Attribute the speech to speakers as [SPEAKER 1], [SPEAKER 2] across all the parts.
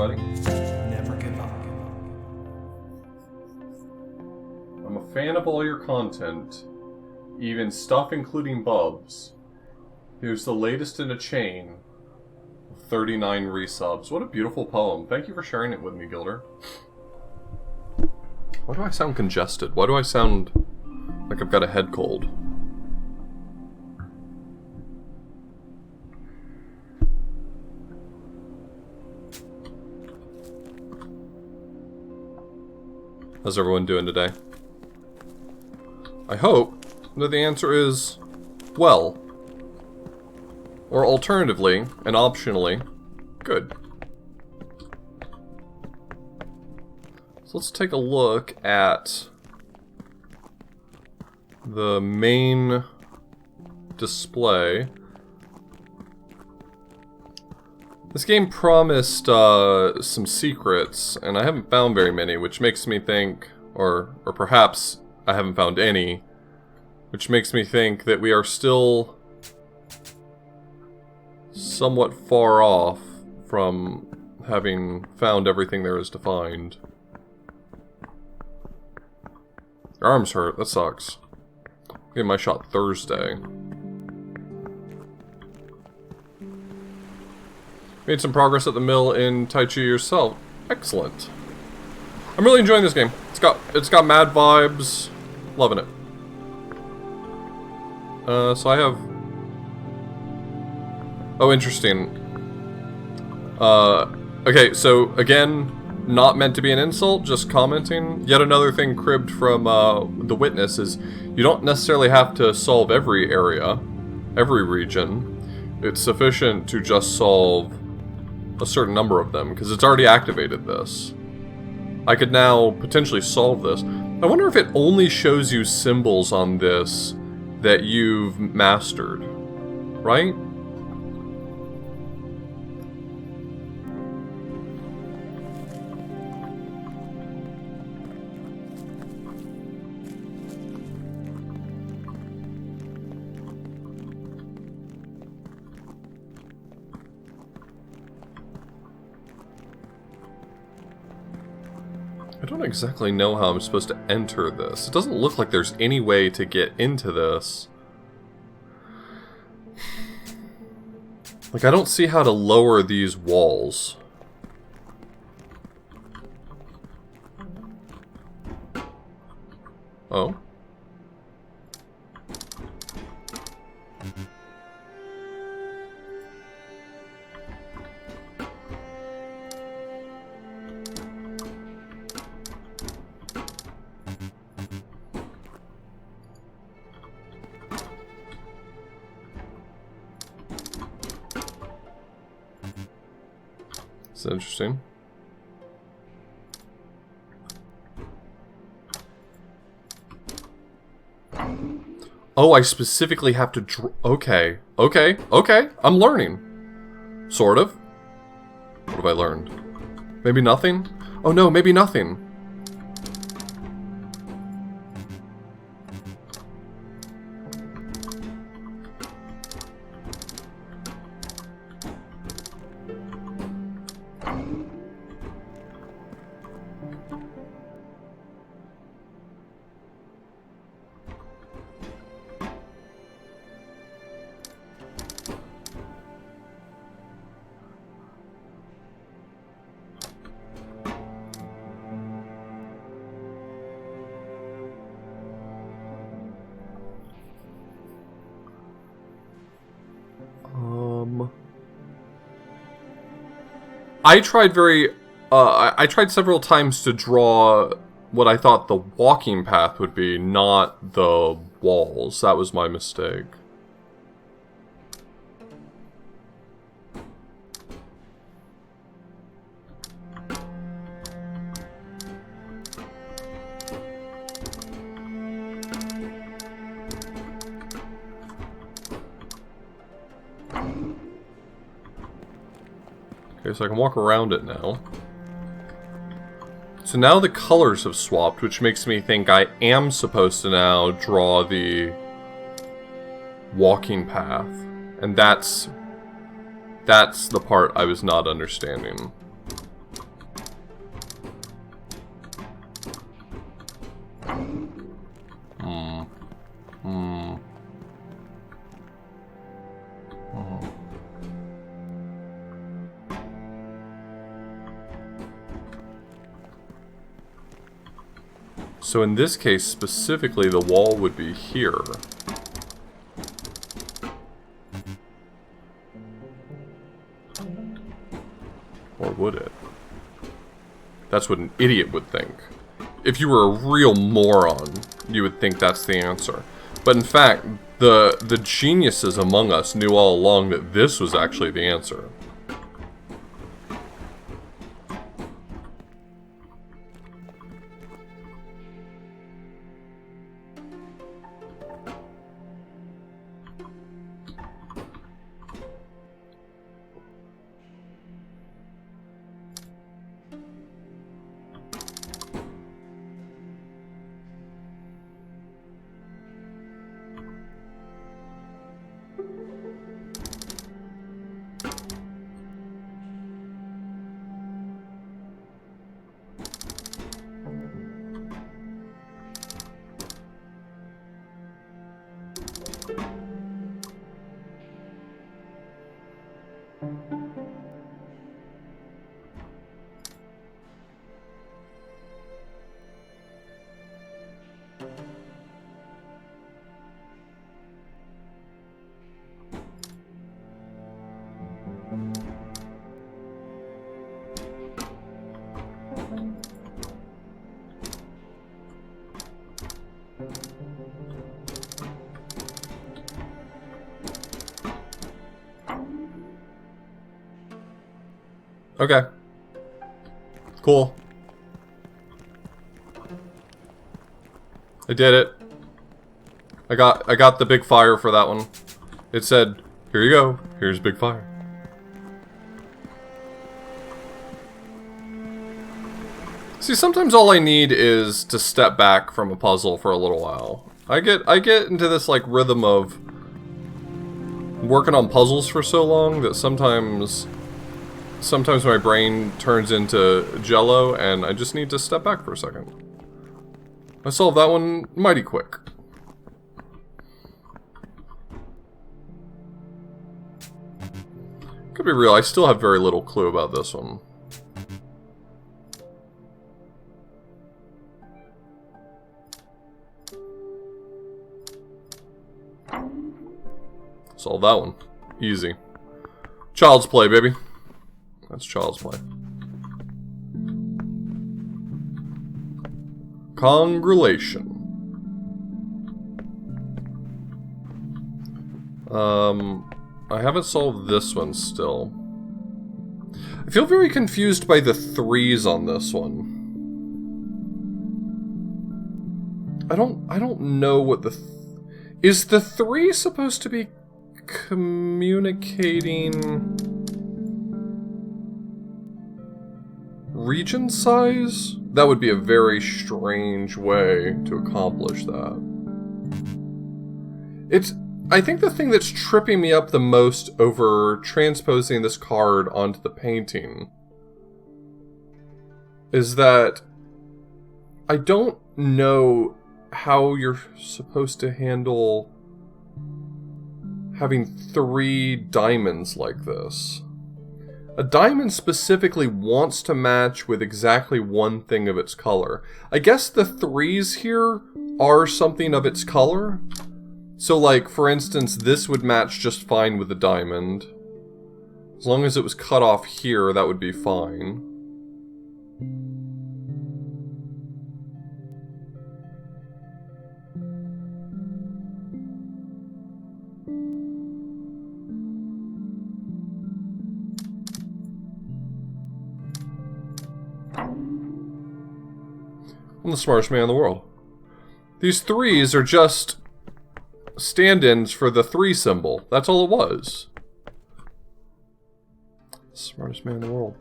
[SPEAKER 1] everybody.
[SPEAKER 2] Never give up.
[SPEAKER 1] I'm a fan of all your content, even stuff including Bubs. Here's the latest in a chain of 39 resubs. What a beautiful poem. Thank you for sharing it with me, Gilder. Why do I sound congested? Why do I sound like I've got a head cold? How's everyone doing today? I hope that the answer is well. Or alternatively, and optionally, good. So let's take a look at the main display. This game promised some secrets, and I haven't found very many, which makes me think, or perhaps I haven't found any, which makes me think that we are still somewhat far off from having found everything there is to find. Your arms hurt, that sucks. I'm getting my shot Thursday. Made some progress at the mill in Taiji yourself. Excellent. I'm really enjoying this game. It's got mad vibes. Loving it. So I have... Oh, interesting. Okay, so again, not meant to be an insult, just commenting. Yet another thing cribbed from The Witness is you don't necessarily have to solve every area, every region. It's sufficient to just solve a certain number of them, because it's already activated this. I could now potentially solve this. I wonder if it only shows you symbols on this that you've mastered, right? I don't exactly know how I'm supposed to enter this. It doesn't look like there's any way to get into this. Like, I don't see how to lower these walls. Oh? That's interesting. Oh, I specifically have to okay. I'm learning. Sort of. What have I learned? Maybe nothing? Oh no, maybe nothing. I tried several times to draw what I thought the walking path would be, not the walls. That was my mistake. Okay, so I can walk around it now. So now the colors have swapped, which makes me think I am supposed to now draw the walking path. And that's the part I was not understanding. So in this case, specifically, the wall would be here. Or would it? That's what an idiot would think. If you were a real moron, you would think that's the answer. But in fact, the geniuses among us knew all along that this was actually the answer. Okay. Cool. I did it. I got the big fire for that one. It said, here you go. Here's big fire. See, sometimes all I need is to step back from a puzzle for a little while. I get into this like rhythm of working on puzzles for so long that sometimes my brain turns into jello and I just need to step back for a second. I solved that one mighty quick. Could be real, I still have very little clue about this one. Solve that one. Easy. Child's play, baby. That's child's play. Congratulation. I haven't solved this one still. I feel very confused by the 3s on this one. I don't know what the... Is the 3 supposed to be communicating region size? That would be a very strange way to accomplish that. I think the thing that's tripping me up the most over transposing this card onto the painting is that I don't know how you're supposed to handle having 3 diamonds like this. A diamond specifically wants to match with exactly one thing of its color. I guess the 3s here are something of its color. So like, for instance, this would match just fine with the diamond. As long as it was cut off here, that would be fine. I'm the smartest man in the world. These 3s are just stand-ins for the 3 symbol. That's all it was. Smartest man in the world.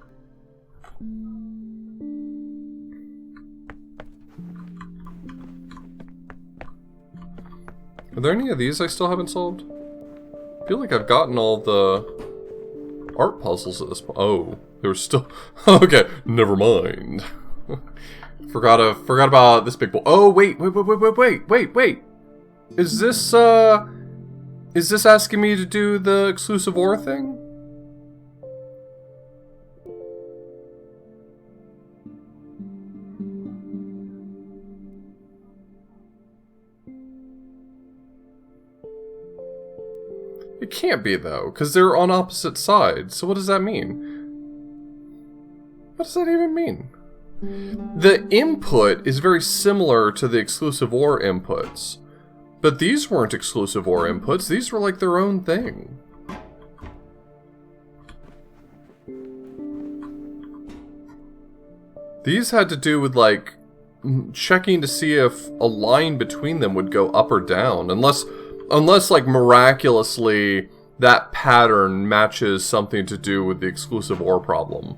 [SPEAKER 1] Are there any of these I still haven't solved? I feel like I've gotten all the art puzzles at this point. Oh, there's still... Okay, never mind. Forgot about this big boy. Oh, wait. Is this asking me to do the exclusive ore thing? It can't be, though, because they're on opposite sides. So what does that mean? What does that even mean? The input is very similar to the exclusive OR inputs. But these weren't exclusive OR inputs. These were like their own thing. These had to do with, like, checking to see if a line between them would go up or down. Unless, like, miraculously, that pattern matches something to do with the exclusive OR problem.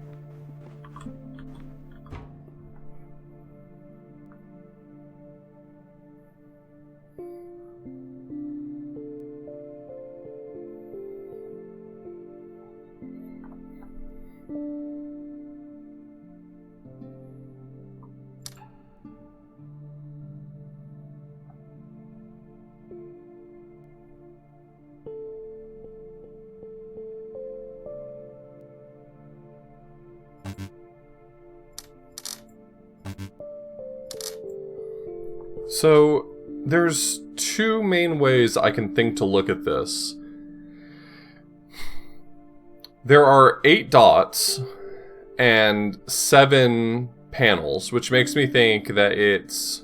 [SPEAKER 1] So, there's two main ways I can think to look at this. There are 8 dots and 7 panels, which makes me think that it's,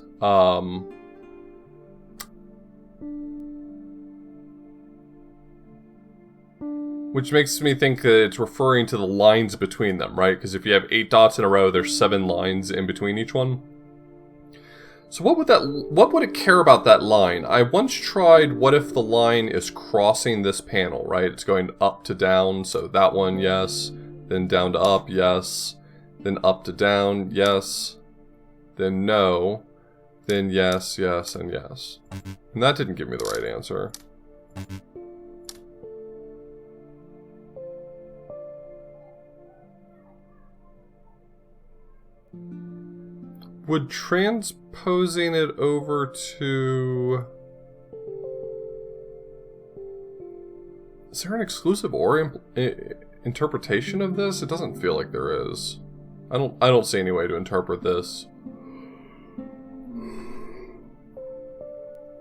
[SPEAKER 1] which makes me think that it's referring to the lines between them, right? Because if you have 8 dots in a row, there's 7 lines in between each one. So what would it care about that line? I once tried what if the line is crossing this panel, right? It's going up to down, so that one, yes. Then down to up, yes. Then up to down, yes. Then no. Then yes, yes, and yes. And that didn't give me the right answer. Would transposing it over to... Is there an exclusive OR interpretation of this? It doesn't feel like there is. I don't see any way to interpret this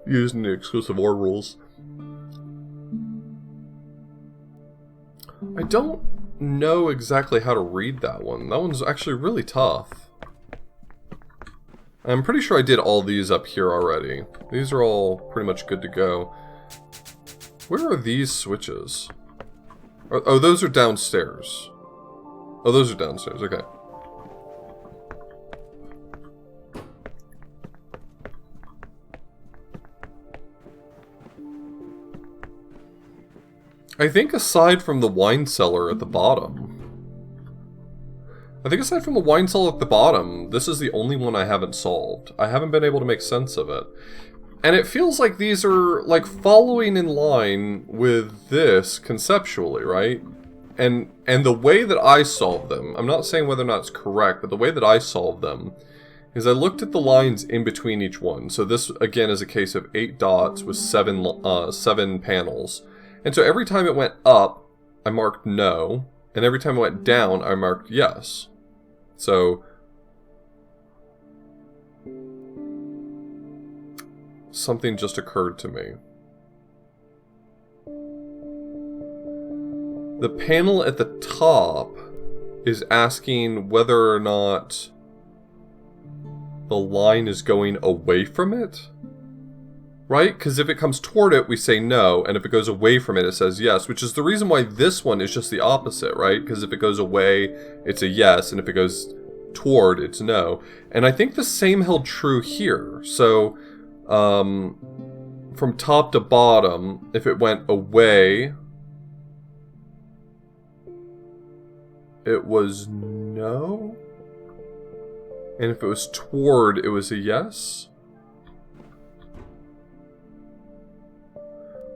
[SPEAKER 1] using the exclusive OR rules. I don't know exactly how to read that one. That one's actually really tough. I'm pretty sure I did all these up here already. These are all pretty much good to go. Where are these switches? Oh, those are downstairs. Oh, those are downstairs, okay. I think aside from the wine cellar at the bottom... this is the only one I haven't solved. I haven't been able to make sense of it. And it feels like these are, like, following in line with this conceptually, right? And the way that I solve them, I'm not saying whether or not it's correct, but the way that I solve them is I looked at the lines in between each one. So this, again, is a case of 8 dots with 7 panels. And so every time it went up, I marked no. And every time it went down, I marked yes. So, something just occurred to me. The panel at the top is asking whether or not the line is going away from it. Right? Because if it comes toward it, we say no, and if it goes away from it, it says yes, which is the reason why this one is just the opposite, right? Because if it goes away, it's a yes, and if it goes toward, it's no. And I think the same held true here. So, from top to bottom, if it went away, it was no. And if it was toward, it was a yes.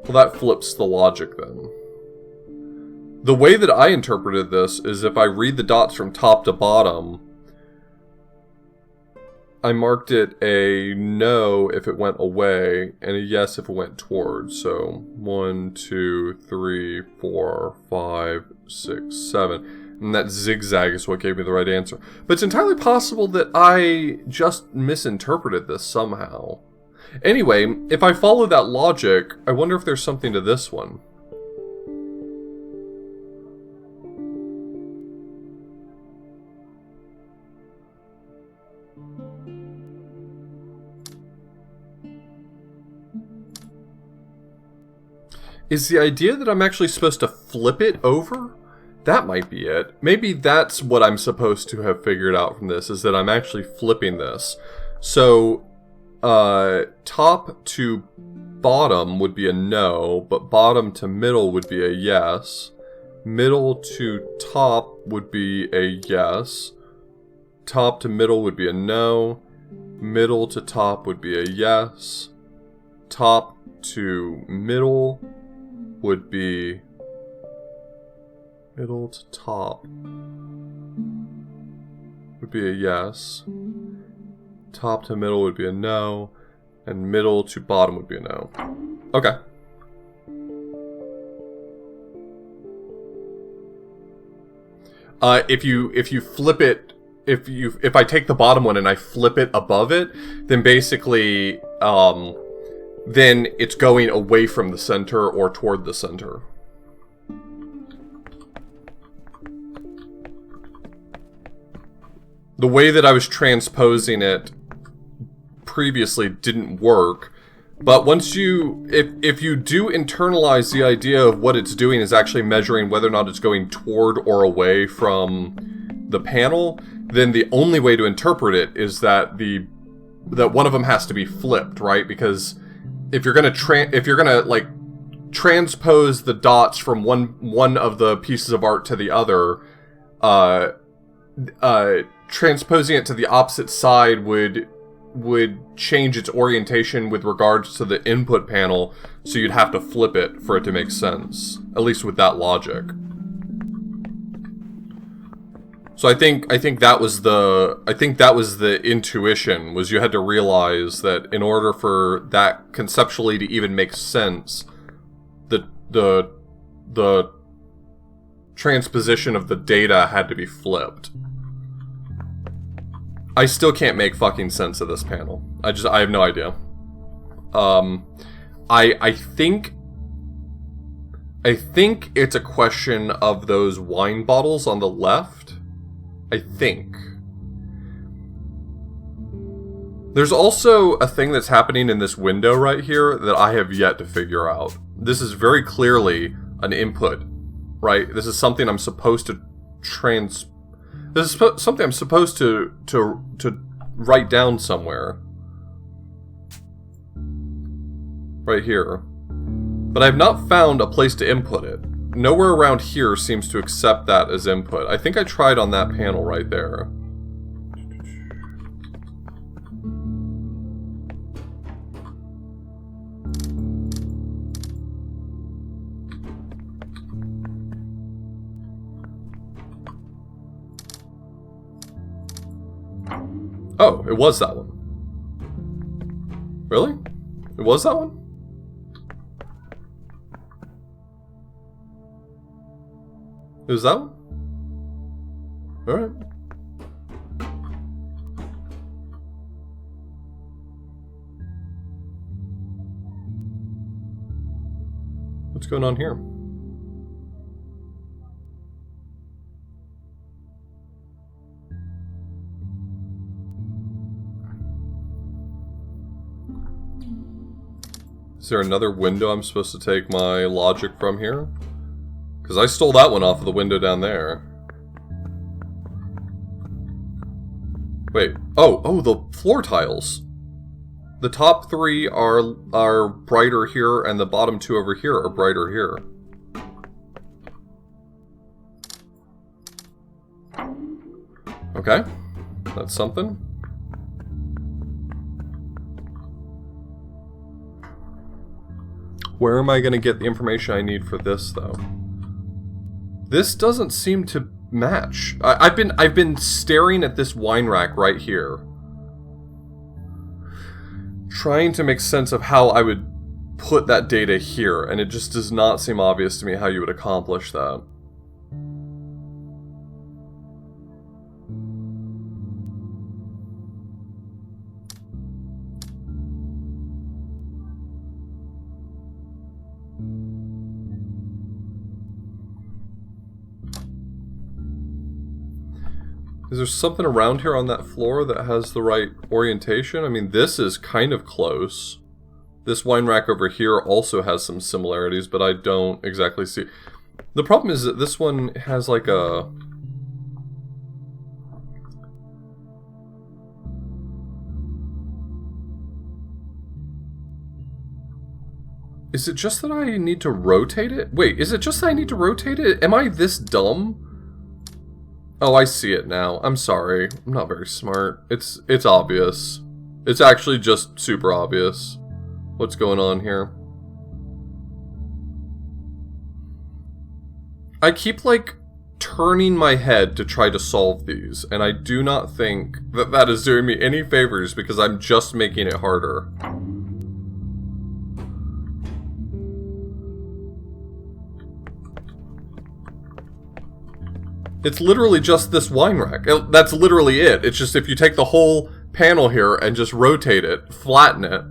[SPEAKER 1] Well, that flips the logic then. The way that I interpreted this is if I read the dots from top to bottom, I marked it a no if it went away, and a yes if it went towards. So, 1, 2, 3, 4, 5, 6, 7. And that zigzag is what gave me the right answer. But it's entirely possible that I just misinterpreted this somehow. Anyway, if I follow that logic, I wonder if there's something to this one. Is the idea that I'm actually supposed to flip it over? That might be it. Maybe that's what I'm supposed to have figured out from this, is that I'm actually flipping this. So, top to bottom would be a no, but bottom to middle would be a yes. Middle to top would be a yes. Top to middle would be a no. Middle to top would be a yes. Top to middle would be... Middle to top would be a yes. Top to middle would be a no. And middle to bottom would be a no. Okay. If you flip it, if I take the bottom one and I flip it above it, then basically, then it's going away from the center or toward the center. The way that I was transposing it previously didn't work, but once you, if you do internalize the idea of what it's doing is actually measuring whether or not it's going toward or away from the panel, then the only way to interpret it is that that one of them has to be flipped, right? Because if you're gonna like transpose the dots from one of the pieces of art to the other, transposing it to the opposite side would change its orientation with regards to the input panel, so you'd have to flip it for it to make sense, at least with that logic. So I think that was the intuition, was you had to realize that in order for that conceptually to even make sense, the transposition of the data had to be flipped. I still can't make fucking sense of this panel. I have no idea. I think it's a question of those wine bottles on the left. I think. There's also a thing that's happening in this window right here that I have yet to figure out. This is very clearly an input, right? This is something I'm supposed to This is something I'm supposed to write down somewhere. Right here. But I have not found a place to input it. Nowhere around here seems to accept that as input. I think I tried on that panel right there. Oh, it was that one. Really? It was that one? It was that one? Alright. What's going on here? Is there another window I'm supposed to take my logic from here? Because I stole that one off of the window down there. Wait. Oh, the floor tiles. The top three are brighter here, and the bottom two over here are brighter here. Okay. That's something. Where am I going to get the information I need for this, though? This doesn't seem to match. I've been staring at this wine rack right here, trying to make sense of how I would put that data here, and it just does not seem obvious to me how you would accomplish that. Is there something around here on that floor that has the right orientation? I mean, this is kind of close. This wine rack over here also has some similarities, but I don't exactly see... The problem is that this one has like a... Is it just that I need to rotate it? Wait, is it just that I need to rotate it? Am I this dumb? Oh, I see it now. I'm sorry. I'm not very smart. It's obvious. It's actually just super obvious what's going on here. I keep, like, turning my head to try to solve these, and I do not think that that is doing me any favors because I'm just making it harder. It's literally just this wine rack. That's literally it. It's just if you take the whole panel here and just rotate it, flatten it,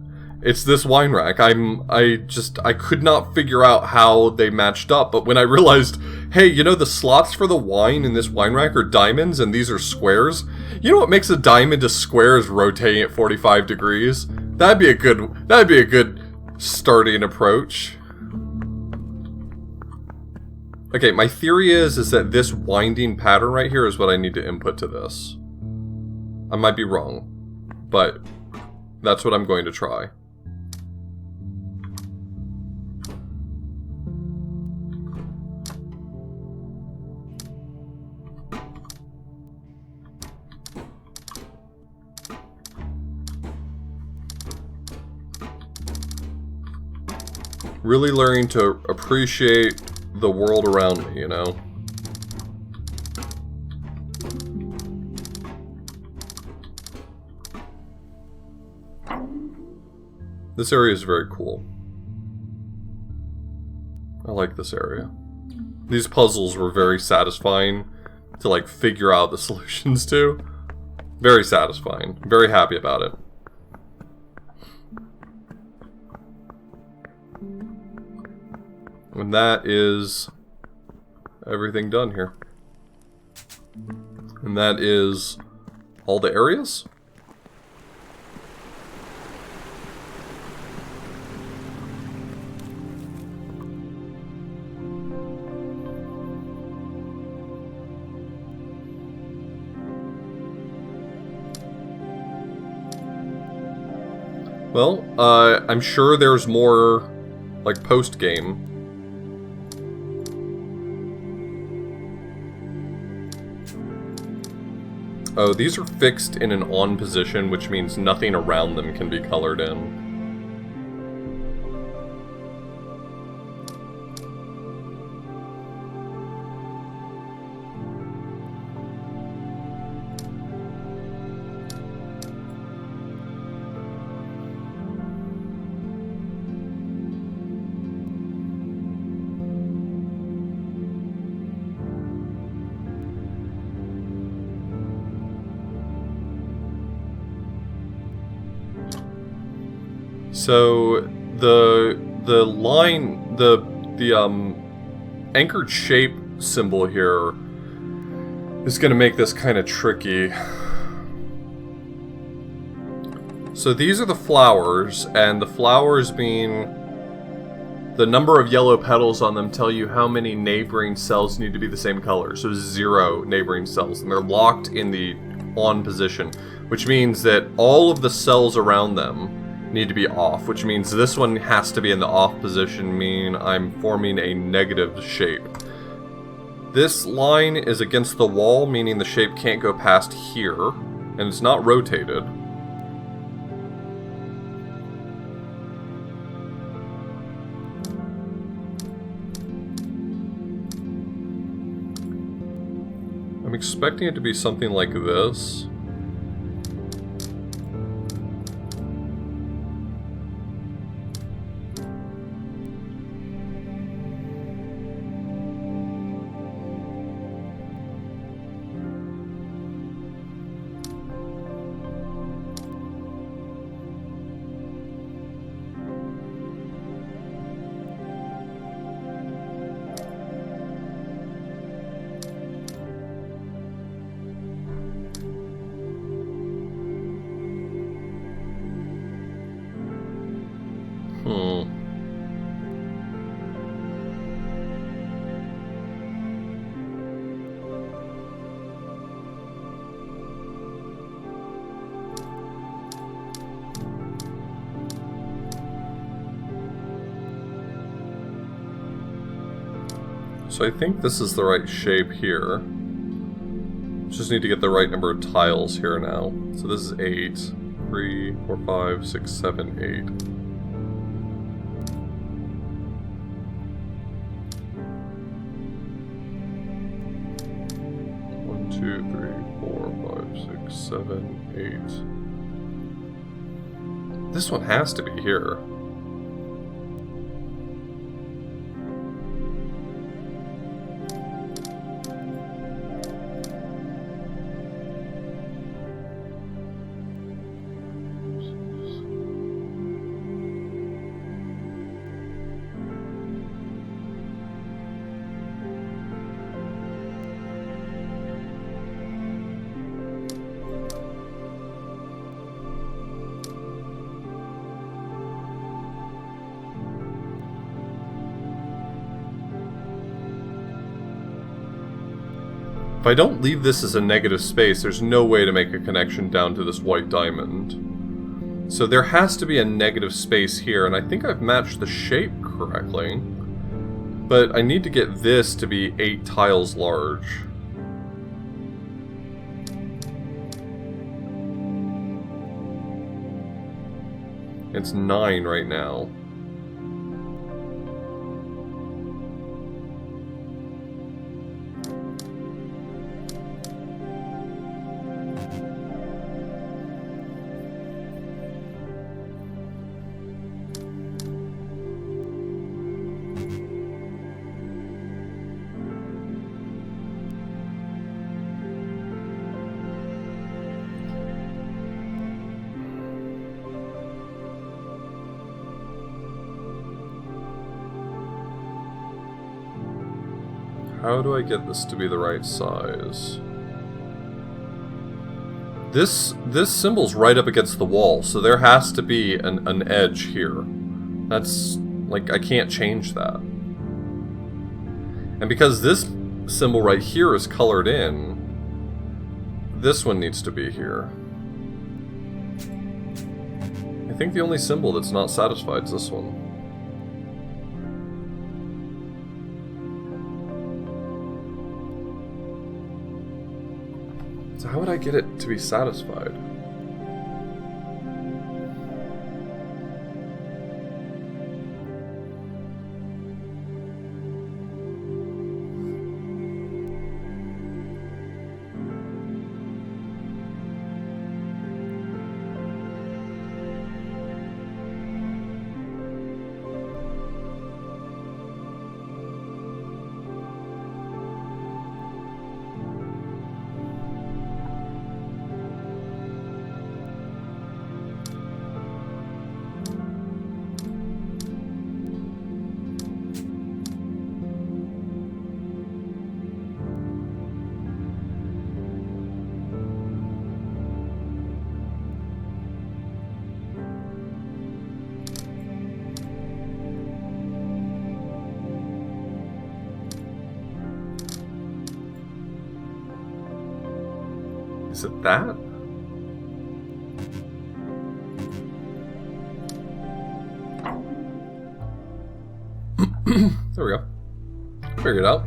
[SPEAKER 1] it's this wine rack. I could not figure out how they matched up, but when I realized, hey, you know the slots for the wine in this wine rack are diamonds and these are squares? You know what makes a diamond a square is rotating at 45 degrees? That'd be a good starting approach. Okay, my theory is that this winding pattern right here is what I need to input to this. I might be wrong, but that's what I'm going to try. Really learning to appreciate the world around me, you know? This area is very cool. I like this area. These puzzles were very satisfying to, like, figure out the solutions to. Very satisfying. Very happy about it. And that is everything done here. And that is all the areas? Well, I'm sure there's more, like, post-game. Oh, these are fixed in an on position, which means nothing around them can be colored in. So the line, the anchored shape symbol here is going to make this kind of tricky. So these are the flowers, and the flowers being the number of yellow petals on them tell you how many neighboring cells need to be the same color. So 0 neighboring cells, and they're locked in the on position, which means that all of the cells around them need to be off, which means this one has to be in the off position, meaning I'm forming a negative shape. This line is against the wall, meaning the shape can't go past here, and it's not rotated. I'm expecting it to be something like this. So I think this is the right shape here. Just need to get the right number of tiles here now. So this is 8. 3, 4, 5, 6, 7, 8. 1, 2, 3, 4, 5, 6, 7, 8. This one has to be here. If I don't leave this as a negative space, there's no way to make a connection down to this white diamond. So there has to be a negative space here, and I think I've matched the shape correctly. But I need to get this to be 8 tiles large. It's 9 right now. How do I get this to be the right size? This symbol's right up against the wall, so there has to be an edge here. That's, like, I can't change that. And because this symbol right here is colored in, this one needs to be here. I think the only symbol that's not satisfied is this one. So how would I get it to be satisfied? Is it that? There we go. Figured it out.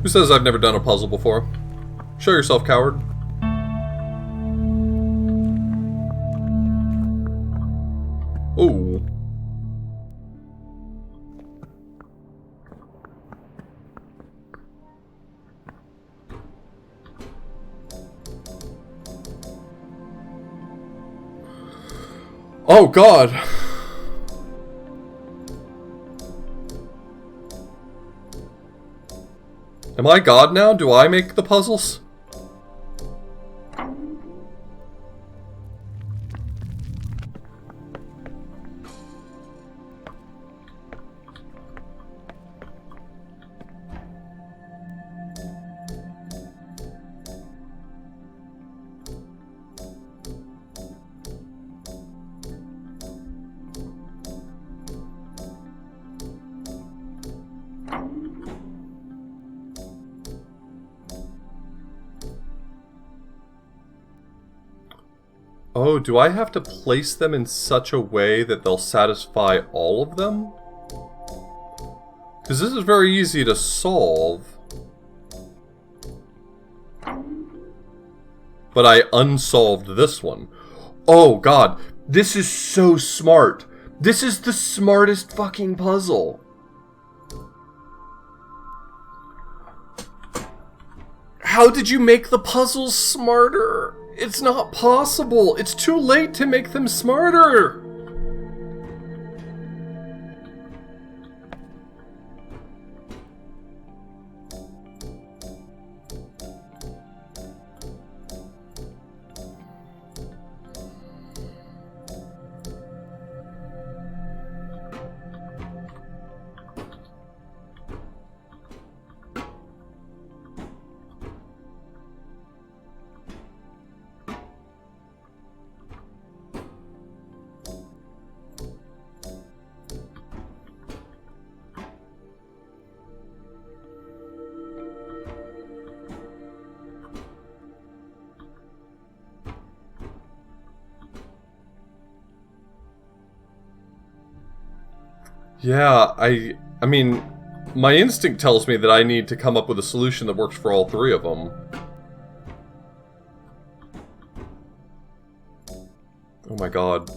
[SPEAKER 1] Who says I've never done a puzzle before? Show yourself, coward. Oh. Oh God. Am I God now? Do I make the puzzles? Oh, do I have to place them in such a way that they'll satisfy all of them? Because this is very easy to solve. But I unsolved this one. Oh god, this is so smart. This is the smartest fucking puzzle. How did you make the puzzles smarter? It's not possible. It's too late to make them smarter. Yeah, I mean, my instinct tells me that I need to come up with a solution that works for all three of them. Oh my god.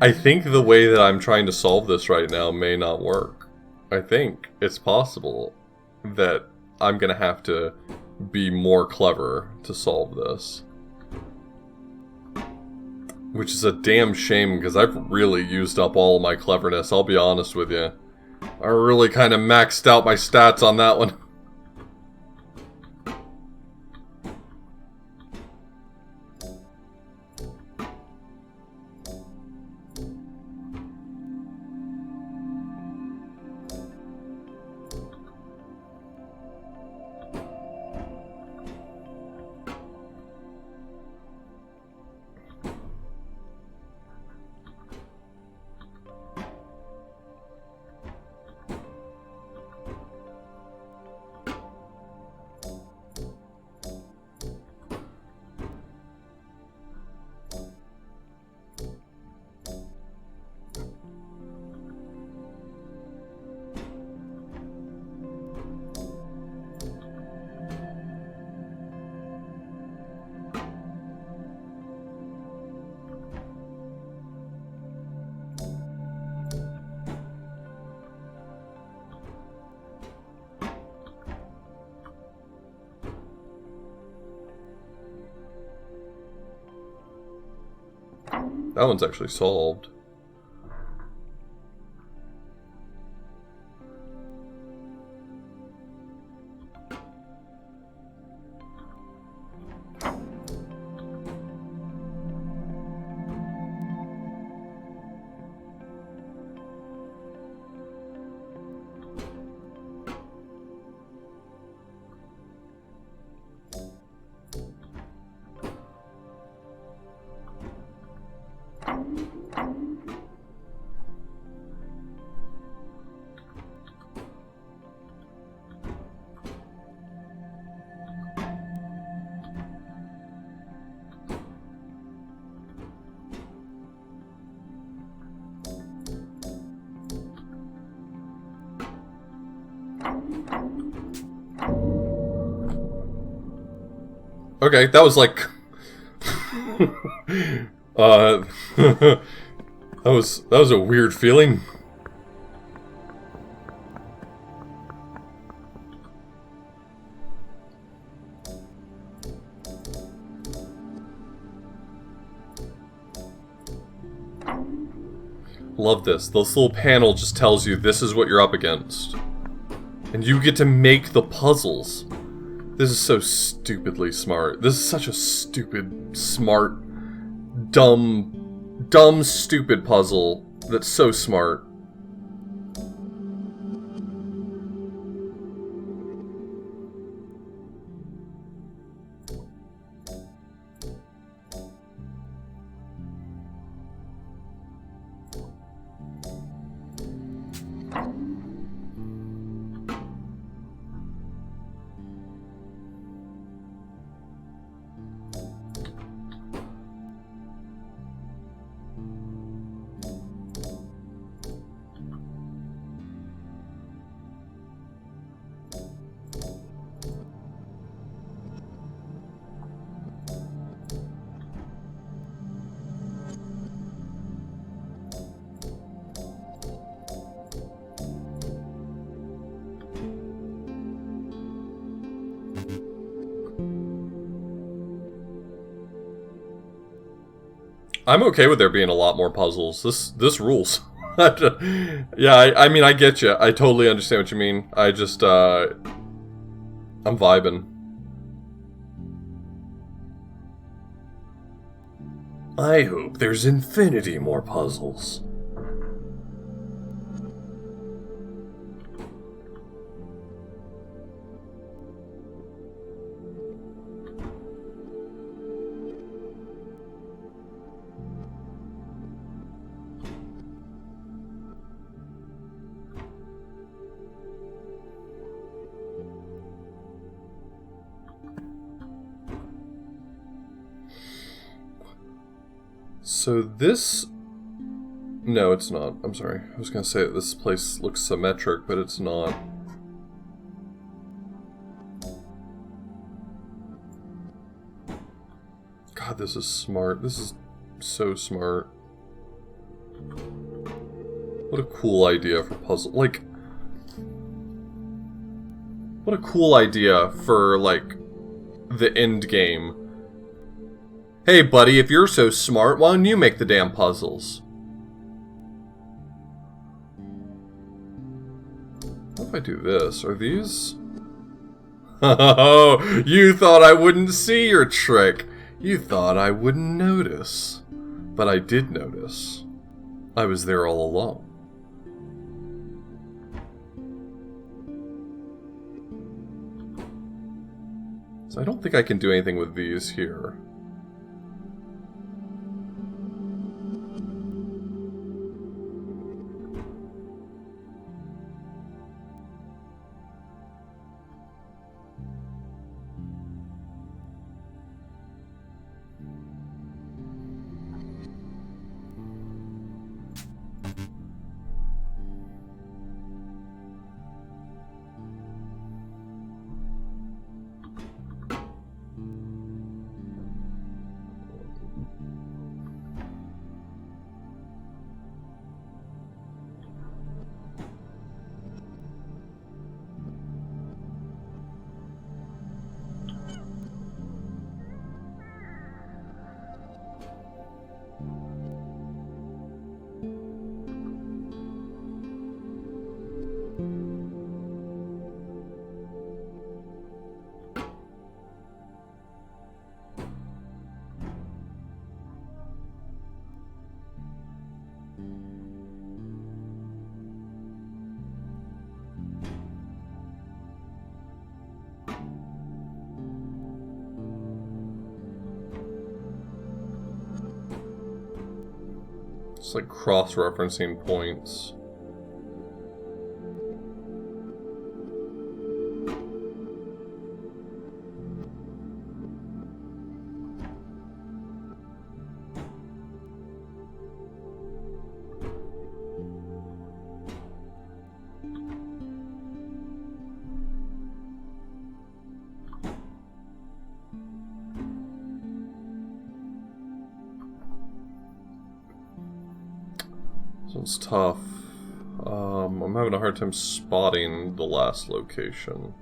[SPEAKER 1] I think the way that I'm trying to solve this right now may not work. I think it's possible that I'm gonna have to be more clever to solve this. Which is a damn shame, because I've really used up all my cleverness, I'll be honest with you. I really kind of maxed out my stats on that one. That one's actually solved. Okay, that was like... that was a weird feeling. Love this. This little panel just tells you this is what you're up against. And you get to make the puzzles. This is so stupidly smart. This is such a stupid, smart, dumb, stupid puzzle that's so smart. I'm okay with there being a lot more puzzles. This rules. Yeah, I mean, I get you. I totally understand what you mean. I just, I'm vibing. I hope there's infinity more puzzles. So this... No, it's not. I'm sorry. I was gonna say that this place looks symmetric, but it's not. God, this is smart. This is so smart. What a cool idea for puzzle. Like... What a cool idea for, like, the end game. Hey, buddy, if you're so smart, why don't you make the damn puzzles? What if I do this? Are these... Oh, you thought I wouldn't see your trick. You thought I wouldn't notice. But I did notice. I was there all along. So I don't think I can do anything with these here. It's like cross-referencing points. So it's tough. I'm having a hard time spotting the last location.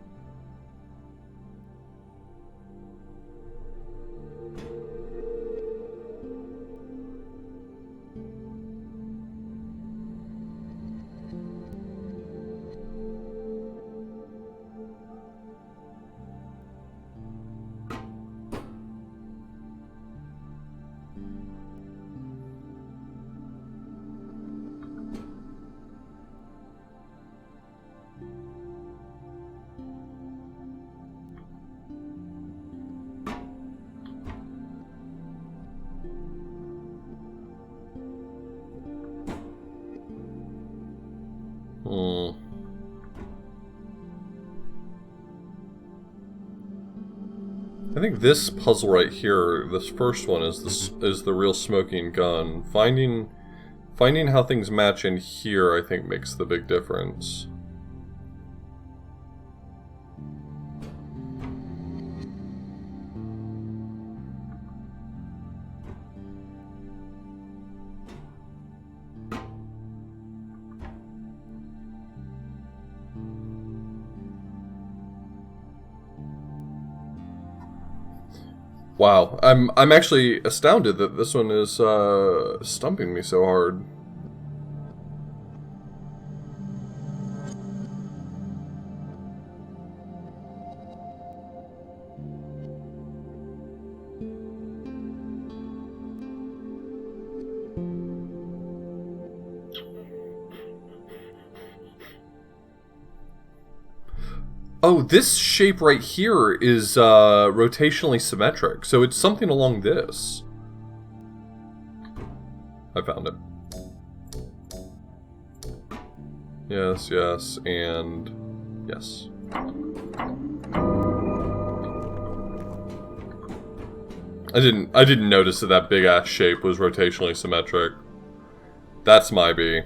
[SPEAKER 1] I think this puzzle right here, this first one, is the real smoking gun. Finding how things match in here, I think, makes the big difference. Wow, I'm actually astounded that this one is stumping me so hard. Oh, this shape right here is rotationally symmetric, so it's something along this. I found it. Yes, yes, and yes. I didn't notice that that big ass shape was rotationally symmetric. That's my B.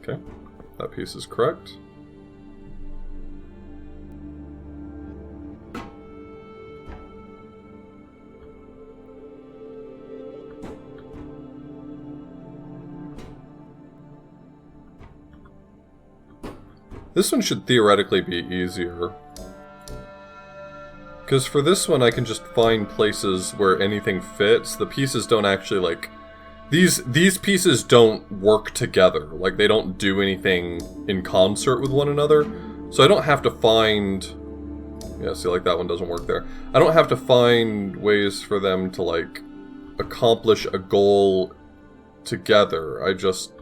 [SPEAKER 1] Okay, that piece is correct. This one should theoretically be easier. Because for this one I can just find places where anything fits. The pieces don't actually, like... These pieces don't work together. Like, they don't do anything in concert with one another. So I don't have to find... Yeah, see, like, that one doesn't work there. I don't have to find ways for them to, like, accomplish a goal together. I just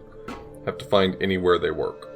[SPEAKER 1] have to find anywhere they work.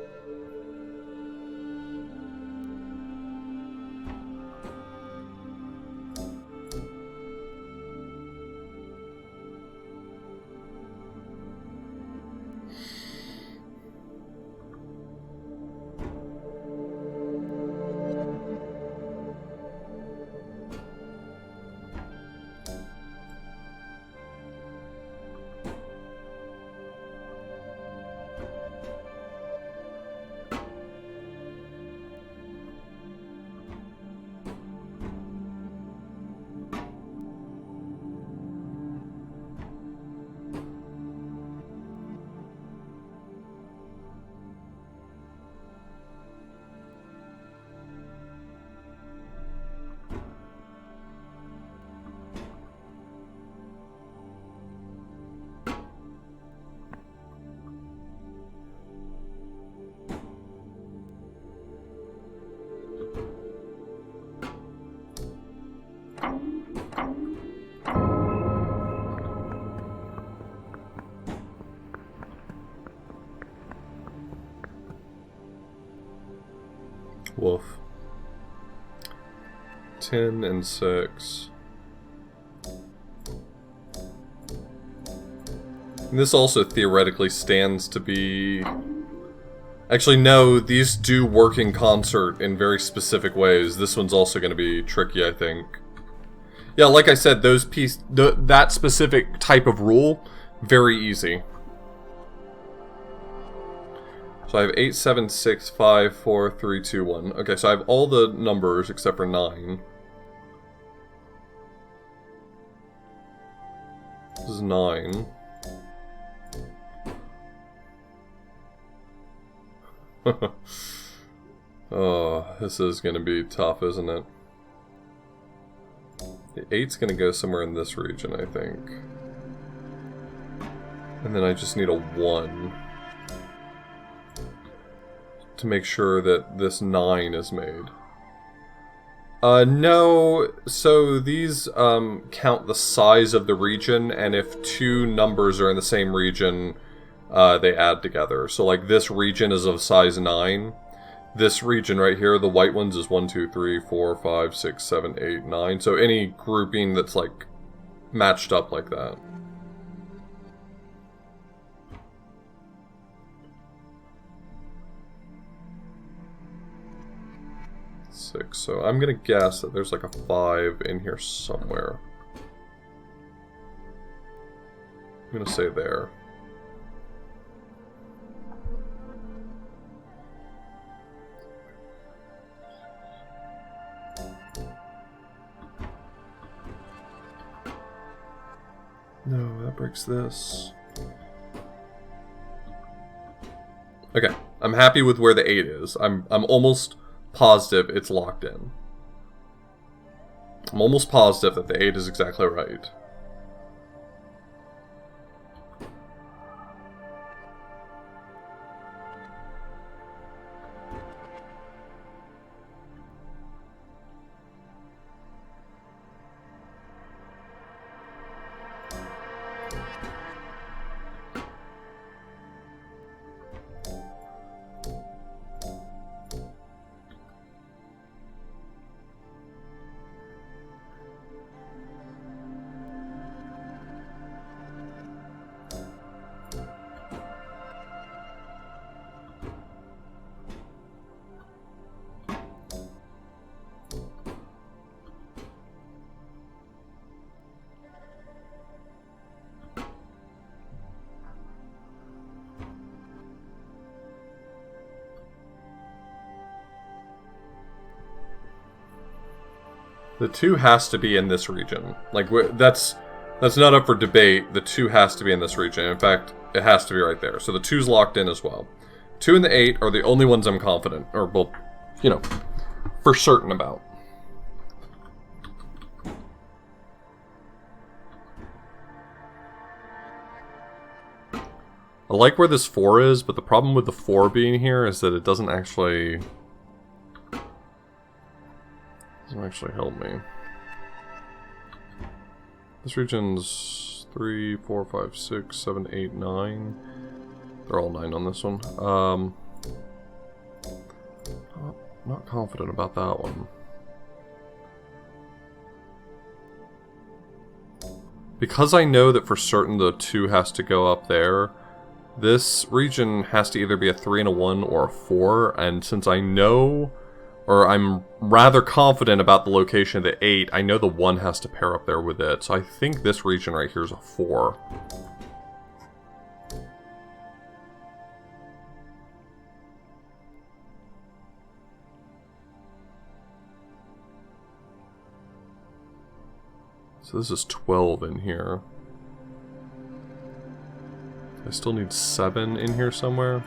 [SPEAKER 1] Woof. 10 and 6. And this also theoretically stands to be... Actually, no, these do work in concert in very specific ways. This one's also going to be tricky, I think. Yeah, like I said, that specific type of rule, very easy. So I have 8, 7, 6, 5, 4, 3, 2, 1. Okay, so I have all the numbers except for 9. This is 9. Oh, this is going to be tough, isn't it? The 8's going to go somewhere in this region, I think. And then I just need a 1. To make sure that this 9 is made. No, so these count the size of the region, and if two numbers are in the same region, they add together. So like this region is of size 9. This region right here, the white ones, is 1, 2, 3, 4, 5, 6, 7, 8, 9. So any grouping that's like matched up like that. 6. So I'm gonna guess that there's like a 5 in here somewhere. I'm gonna say there. No, that breaks this. Okay, I'm happy with where the 8 is. I'm almost positive it's locked in. I'm almost positive that the 8 is exactly right. The 2 has to be in this region. Like, that's not up for debate. The 2 has to be in this region. In fact, it has to be right there. So the 2's locked in as well. 2 and the 8 are the only ones I'm confident, or, well, you know, for certain about. I like where this 4 is, but the problem with the 4 being here is that it doesn't actually help me. This region's 3, 4, 5, 6, 7, 8, 9. They're all 9 on this one. Not confident about that one. Because I know that for certain the 2 has to go up there, this region has to either be a 3 and a 1 or a 4, and since I know, or I'm rather confident about the location of the 8, I know the 1 has to pair up there with it, so I think this region right here is a 4. So this is 12 in here. I still need 7 in here somewhere.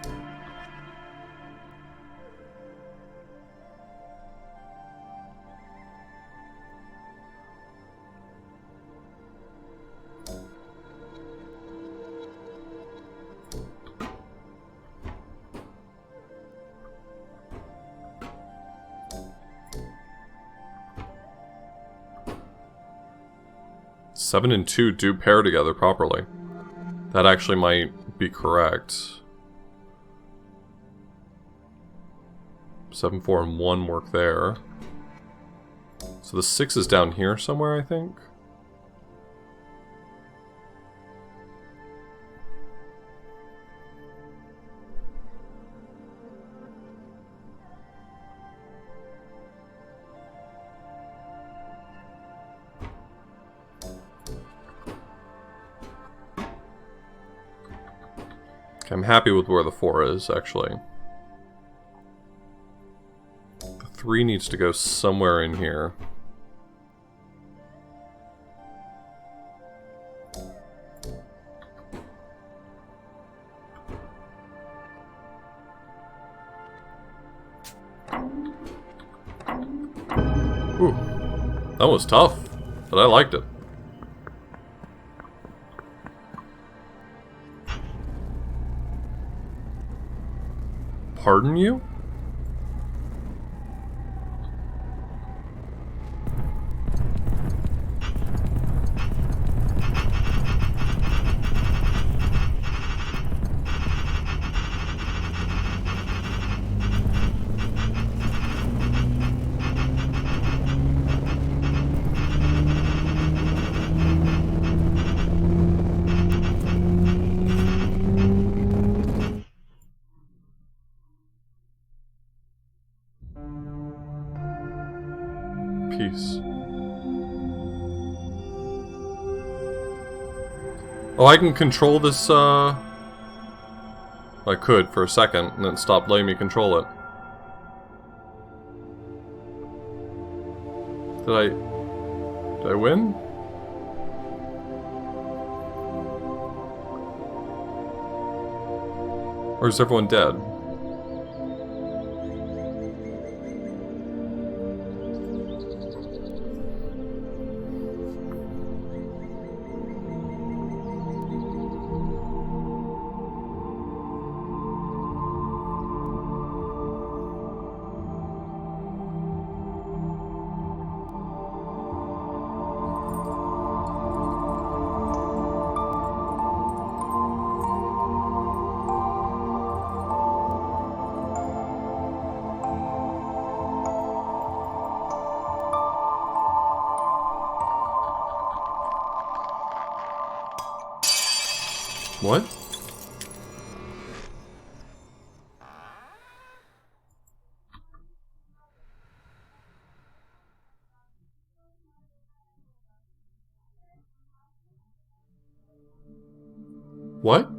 [SPEAKER 1] Seven and 2 do pair together properly. That actually might be correct. 7, 4, and 1 work there. So the 6 is down here somewhere, I think. I'm happy with where the 4 is, actually. The 3 needs to go somewhere in here. Ooh, that was tough, but I liked it. Pardon you? piece. Oh, I can control this, I could for a second, and then stop letting me control it. Did I win? Or is everyone dead? What? What?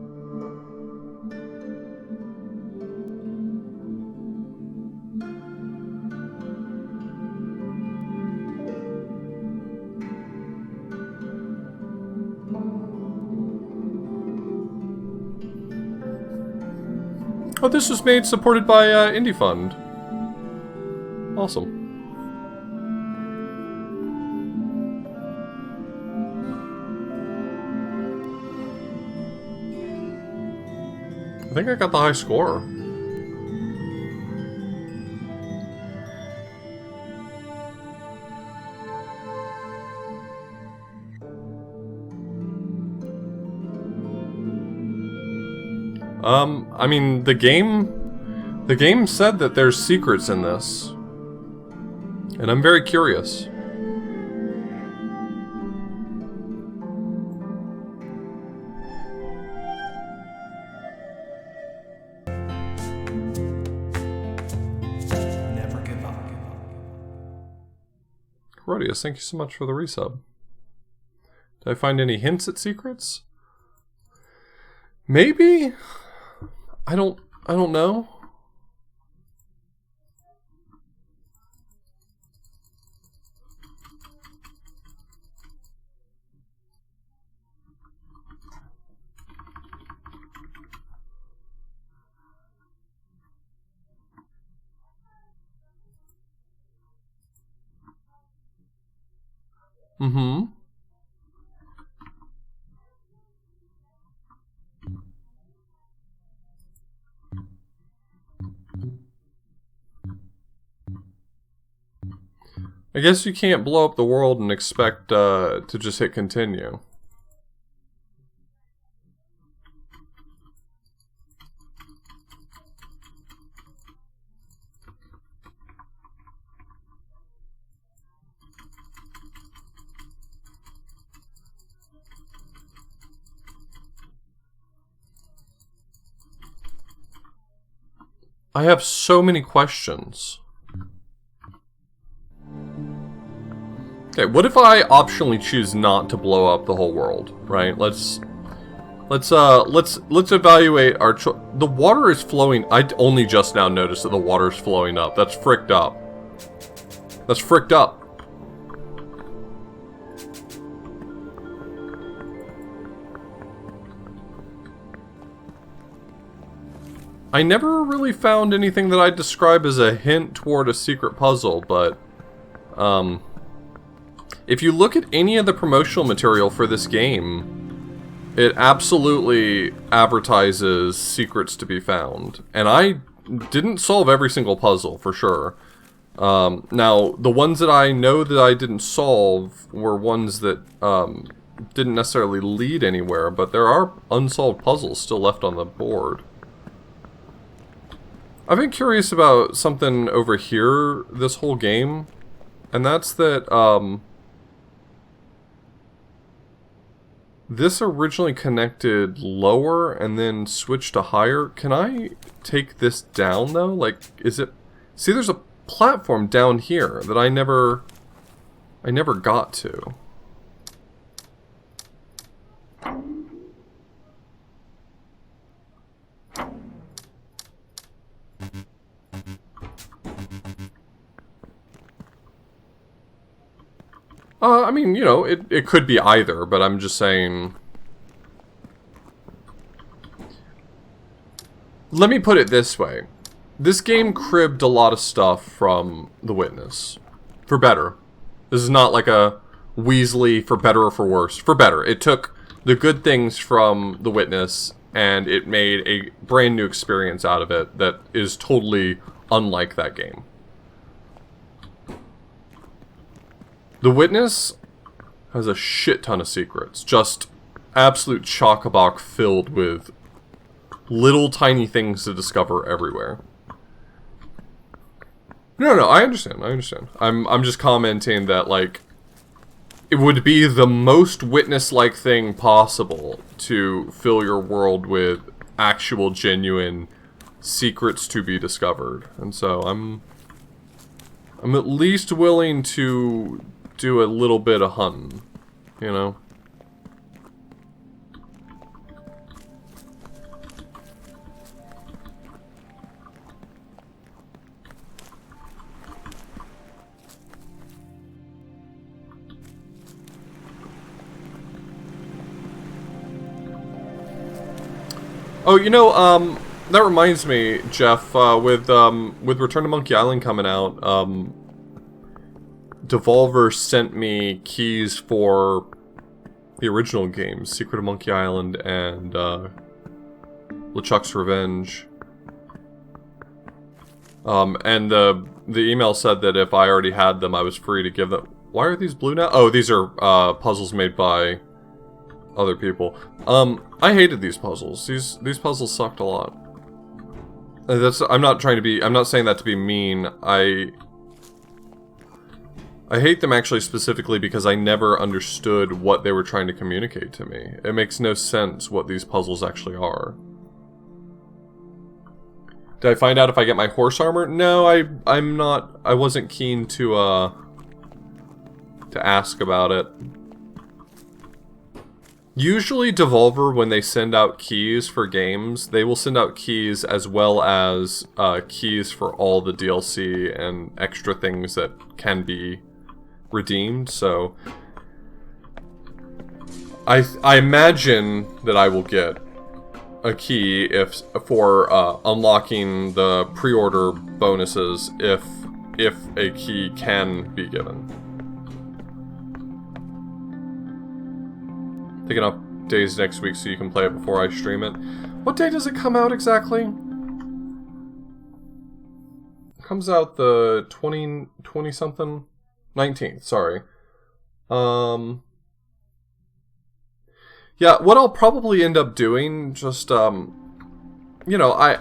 [SPEAKER 1] Oh, this was made supported by Indie Fund. Awesome. I think I got the high score. I mean, the game said that there's secrets in this. And I'm very curious.
[SPEAKER 2] Never give up.
[SPEAKER 1] Rodius, thank you so much for the resub. Did I find any hints at secrets? Maybe? I don't know. Mm-hmm. I guess you can't blow up the world and expect to just hit continue. I have so many questions. Okay, what if I optionally choose not to blow up the whole world, right? Let's evaluate our the water is flowing. I only just now noticed that the water is flowing up. That's fricked up. That's fricked up. I never really found anything that I'd describe as a hint toward a secret puzzle, but if you look at any of the promotional material for this game, it absolutely advertises secrets to be found. And I didn't solve every single puzzle, for sure. Now, the ones that I know that I didn't solve were ones that didn't necessarily lead anywhere, but there are unsolved puzzles still left on the board. I've been curious about something over here this whole game, and that's that, this originally connected lower and then switched to higher. Can I take this down, though? Like, is it... See, there's a platform down here that I never I never got to. I mean, you know, it could be either, but I'm just saying... Let me put it this way. This game cribbed a lot of stuff from The Witness. For better. This is not like a Weasley for better or for worse. For better. It took the good things from The Witness, and it made a brand new experience out of it that is totally unlike that game. The Witness has a shit ton of secrets. Just absolute chock-a-block filled with little tiny things to discover everywhere. No, I understand. I'm just commenting that, like, it would be the most Witness-like thing possible to fill your world with actual, genuine secrets to be discovered. And so I'm at least willing to do a little bit of hunting, you know? Oh, you know, that reminds me, Jeff, with Return to Monkey Island coming out, Devolver sent me keys for the original games, Secret of Monkey Island and LeChuck's Revenge. And the email said that if I already had them, I was free to give them. Why are these blue now? Oh, these are puzzles made by other people. I hated these puzzles. These puzzles sucked a lot. I'm not saying that to be mean. I hate them actually specifically because I never understood what they were trying to communicate to me. It makes no sense what these puzzles actually are. Did I find out if I get my horse armor? No, I wasn't keen to ask about it. Usually Devolver, when they send out keys for games, they will send out keys as well as keys for all the DLC and extra things that can be redeemed, so I imagine that I will get a key for unlocking the pre-order bonuses if a key can be given. Taking off days next week so you can play it before I stream it. What day does it come out exactly? It comes out the 20 something? 19th, sorry. Yeah, what I'll probably end up doing, just, you know,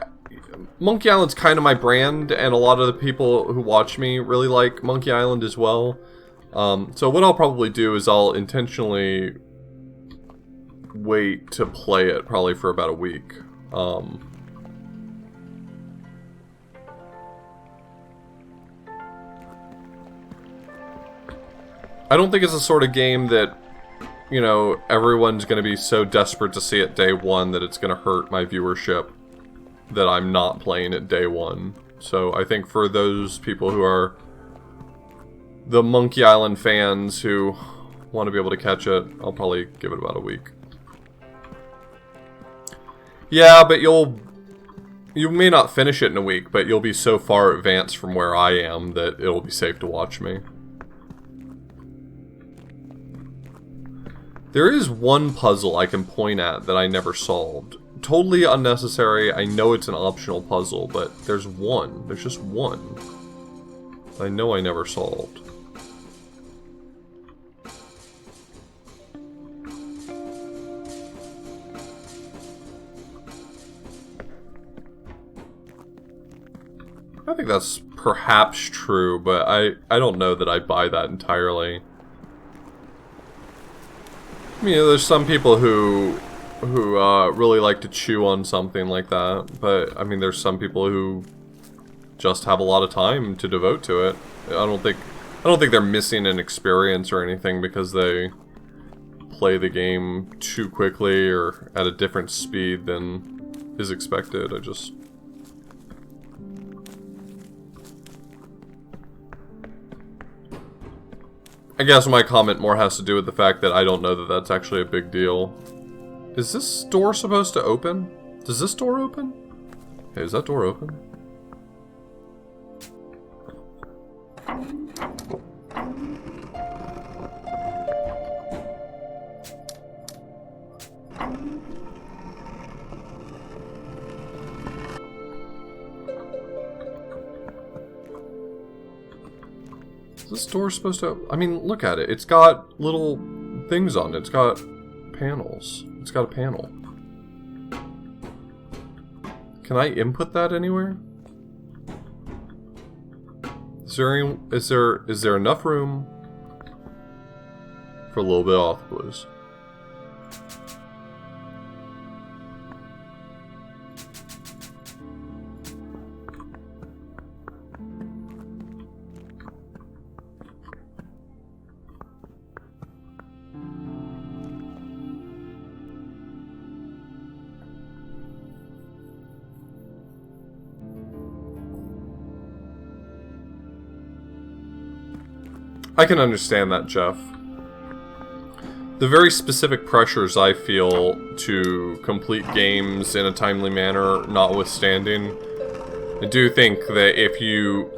[SPEAKER 1] Monkey Island's kind of my brand, and a lot of the people who watch me really like Monkey Island as well. So what I'll probably do is I'll intentionally wait to play it probably for about a week. I don't think it's the sort of game that, you know, everyone's going to be so desperate to see it day one that it's going to hurt my viewership that I'm not playing it day one. So I think for those people who are the Monkey Island fans who want to be able to catch it, I'll probably give it about a week. Yeah, but you may not finish it in a week, but you'll be so far advanced from where I am that it'll be safe to watch me. There is one puzzle I can point at that I never solved. Totally unnecessary, I know it's an optional puzzle, but there's one. There's just one. I know I never solved. I think that's perhaps true, but I don't know that I buy that entirely. I mean, there's some people who really like to chew on something like that, but I mean, there's some people who just have a lot of time to devote to it. I don't think don't think they're missing an experience or anything because they play the game too quickly or at a different speed than is expected. I guess my comment more has to do with the fact that I don't know that that's actually a big deal. Is this door supposed to open? Does this door open? Hey, is that door open? Is this door supposed to... I mean, look at it. It's got little things on it. It's got panels. It's got a panel. Can I input that anywhere? Is there enough room for a little bit off blues? I can understand that, Jeff. The very specific pressures I feel to complete games in a timely manner notwithstanding, I do think that if you...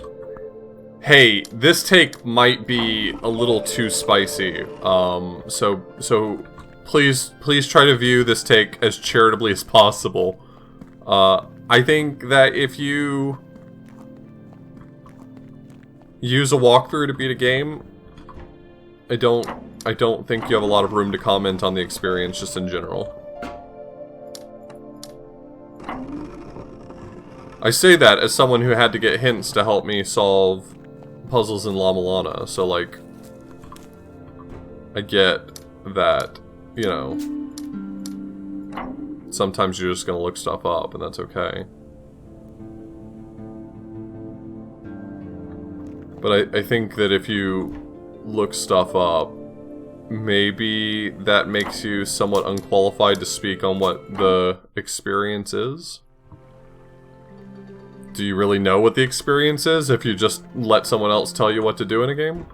[SPEAKER 1] Hey, this take might be a little too spicy, so please try to view this take as charitably as possible. I think that if you use a walkthrough to beat a game, I don't think you have a lot of room to comment on the experience just in general. I say that as someone who had to get hints to help me solve puzzles in La Milana, so like, I get that, you know, sometimes you're just gonna look stuff up and that's okay. But I think that if you look stuff up, maybe that makes you somewhat unqualified to speak on what the experience is. Do you really know what the experience is if you just let someone else tell you what to do in a game?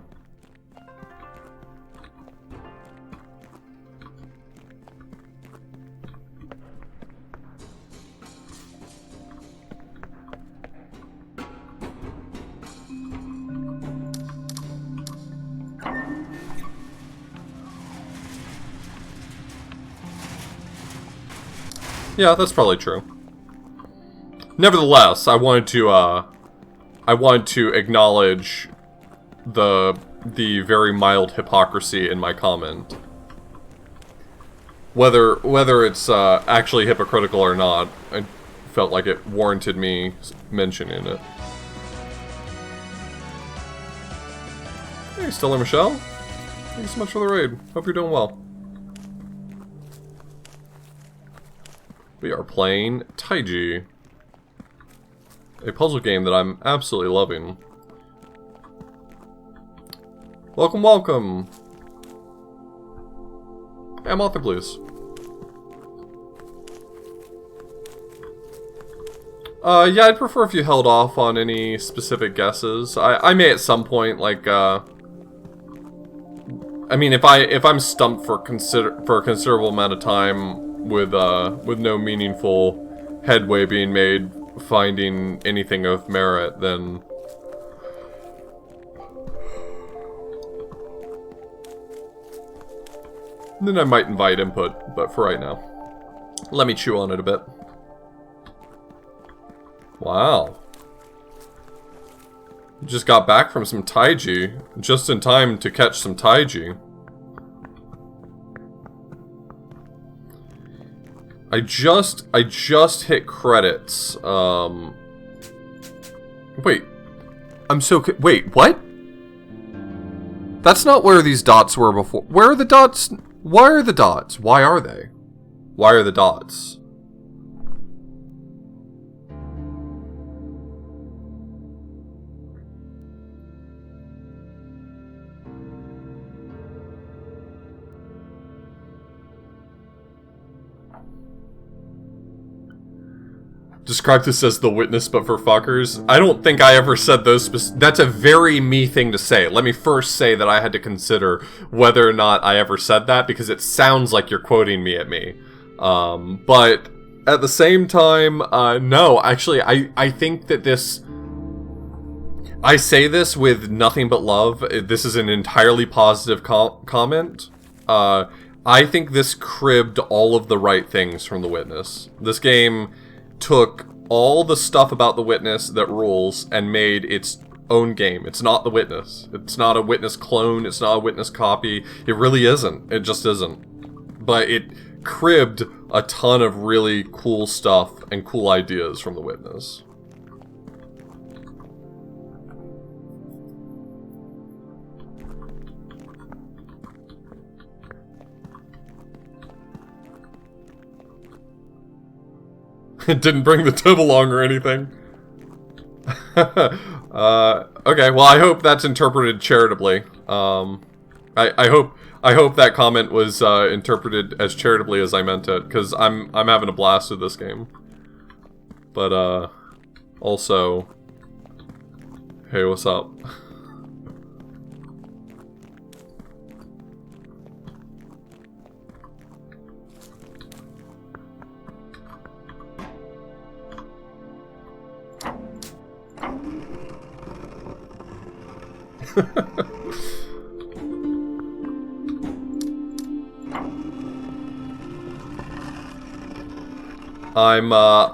[SPEAKER 1] Yeah, that's probably true. Nevertheless, I wanted to acknowledge the very mild hypocrisy in my comment. Whether it's actually hypocritical or not, I felt like it warranted me mentioning it. Hey, Stella Michelle. Thanks so much for the raid. Hope you're doing well. We are playing Taiji, a puzzle game that I'm absolutely loving. Welcome, welcome! Hey, I'm Author Blues. Yeah, I'd prefer if you held off on any specific guesses. I may at some point, like, I mean, if I'm stumped for a considerable amount of time with no meaningful headway being made finding anything of merit, then I might invite input, but for right now, let me chew on it a bit. Wow. Just got back from some Taiji, just in time to catch some Taiji. I just hit credits. Wait. Wait, what? That's not where these dots were before. Where are the dots? Why are the dots? Why are they? Why are the dots? Describe this as The Witness, but for fuckers. I don't think I ever said those. That's a very me thing to say. Let me first say that I had to consider whether or not I ever said that, because it sounds like you're quoting me at me. But at the same time, no. Actually, I think that this... I say this with nothing but love. This is an entirely positive comment. I think this cribbed all of the right things from The Witness. This game took all the stuff about The Witness that rules and made its own game. It's not The Witness. It's not a Witness clone. It's not a Witness copy. It really isn't. It just isn't. But it cribbed a ton of really cool stuff and cool ideas from The Witness. It didn't bring the tib along or anything. Okay, well, I hope that's interpreted charitably. I hope that comment was interpreted as charitably as I meant it, because I'm having a blast with this game. But also, hey, what's up?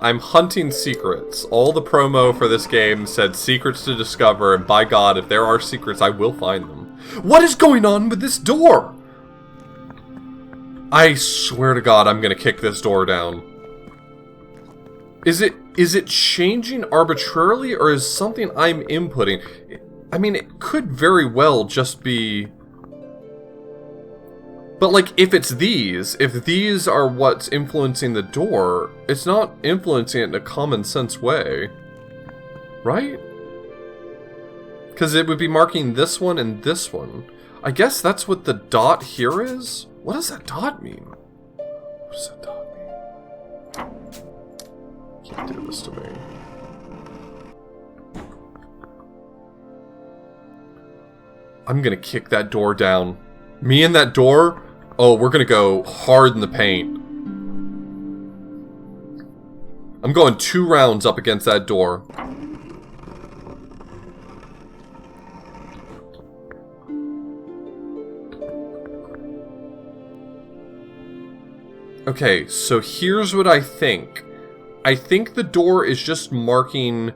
[SPEAKER 1] I'm hunting secrets. All the promo for this game said secrets to discover, and by God, if there are secrets, I will find them. What is going on with this door? I swear to God, I'm gonna kick this door down. Is it changing arbitrarily, or is something I'm inputting? I mean, it could very well just be... But, like, if these are what's influencing the door, it's not influencing it in a common sense way. Right? Because it would be marking this one and this one. I guess that's what the dot here is? What does that dot mean? What does that dot mean? Can't do this to me. I'm gonna kick that door down. Me and that door? Oh, we're gonna go hard in the paint. I'm going 2 rounds up against that door. Okay, so here's what I think. I think the door is just marking...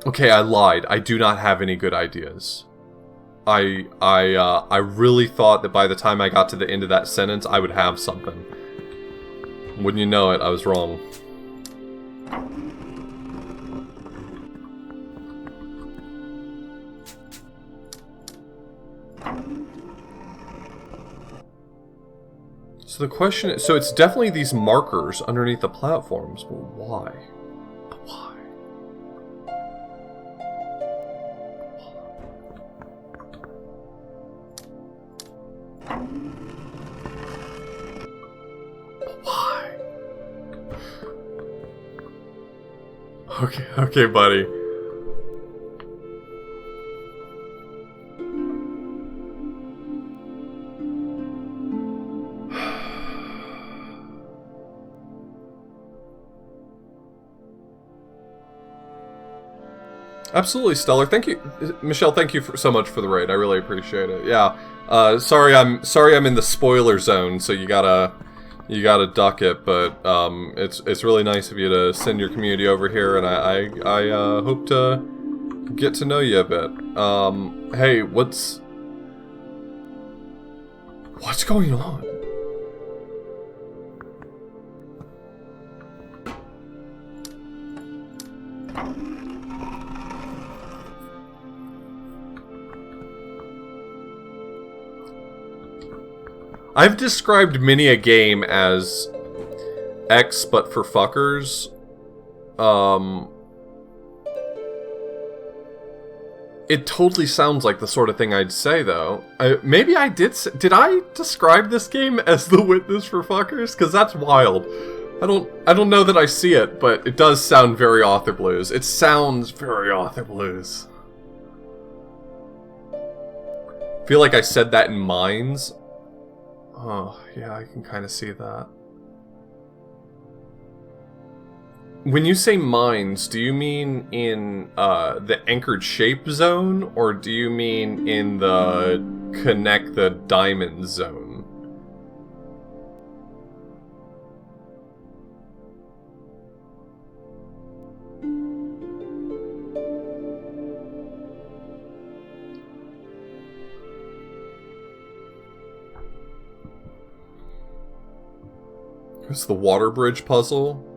[SPEAKER 1] Okay, I lied. I do not have any good ideas. I really thought that by the time I got to the end of that sentence, I would have something. Wouldn't you know it, I was wrong. So the question is, so it's definitely these markers underneath the platforms, but why? Why? Why? Okay, buddy. Absolutely, Stellar. Thank you, Michelle. Thank you so much for the raid. I really appreciate it. Yeah. Sorry, I'm in the spoiler zone, so you gotta duck it. But it's really nice of you to send your community over here, and I hope to get to know you a bit. Hey, what's going on? I've described many a game as X but for fuckers. It totally sounds like the sort of thing I'd say, though. Maybe I did. Did I describe this game as The Witness for fuckers? Because that's wild. I don't know that I see it, but it does sound very Author Blues. It sounds very Author Blues. I feel like I said that in Mines. Oh, yeah, I can kind of see that. When you say mines, do you mean in the anchored shape zone, or do you mean in the connect the diamond zone? It's the water bridge puzzle.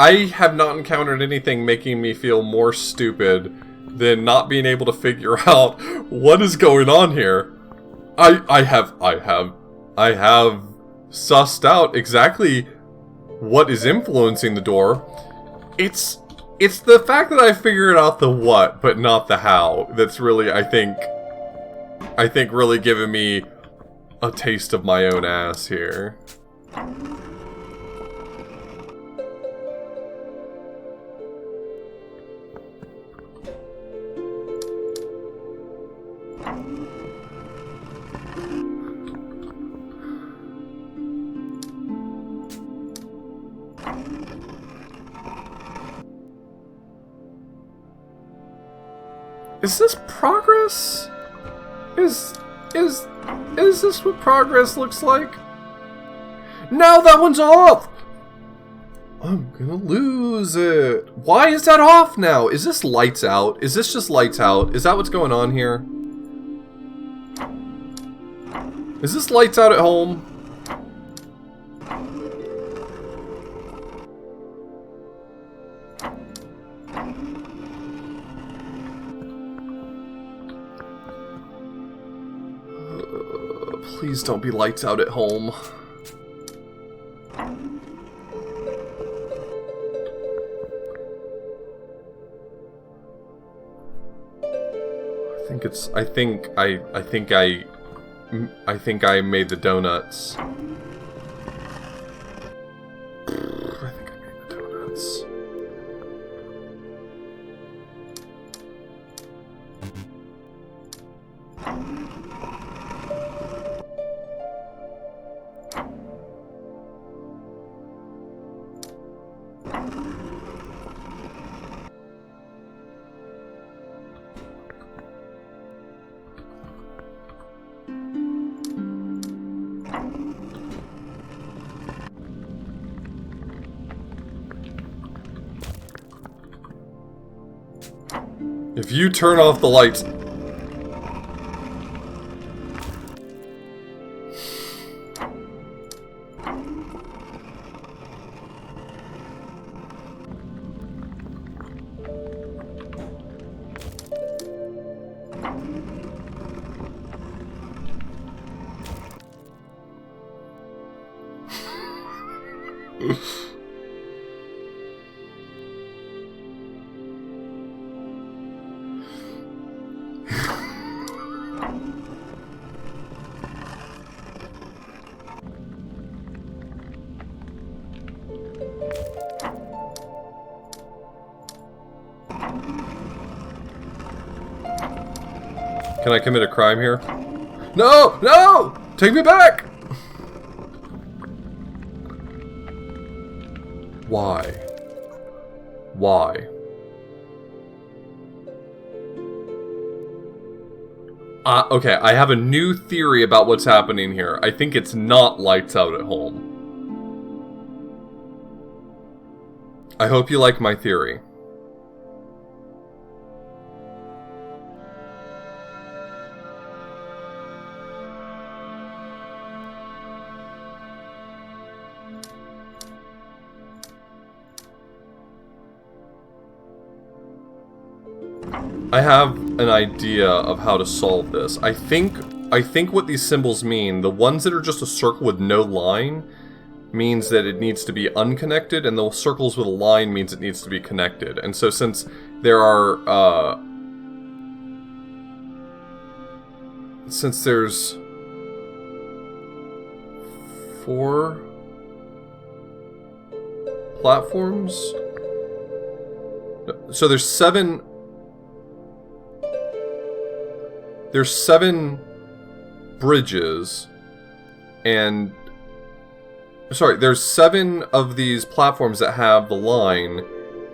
[SPEAKER 1] I have not encountered anything making me feel more stupid than not being able to figure out what is going on here. I have sussed out exactly what is influencing the door. It's the fact that I figured out the what, but not the how, that's really, I think really giving me a taste of my own ass here. Is this progress? Is this what progress looks like? Now that one's off! I'm gonna lose it. Why is that off now? Is this lights out? Is this just lights out? Is that what's going on here? Is this lights out at home? Please don't be lights out at home. I think I made the donuts. I think I made the donuts. If you turn off the lights... Can I commit a crime here? No! No! Take me back! Why? Why? Okay, I have a new theory about what's happening here. I think it's not lights out at home. I hope you like my theory. I have an idea of how to solve this. I think what these symbols mean, the ones that are just a circle with no line, means that it needs to be unconnected, and the circles with a line means it needs to be connected. And so since there are, since there's 4 platforms, so there's 7 bridges, and sorry, there's 7 of these platforms that have the line,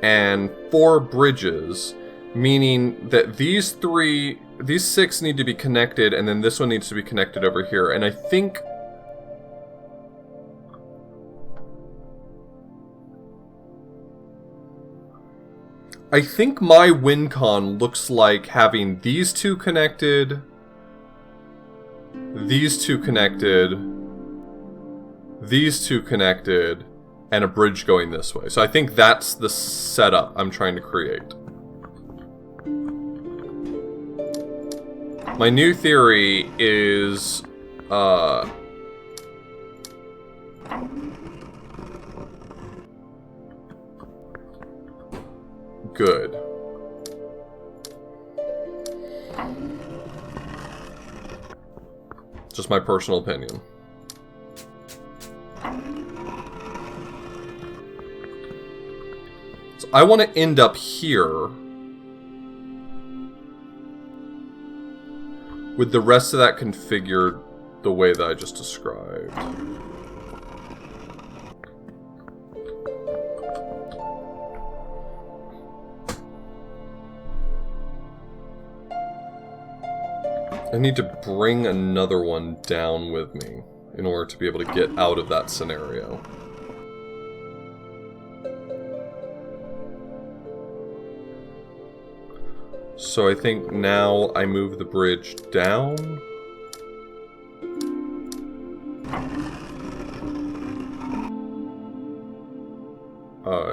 [SPEAKER 1] and 4 bridges, meaning that these 6 need to be connected, and then this one needs to be connected over here. And I think my win con looks like having these 2 connected, these 2 connected, these 2 connected, and a bridge going this way. So I think that's the setup I'm trying to create. My new theory is, good. Just my personal opinion. So I want to end up here with the rest of that configured the way that I just described. I need to bring another one down with me in order to be able to get out of that scenario. So I think now I move the bridge down.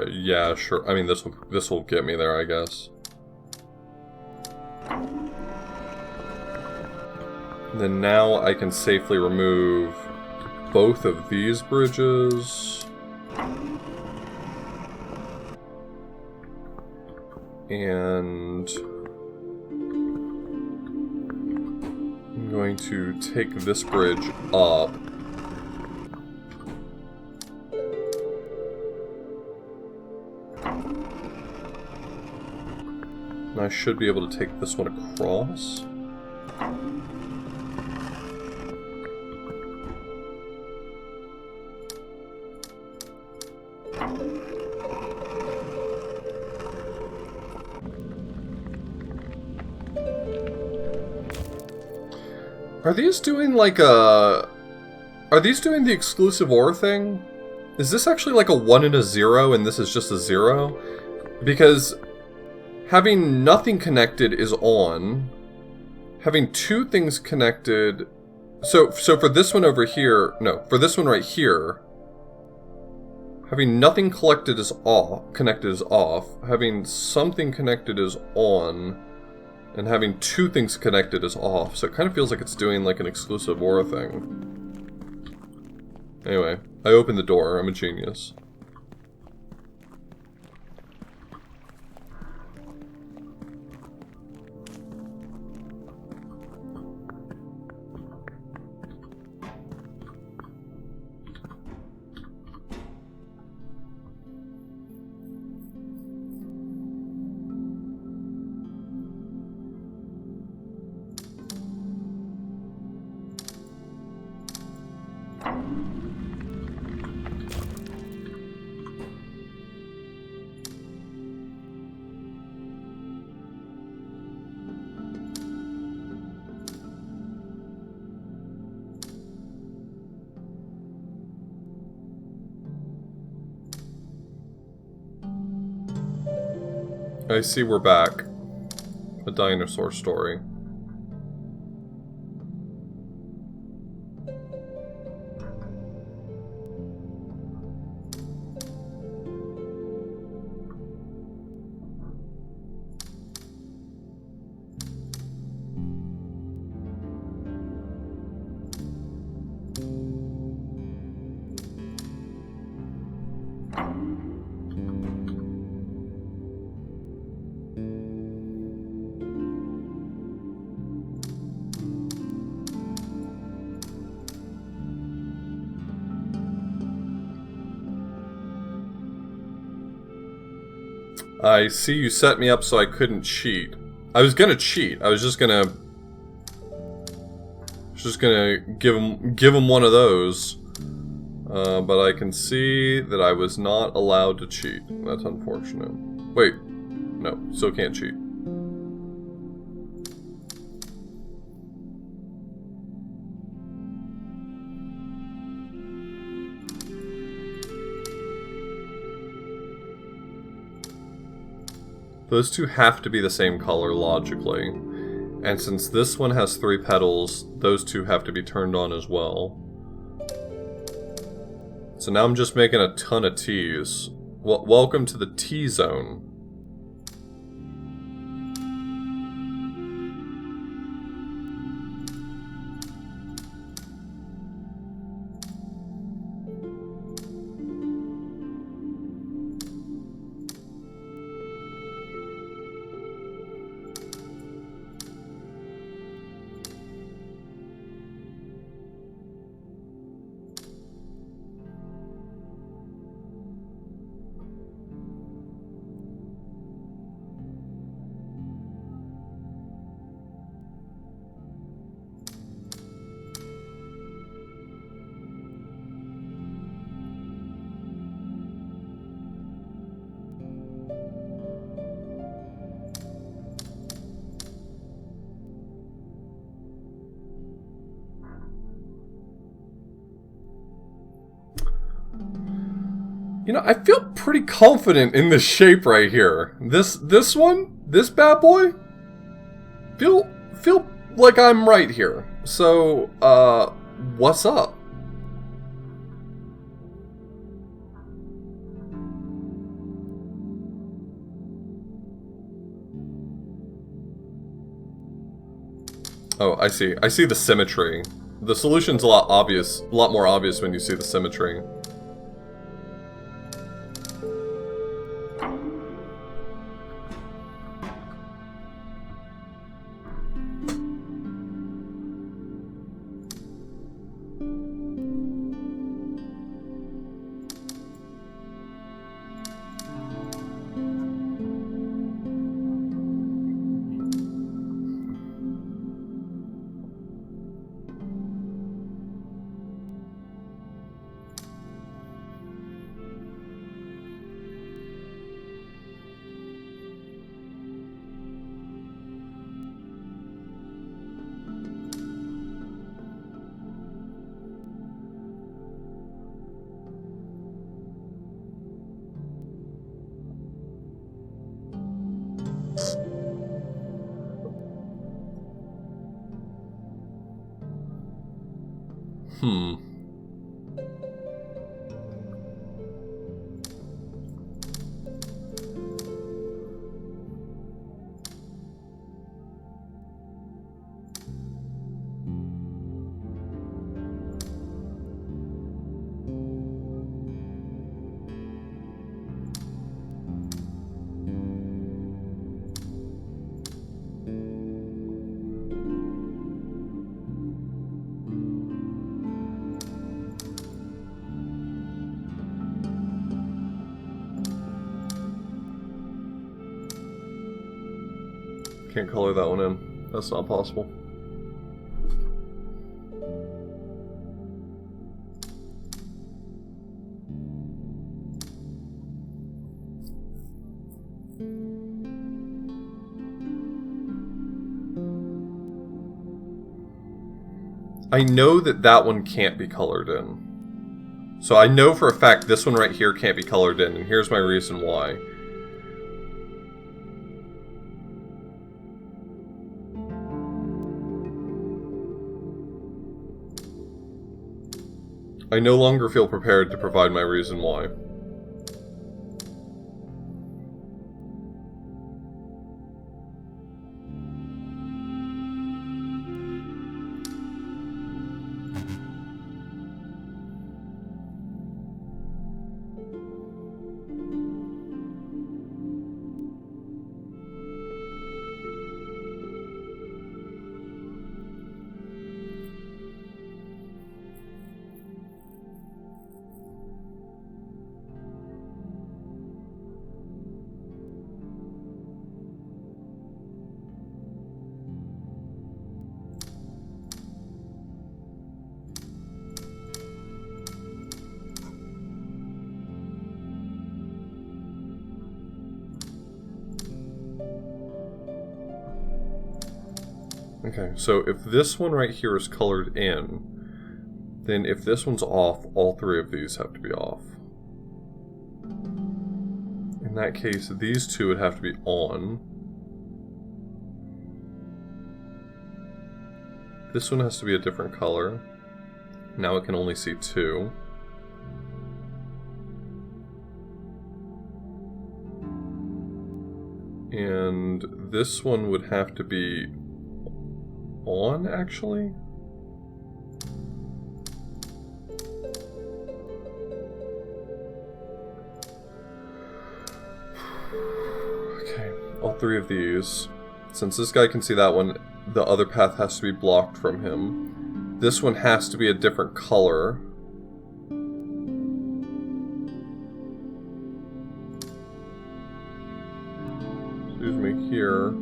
[SPEAKER 1] Yeah, sure. I mean, this will get me there, I guess. Then now I can safely remove both of these bridges. And I'm going to take this bridge up. And I should be able to take this one across. Are these doing like a... Are these doing the exclusive OR thing? Is this actually like a 1 and a 0 and this is just a 0? Because having nothing connected is on. Having 2 things connected... So for this one over here... No, for this one right here... Having nothing connected is off. Having something connected is on. And having 2 things connected is off, so it kind of feels like it's doing like an exclusive OR thing. Anyway, I opened the door, I'm a genius. I see we're back. A dinosaur story. I see you set me up so I couldn't cheat. I was gonna cheat. I was just gonna give him one of those. But I can see that I was not allowed to cheat. That's unfortunate. Wait, no, still can't cheat. Those two have to be the same color, logically. And since this one has 3 petals, those two have to be turned on as well. So now I'm just making a ton of T's. Welcome to the T-zone. You know, I feel pretty confident in this shape right here. This one, this bad boy, feel like I'm right here. So, what's up? Oh, I see. I see the symmetry. The solution's a lot more obvious when you see the symmetry. Can't color that one in. That's not possible. I know that that one can't be colored in. So I know for a fact this one right here can't be colored in, and here's my reason why. I no longer feel prepared to provide my reason why. Okay, so if this one right here is colored in, then if this one's off, all three of these have to be off. In that case, these two would have to be on. This one has to be a different color. Now it can only see two. And this one would have to be on, actually? Okay, all three of these. Since this guy can see that one, the other path has to be blocked from him. This one has to be a different color. Excuse me, here.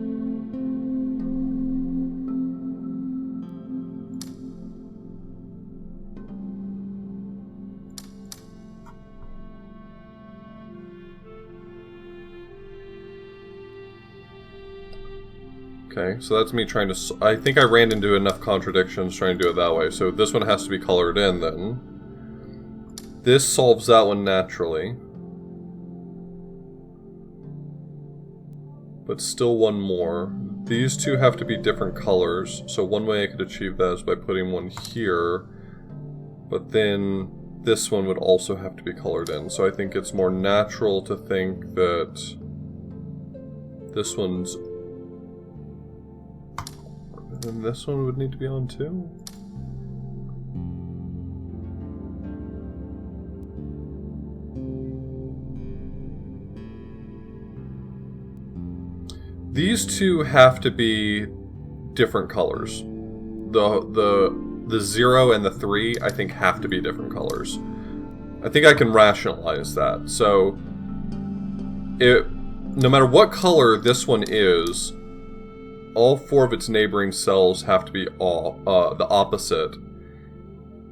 [SPEAKER 1] Okay, so that's me trying to... I think I ran into enough contradictions trying to do it that way. So this one has to be colored in, then. This solves that one naturally. But still one more. These two have to be different colors. So one way I could achieve that is by putting one here. But then this one would also have to be colored in. So I think it's more natural to think that this one's... And this one would need to be on too? These two have to be different colors. The 0 and the 3, I think, have to be different colors. I think I can rationalize that. So, no matter what color this one is, all 4 of its neighboring cells have to be the opposite.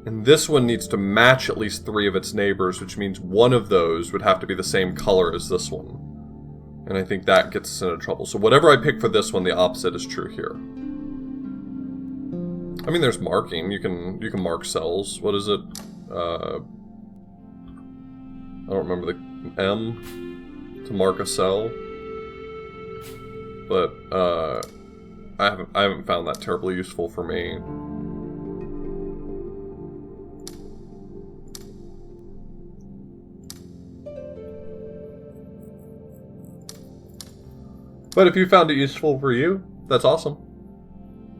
[SPEAKER 1] And this one needs to match at least 3 of its neighbors, which means one of those would have to be the same color as this one. And I think that gets us into trouble. So whatever I pick for this one, the opposite is true here. I mean, there's marking. You can mark cells. What is it? I don't remember the M to mark a cell. But I haven't found that terribly useful for me. But if you found it useful for you, that's awesome.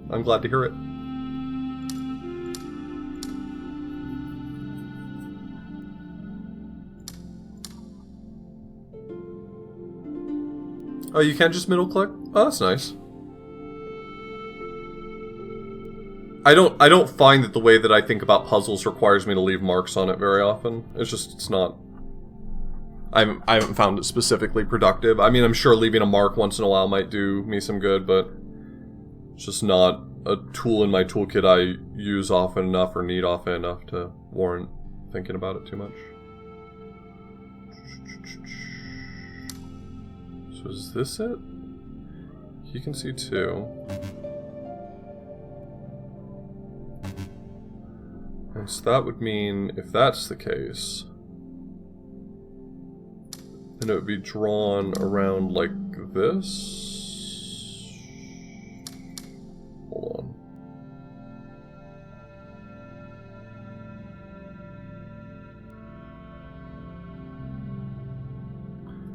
[SPEAKER 1] I'm glad to hear it. Oh, you can't just middle click? Oh, that's nice. I don't find that the way that I think about puzzles requires me to leave marks on it very often. It's not... I haven't found it specifically productive. I mean, I'm sure leaving a mark once in a while might do me some good, but it's just not a tool in my toolkit I use often enough or need often enough to warrant thinking about it too much. So is this it? You can see 2. And so that would mean, if that's the case, then it would be drawn around like this. Hold on.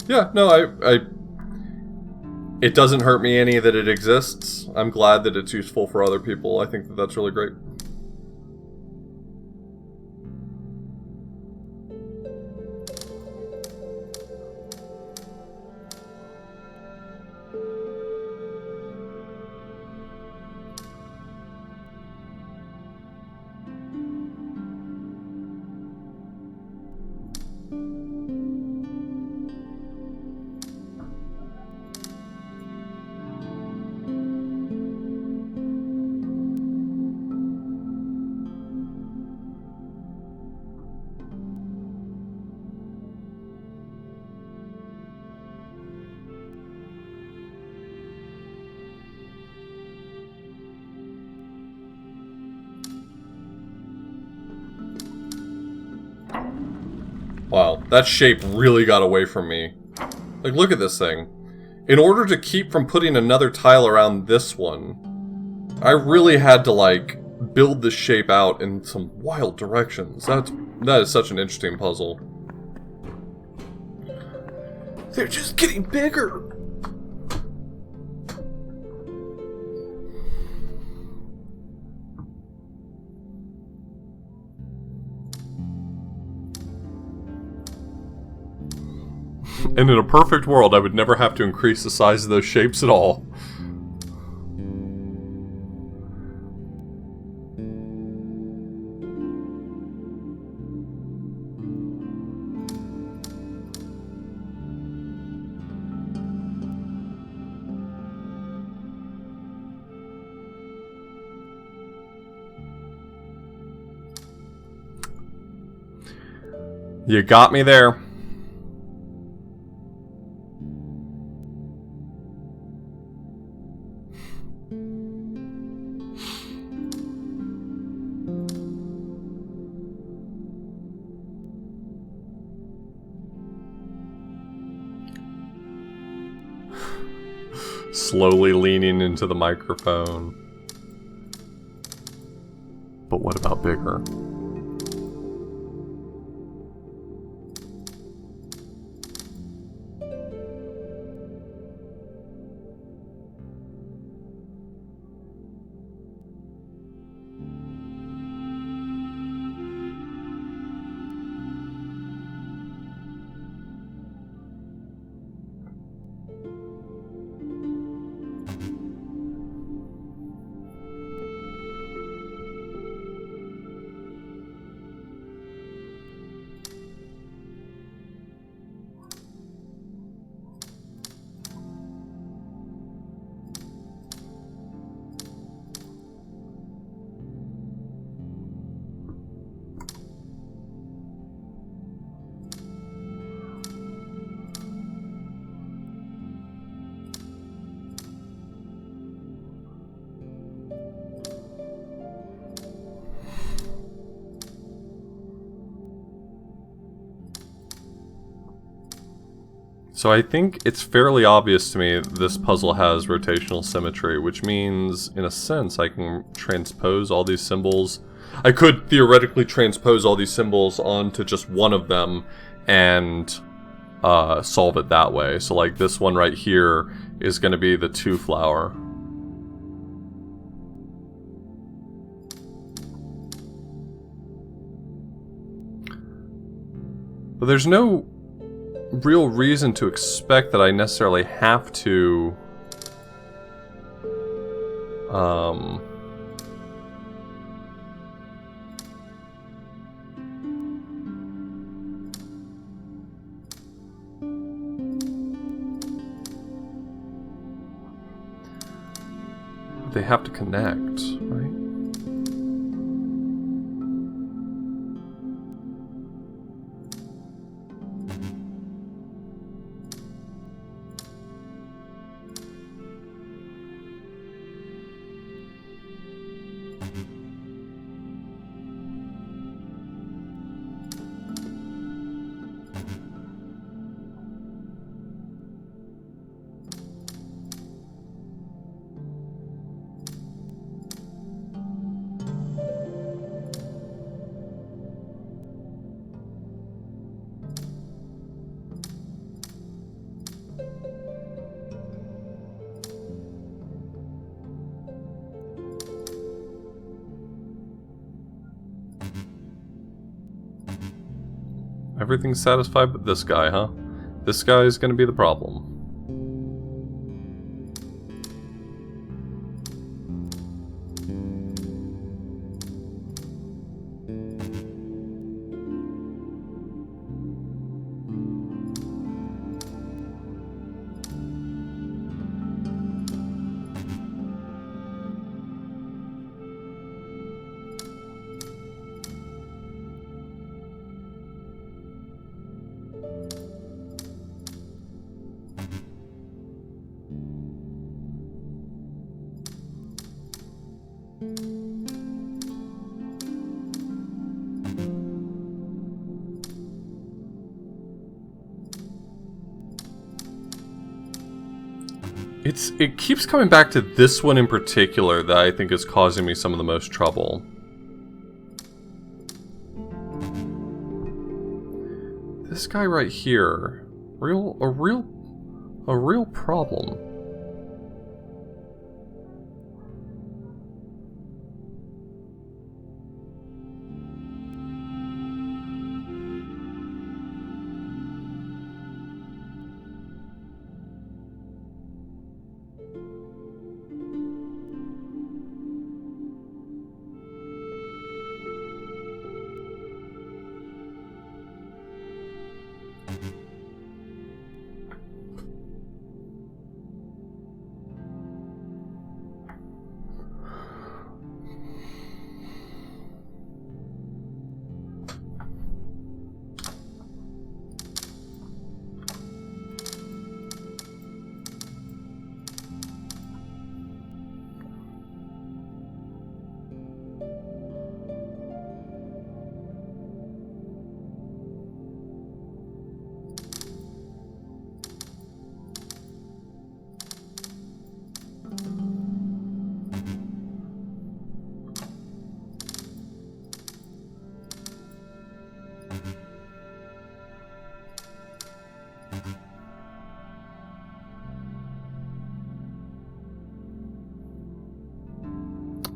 [SPEAKER 1] Yeah, no, it doesn't hurt me any that it exists. I'm glad that it's useful for other people. I think that that's really great. Wow, that shape really got away from me. Like, look at this thing. In order to keep from putting another tile around this one, I really had to, like, build the shape out in some wild directions. That is such an interesting puzzle. They're just getting bigger! And in a perfect world, I would never have to increase the size of those shapes at all. You got me there. Slowly leaning into the microphone. But what about bigger? So I think it's fairly obvious to me that this puzzle has rotational symmetry, which means, in a sense, I can transpose all these symbols. I could theoretically transpose all these symbols onto just one of them and solve it that way. So like this one right here is going to be the 2 flower. But there's no real reason to expect that I necessarily have to they have to connect, right? Everything's satisfied but this guy, huh? This guy is going to be the problem. It keeps coming back to this one in particular that I think is causing me some of the most trouble. This guy right here, a real problem.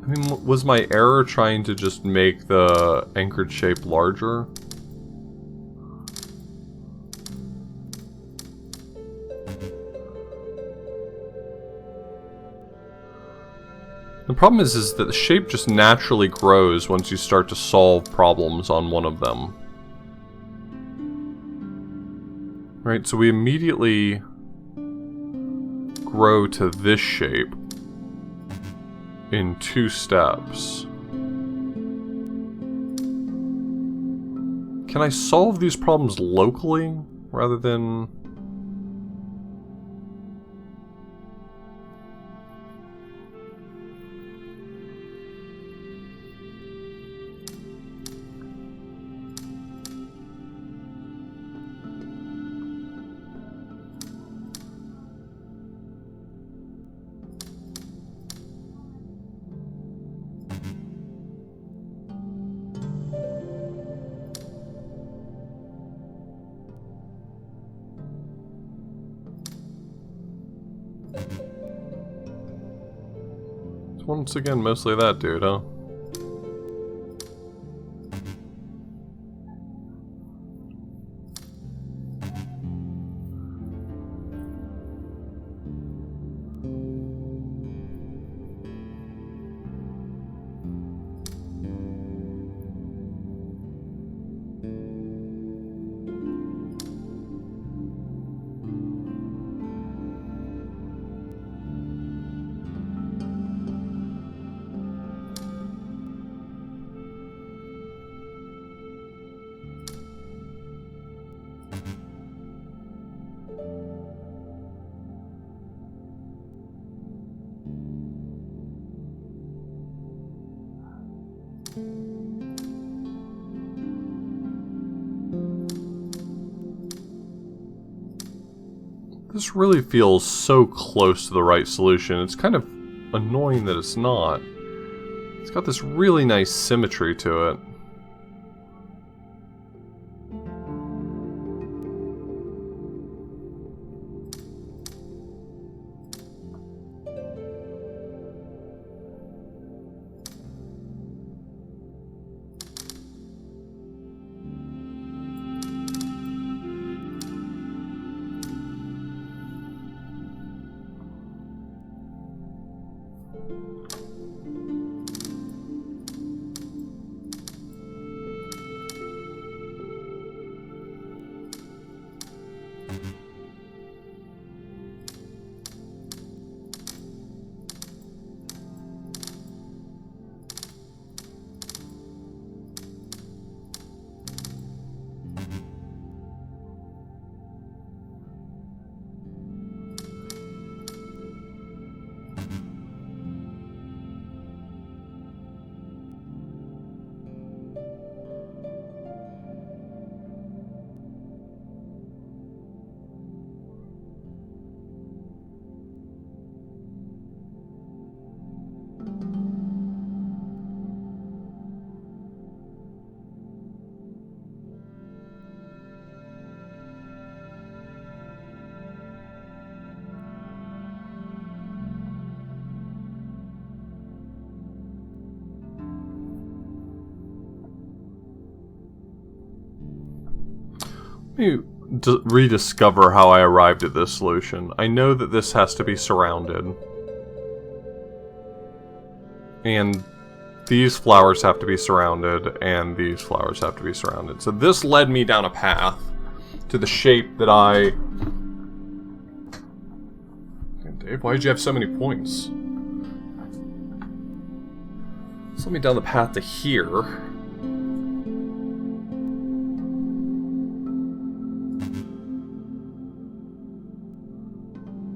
[SPEAKER 1] I mean, was my error trying to just make the anchored shape larger? The problem is that the shape just naturally grows once you start to solve problems on one of them. Right, so we immediately grow to this shape in 2 steps. Can I solve these problems locally rather than... Once again, mostly that dude, huh? This really feels so close to the right solution. It's kind of annoying that it's not. It's got this really nice symmetry to it. me rediscover how I arrived at this solution. I know that this has to be surrounded. And these flowers have to be surrounded, and these flowers have to be surrounded. So this led me down a path to the shape that I... Dave, why did you have so many points? This led me down the path to here.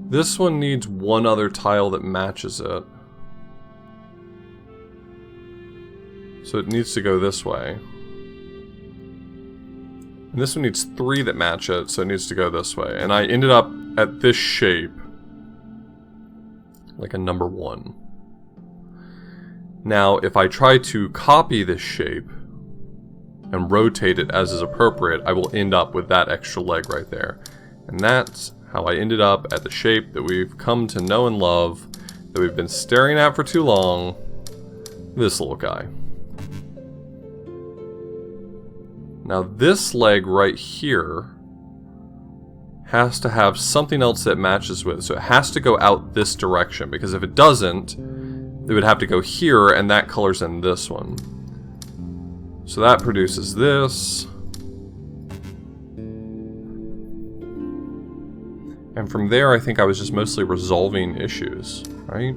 [SPEAKER 1] This one needs one other tile that matches it. So it needs to go this way. And this one needs 3 that match it, so it needs to go this way. And I ended up at this shape. Like a number 1. Now, if I try to copy this shape and rotate it as is appropriate, I will end up with that extra leg right there. And that's how I ended up at the shape that we've come to know and love, that we've been staring at for too long. This little guy. Now this leg right here has to have something else that matches with it. So it has to go out this direction, because if it doesn't, it would have to go here, and that colors in this one. So that produces this. And from there, I think I was just mostly resolving issues, right?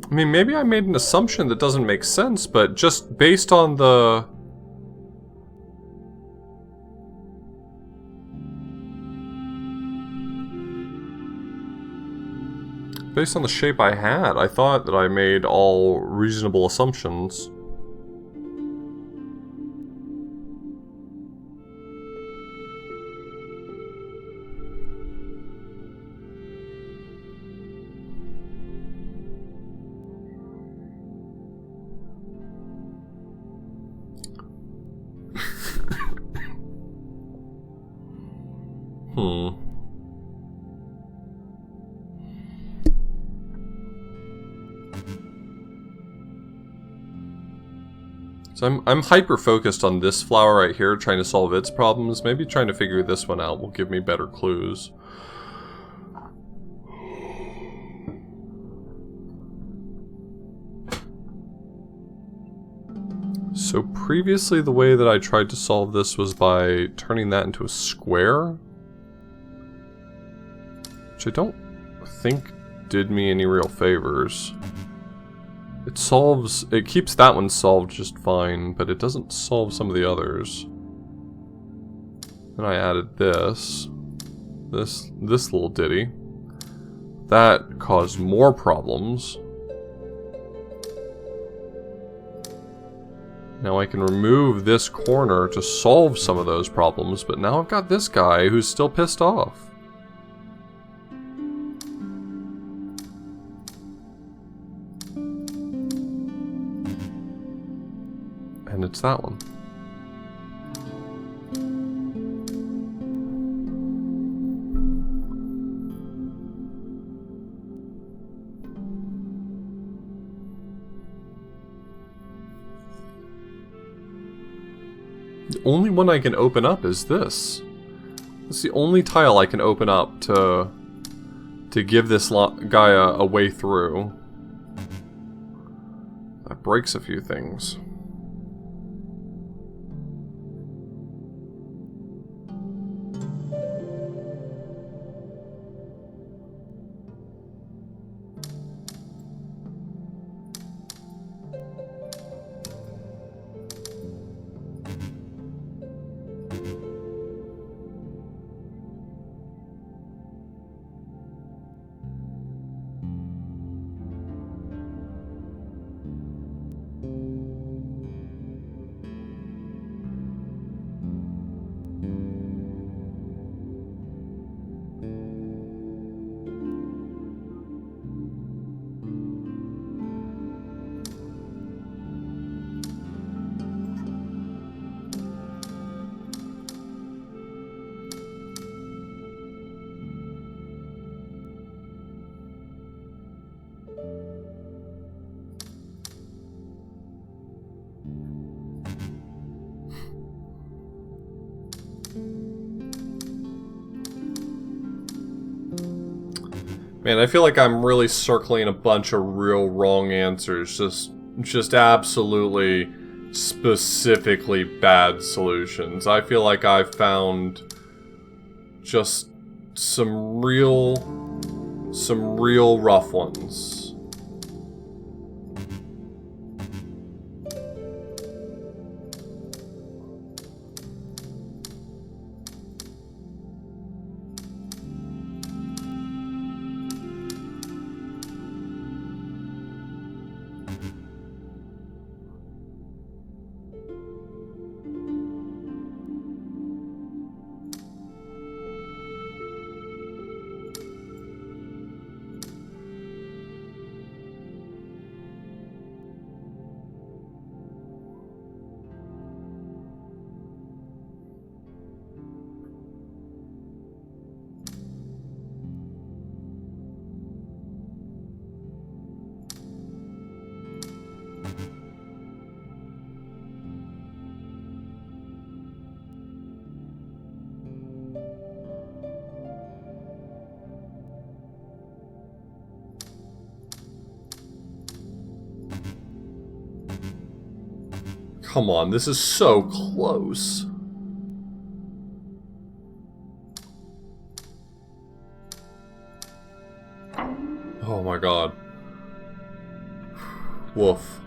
[SPEAKER 1] I mean, maybe I made an assumption that doesn't make sense, but just based on the... Based on the shape I had, I thought that I made all reasonable assumptions. So I'm hyper-focused on this flower right here, trying to solve its problems. Maybe trying to figure this one out will give me better clues. So previously the way that I tried to solve this was by turning that into a square, which I don't think did me any real favors. It keeps that one solved just fine, but it doesn't solve some of the others. Then I added this little ditty. That caused more problems. Now I can remove this corner to solve some of those problems, but now I've got this guy who's still pissed off. And it's that one. The only one I can open up is this. It's the only tile I can open up to give this guy a way through. That breaks a few things. Man, I feel like I'm really circling a bunch of real wrong answers. Just absolutely specifically bad solutions. I feel like I've found just some real rough ones. Come on, this is so close. Oh my god. Woof.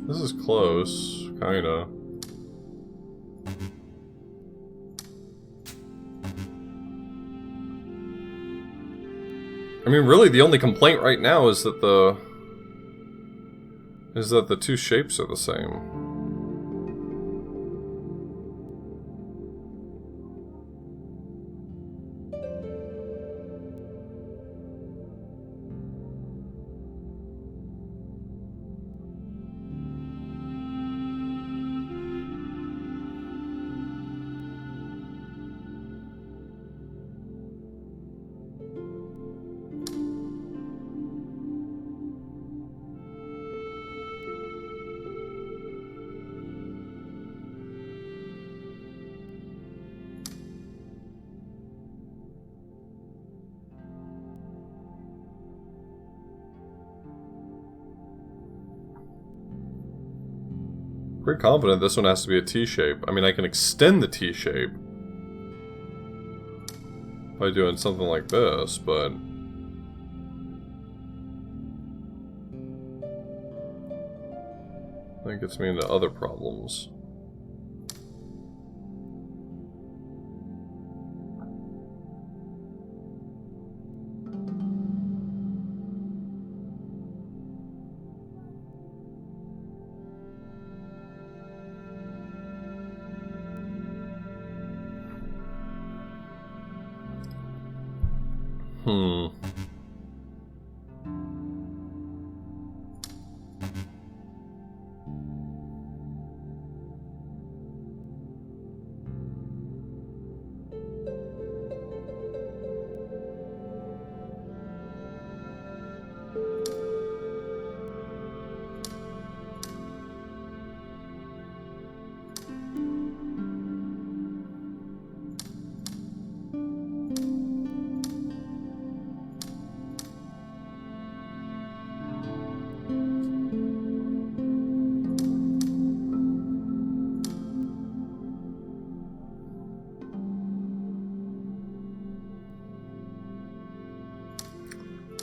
[SPEAKER 1] This is close, kinda. I mean, really, the only complaint right now is that the two shapes are the same. Pretty confident this one has to be a T-shape. I mean, I can extend the T-shape by doing something like this, but... that gets me into other problems.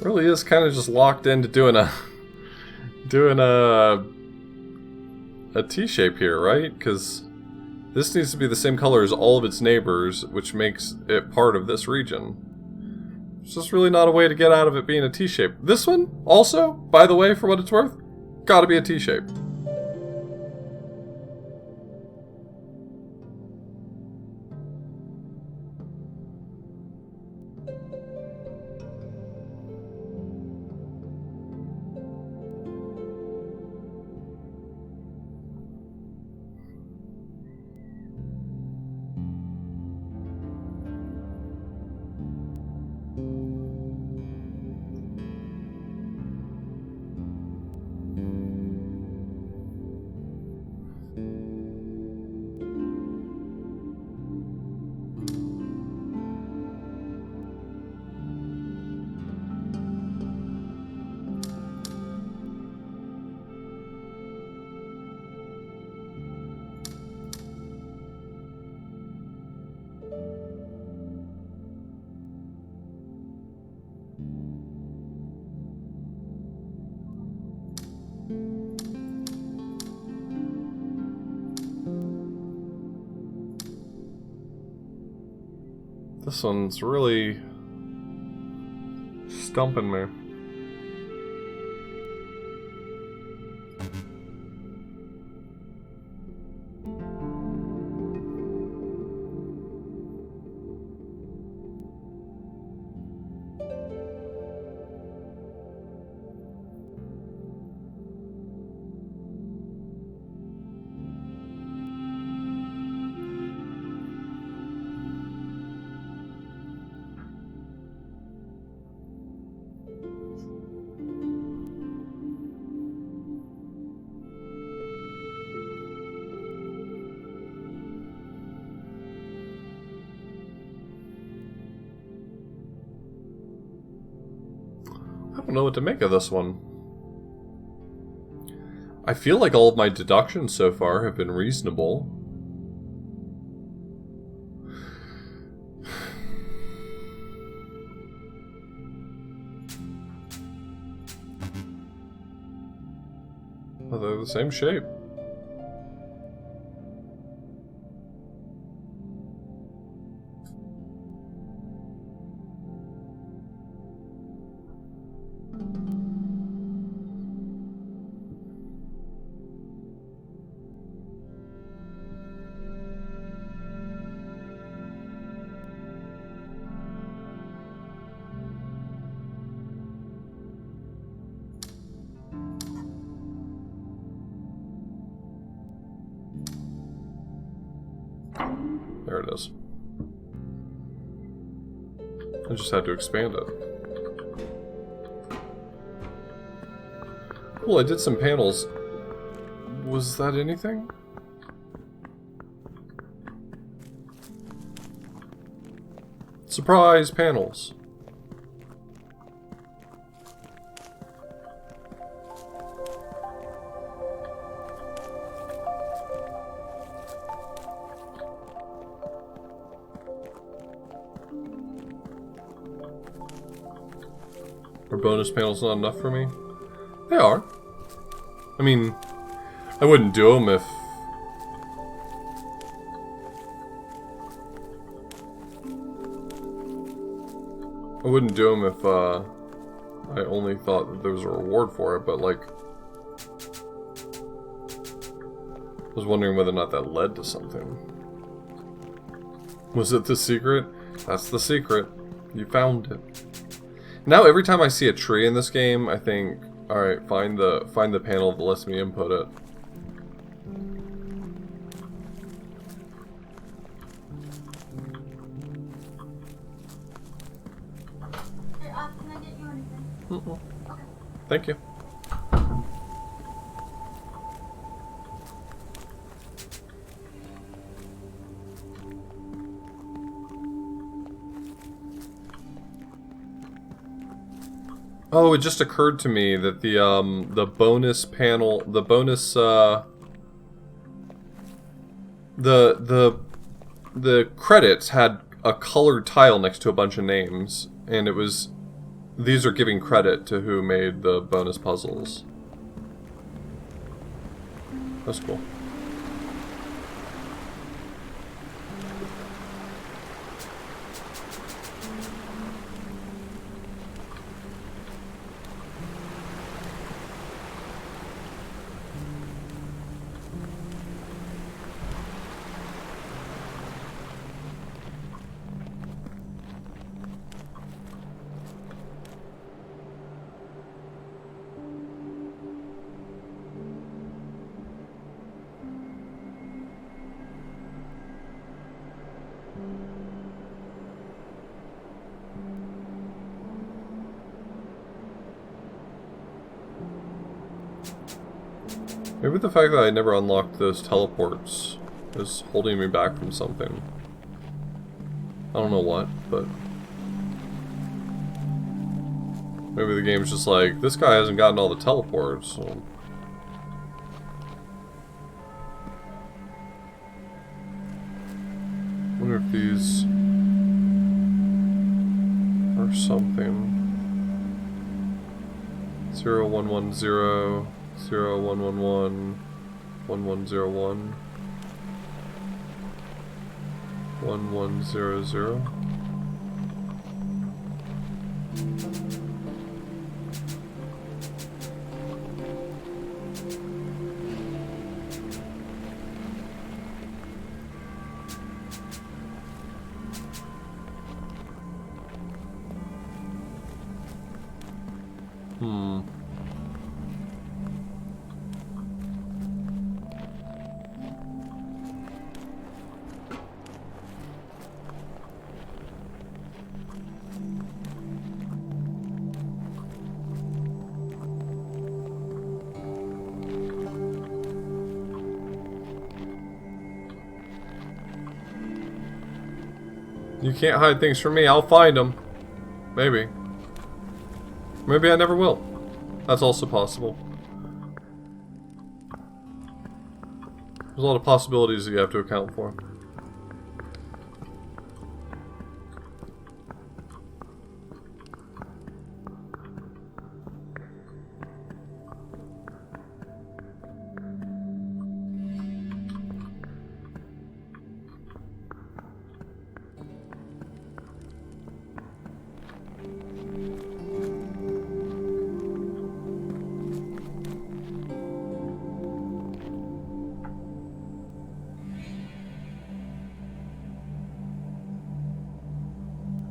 [SPEAKER 1] Really is kind of just locked into doing a T-shape here, right? Because this needs to be the same color as all of its neighbors, which makes it part of this region. It's just really not a way to get out of it being a T-shape. This one, also, by the way, for what it's worth, gotta be a T-shape. This one's really stumping me. I don't know what to make of this one. I feel like all of my deductions so far have been reasonable. Well, they're the same shape. There it is. I just had to expand it. Cool, I did some panels. Was that anything? Surprise panels. Are bonus panels not enough for me? They are. I mean, I wouldn't do them if... I wouldn't do them if, I only thought that there was a reward for it, but, like... I was wondering whether or not that led to something. Was it the secret? That's the secret. You found it. Now every time I see a tree in this game, I think, alright, find the panel that lets me input it.
[SPEAKER 2] Can I get you anything?
[SPEAKER 1] Mm-mm.
[SPEAKER 2] Okay.
[SPEAKER 1] Thank you. Oh, it just occurred to me that the bonus panel, the bonus the credits had a colored tile next to a bunch of names, and it was, these are giving credit to who made the bonus puzzles. That's cool. Maybe the fact that I never unlocked those teleports is holding me back from something. I don't know what, but... maybe the game's just like, this guy hasn't gotten all the teleports, so... I wonder if these... are something. 0110... 0111 1101 1100. You can't hide things from me, I'll find them. Maybe. Maybe I never will. That's also possible. There's a lot of possibilities that you have to account for.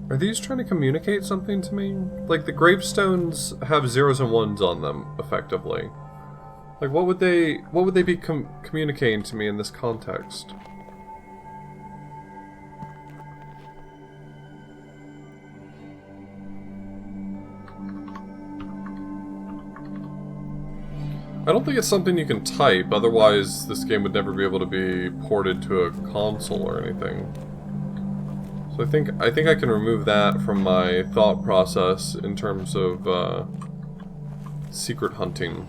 [SPEAKER 1] Are these trying to communicate something to me? Like, the gravestones have zeros and ones on them, effectively. Like, what would they be communicating to me in this context? I don't think it's something you can type, otherwise this game would never be able to be ported to a console or anything. So I think I can remove that from my thought process in terms of secret hunting.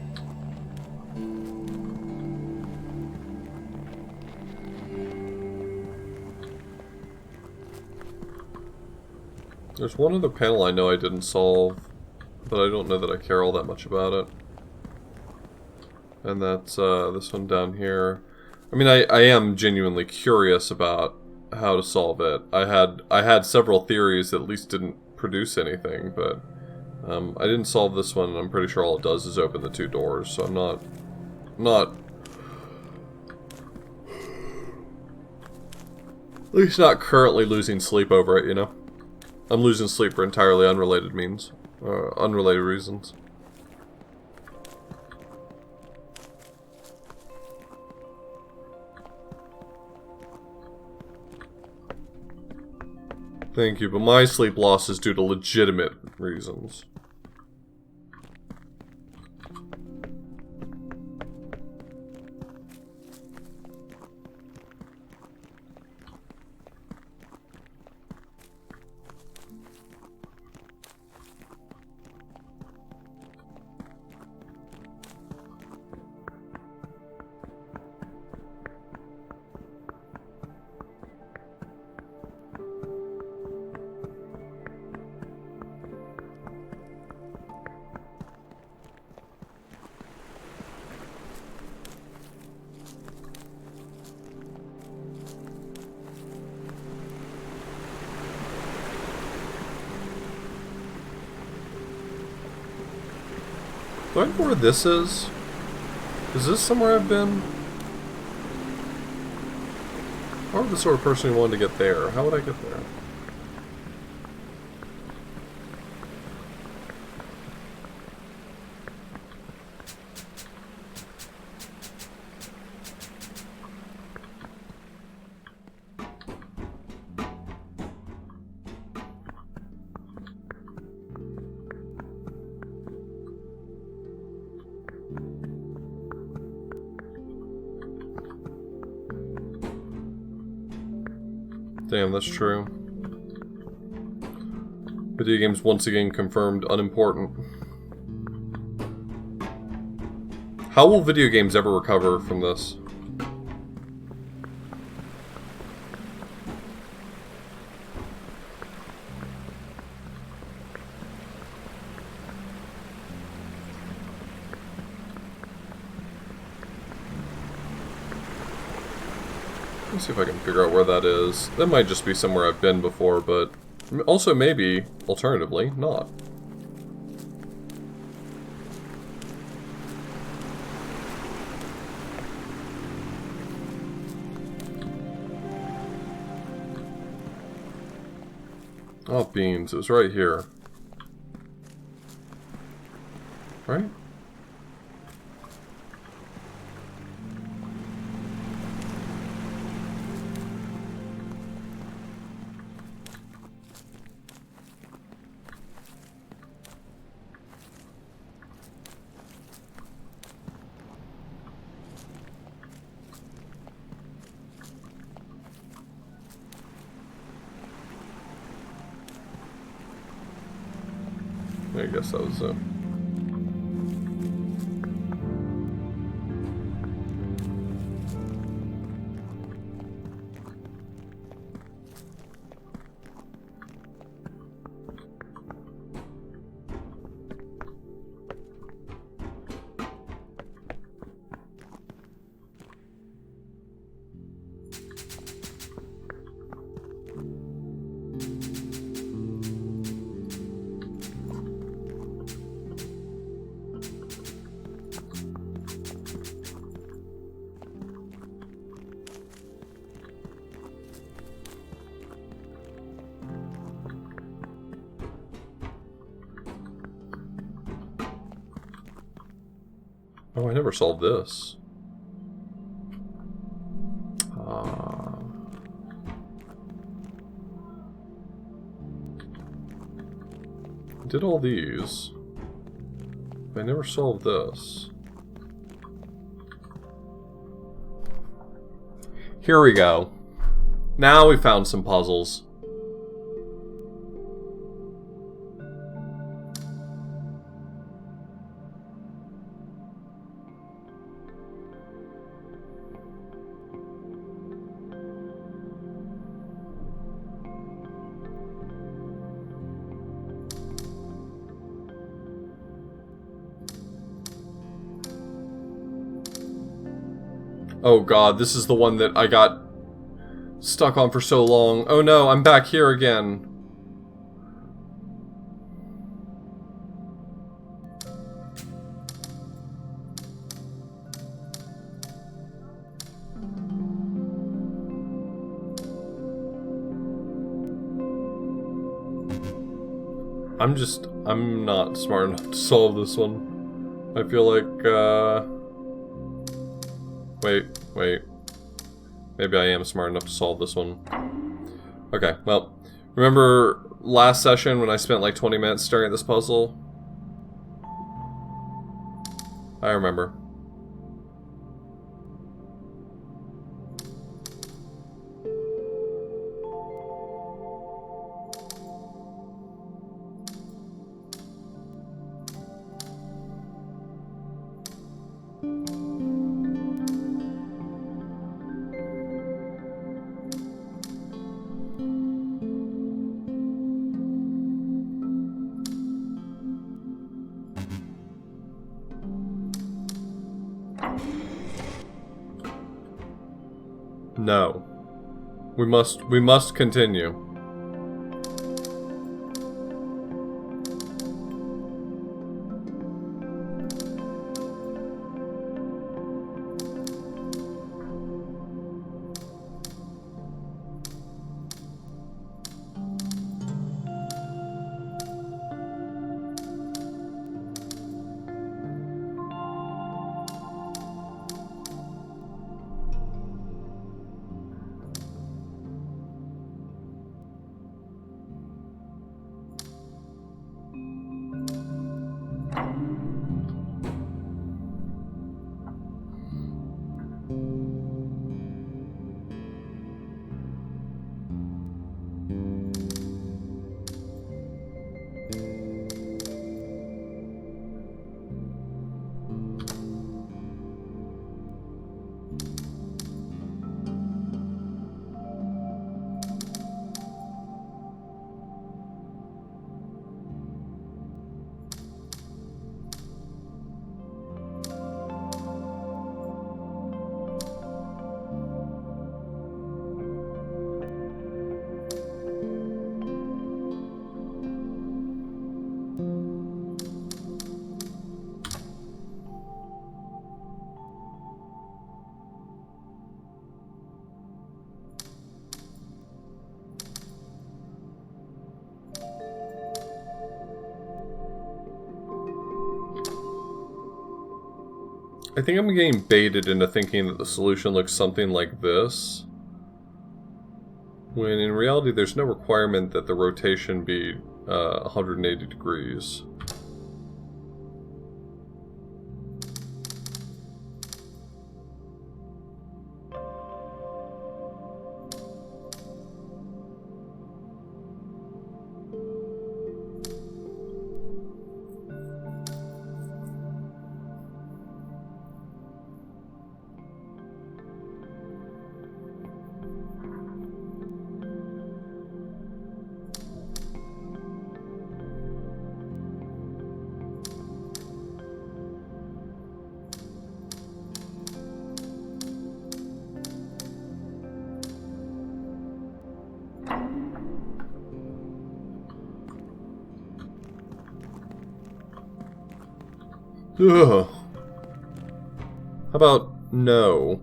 [SPEAKER 1] There's one other panel I know I didn't solve. but I don't know that I care all that much about it. And that's this one down here. I mean, I am genuinely curious about how to solve it. I had several theories that at least didn't produce anything, but I didn't solve this one, and I'm pretty sure all it does is open the two doors, so I'm not at least not currently losing sleep over it, you know? I'm losing sleep for entirely unrelated means. Unrelated reasons. Thank you, but my sleep loss is due to legitimate reasons. Do I know where this is? Is this somewhere I've been? I'm the sort of person who wanted to get there. How would I get there? Damn, that's true. Video games once again confirmed unimportant. How will video games ever recover from this? Let's see if I can figure out where that is. That might just be somewhere I've been before, but also maybe, alternatively, not. Oh, beans. It was right here. Right? I guess that was it. Oh, I never solved this. I did all these. I never solved this. Here we go. Now we found some puzzles. Oh god, this is the one that I got stuck on for so long. Oh no, I'm back here again. I'm not smart enough to solve this one. I feel like, wait. Maybe I am smart enough to solve this one. Okay, well, remember last session when I spent like 20 minutes staring at this puzzle? I remember. No. We must continue. I think I'm getting baited into thinking that the solution looks something like this, when in reality there's no requirement that the rotation be 180 degrees. Ugh. How about no?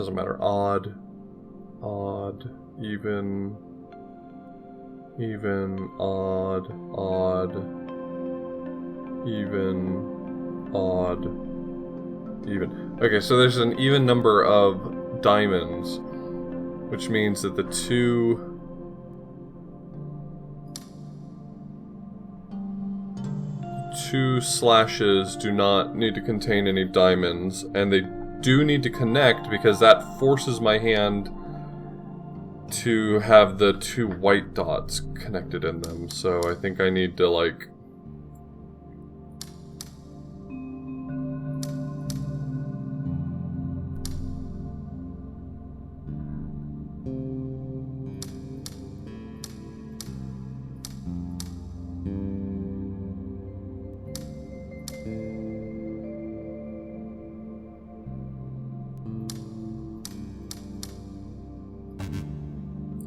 [SPEAKER 1] doesn't matter. Odd, odd, even, odd, odd, even, odd, even. Okay, so there's an even number of diamonds, which means that the two slashes do not need to contain any diamonds, and they do need to connect because that forces my hand to have the two white dots connected in them. So I think I need to, like...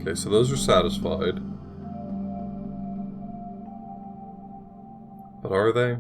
[SPEAKER 1] Okay, so those are satisfied. But are they?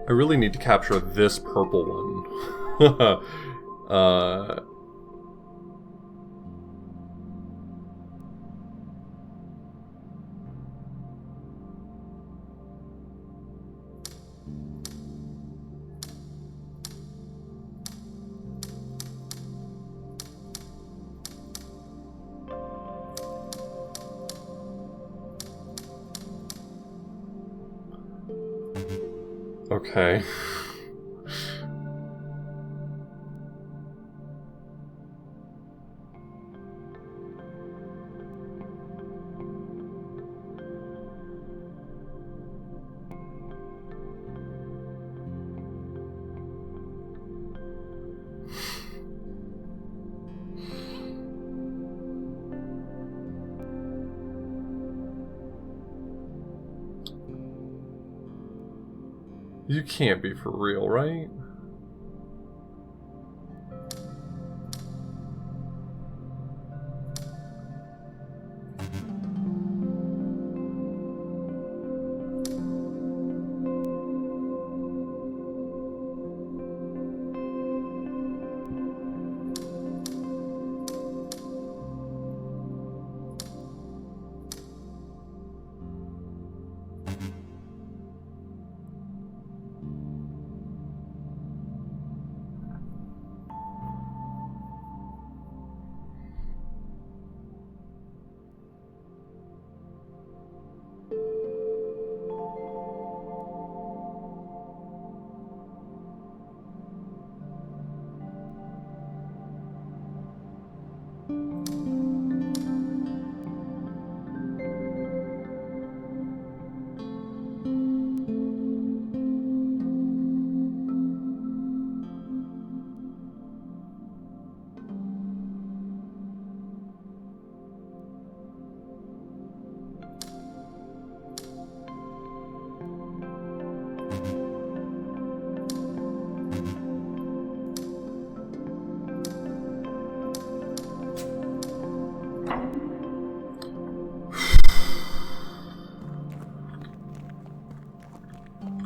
[SPEAKER 1] I really need to capture this purple one. Okay. You can't be for real, right?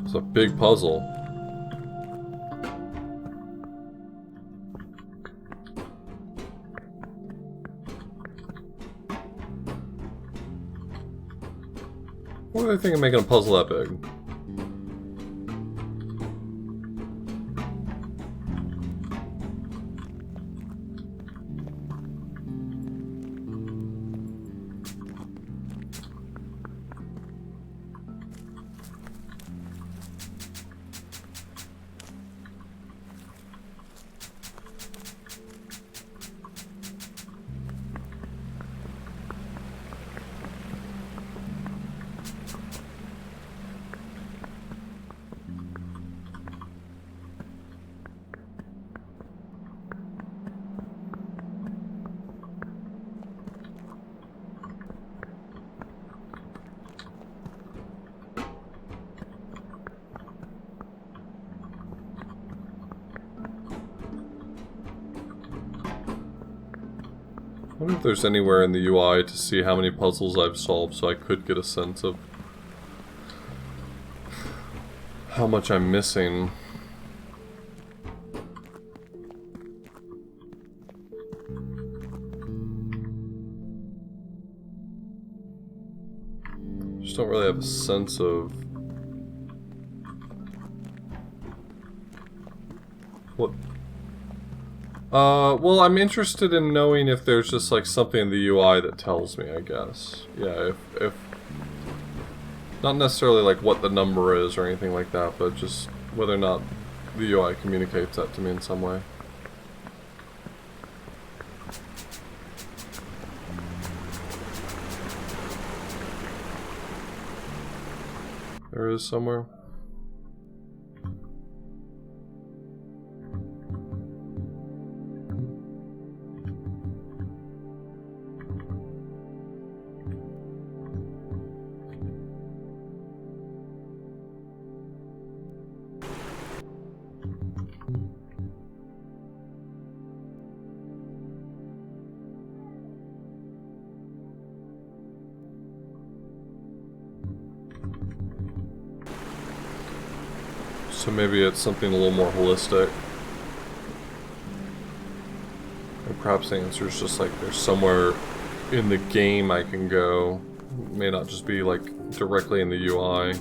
[SPEAKER 1] It's a big puzzle. What do they think of making a puzzle that big? wonder if there's anywhere in the UI to see how many puzzles I've solved so I could get a sense of how much I'm missing. Just don't really have a sense of what. Well, I'm interested in knowing if there's just like something in the UI that tells me, I guess. Yeah, if not necessarily like what the number is or anything like that, but just whether or not the UI communicates that to me in some way. There is somewhere. So maybe it's something a little more holistic. Or perhaps the answer is just like there's somewhere in the game I can go. It may not just be like directly in the UI.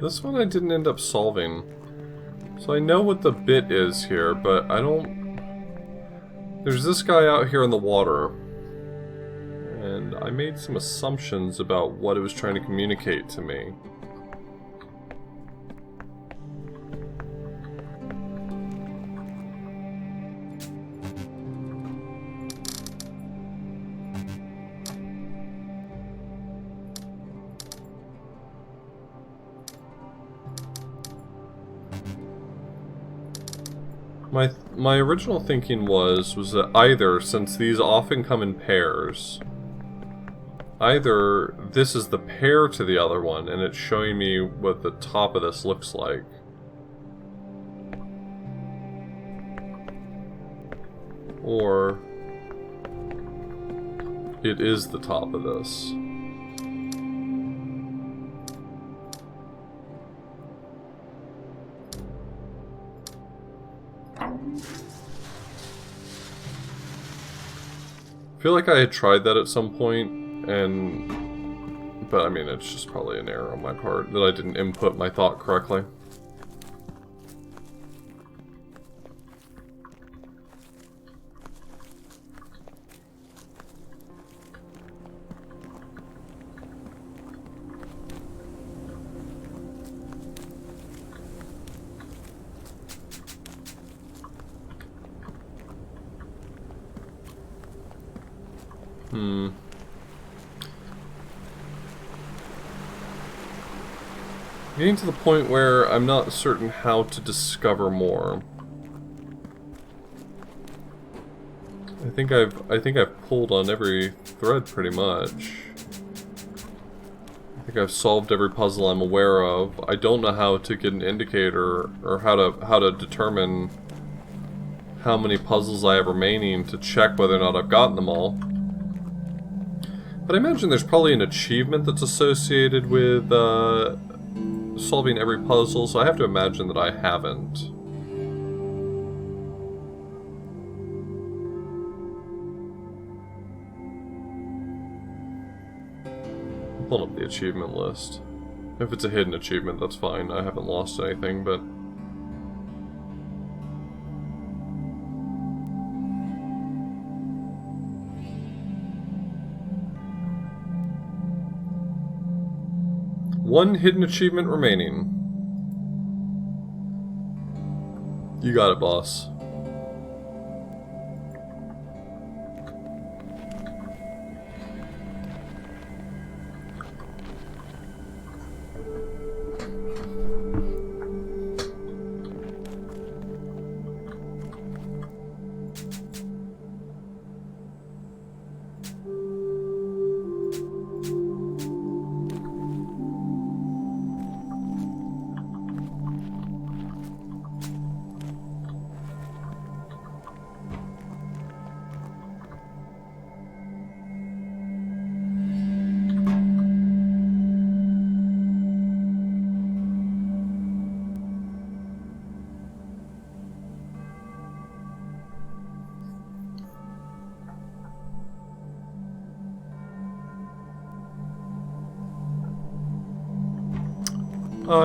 [SPEAKER 1] This one I didn't end up solving. So I know what the bit is here, but I don't... There's this guy out here in the water. And I made some assumptions about what it was trying to communicate to me. My original thinking was that either, since these often come in pairs, either this is the pair to the other one and it's showing me what the top of this looks like, or it is the top of this. I feel like I had tried that at some point, but I mean, it's just probably an error on my part that I didn't input my thought correctly. Hmm. Getting to the point where I'm not certain how to discover more. I think I've pulled on every thread pretty much. I think I've solved every puzzle I'm aware of. I don't know how to get an indicator or how to determine how many puzzles I have remaining to check whether or not I've gotten them all. But I imagine there's probably an achievement that's associated with solving every puzzle, so I have to imagine that I haven't. Pull up the achievement list. If it's a hidden achievement, that's fine. I haven't lost anything, but... One hidden achievement remaining. You got it, boss.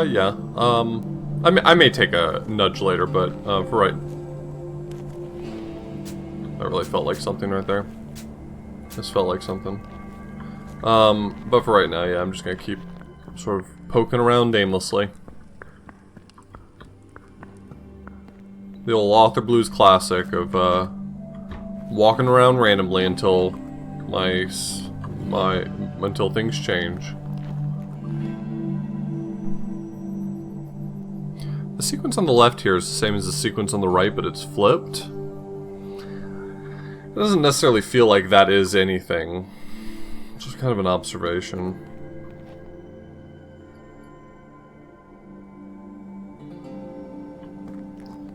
[SPEAKER 1] Yeah. I may take a nudge later, but, for right... That really felt like something right there. This felt like something. But for right now, yeah, I'm just gonna keep sort of poking around aimlessly. The old Author Blues classic of, walking around randomly until until things change. The sequence on the left here is the same as the sequence on the right, but it's flipped. It doesn't necessarily feel like that is anything. It's just kind of an observation.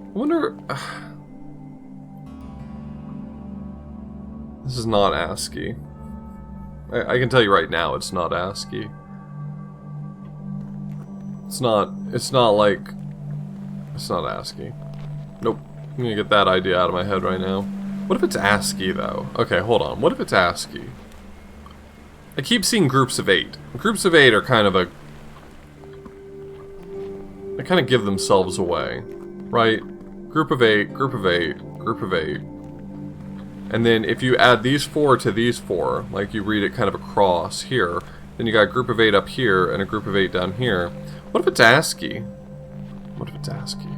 [SPEAKER 1] I wonder... This is not ASCII. I can tell you right now it's not ASCII. It's not like... It's not ASCII. Nope. I'm gonna get that idea out of my head right now. What if it's ASCII, though? Okay, hold on. What if it's ASCII? I keep seeing groups of 8. Groups of 8 are kind of a... They kind of give themselves away. Right? Group of 8, group of 8, group of 8. And then if you add these 4 to these 4, like you read it kind of across here, then you got a group of 8 up here and a group of 8 down here. What if it's ASCII? What if it's ASCII?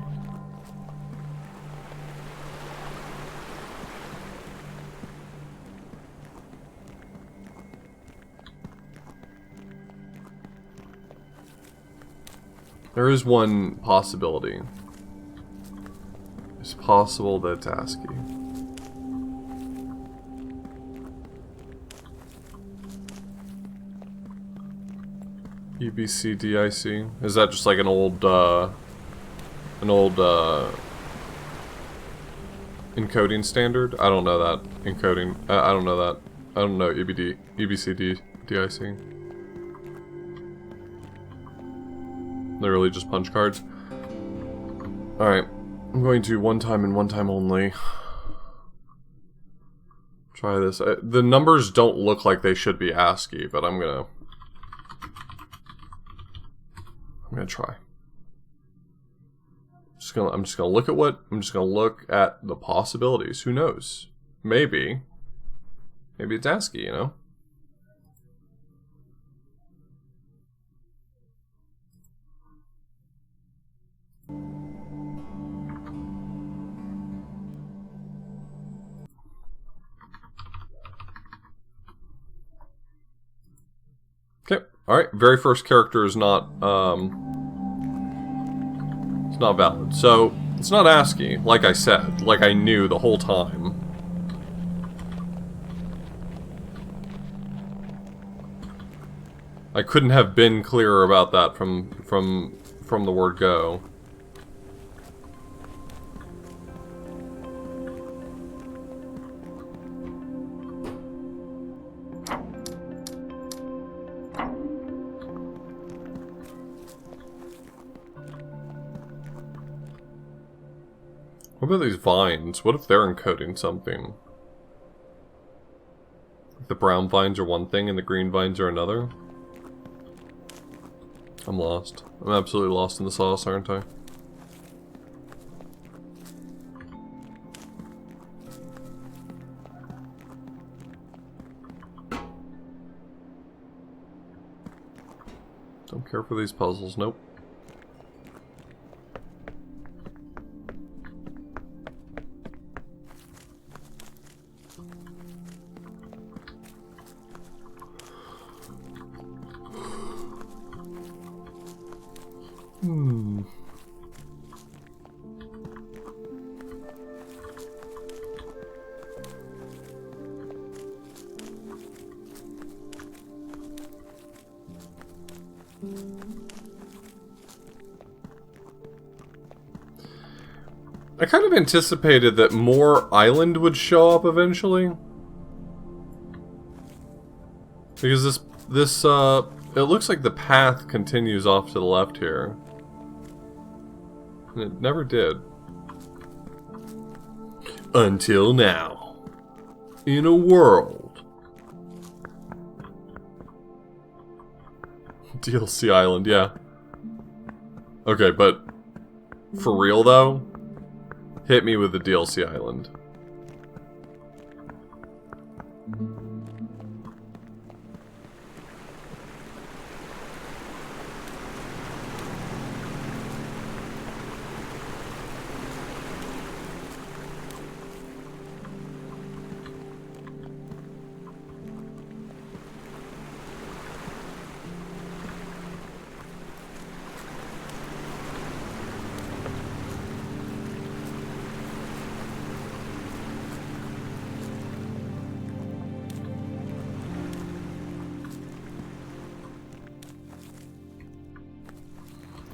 [SPEAKER 1] There is one possibility. It's possible that it's ASCII. EBCDIC? Is that just like an old encoding standard? I don't know that. Encoding. I don't know that. I don't know EBCDIC. Literally just punch cards. Alright. I'm going to one time and one time only. Try this. The numbers don't look like they should be ASCII, but I'm gonna try. I'm just gonna look at the possibilities. Who knows? Maybe it's ASCII, you know? Okay, alright. Very first character is not, it's not valid. So, it's not ASCII, like I said. Like I knew the whole time. I couldn't have been clearer about that from the word go. What about these vines? What if they're encoding something? The brown vines are one thing and the green vines are another? I'm lost. I'm absolutely lost in the sauce, aren't I? Don't care for these puzzles, nope. I kind of anticipated that more island would show up eventually. Because it looks like the path continues off to the left here. And it never did. Until now. In a world. DLC Island, yeah. Okay, but for real though? Hit me with the DLC Island.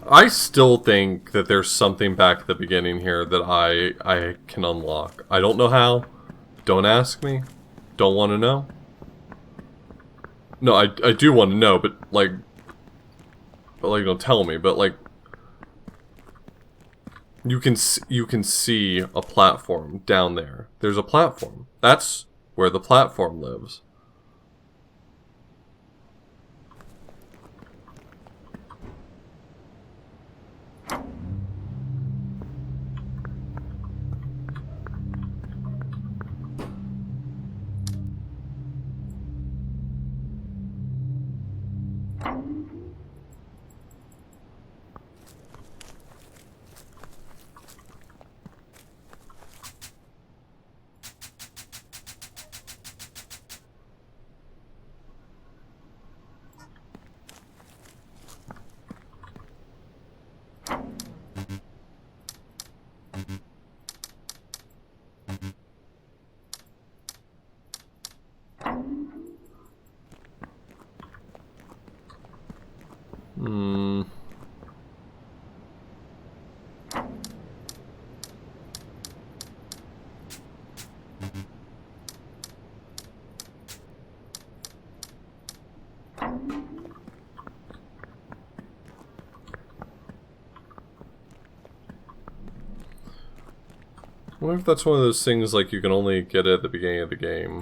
[SPEAKER 1] I still think that there's something back at the beginning here that I can unlock. I don't know how. Don't ask me. Don't want to know. No, I do want to know, but like, don't tell me. But like, you can see a platform down there. There's a platform. That's where the platform lives. I wonder if that's one of those things like you can only get at the beginning of the game.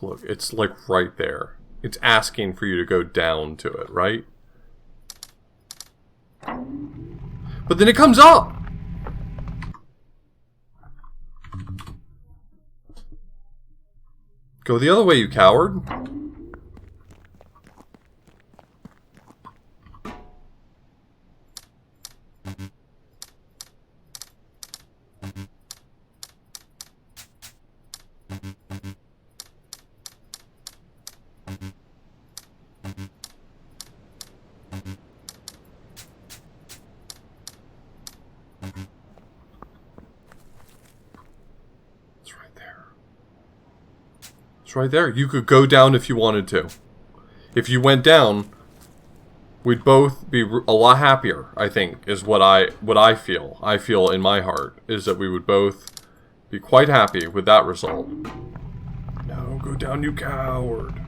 [SPEAKER 1] look. It's like right there. It's asking for you to go down to it, right? But then it comes up! Go the other way, you coward. It's right there. It's right there. You could go down if you wanted to. If you went down, we'd both be a lot happier, I think, is what I feel. I feel in my heart is that we would both be quite happy with that result. No, go down, you coward.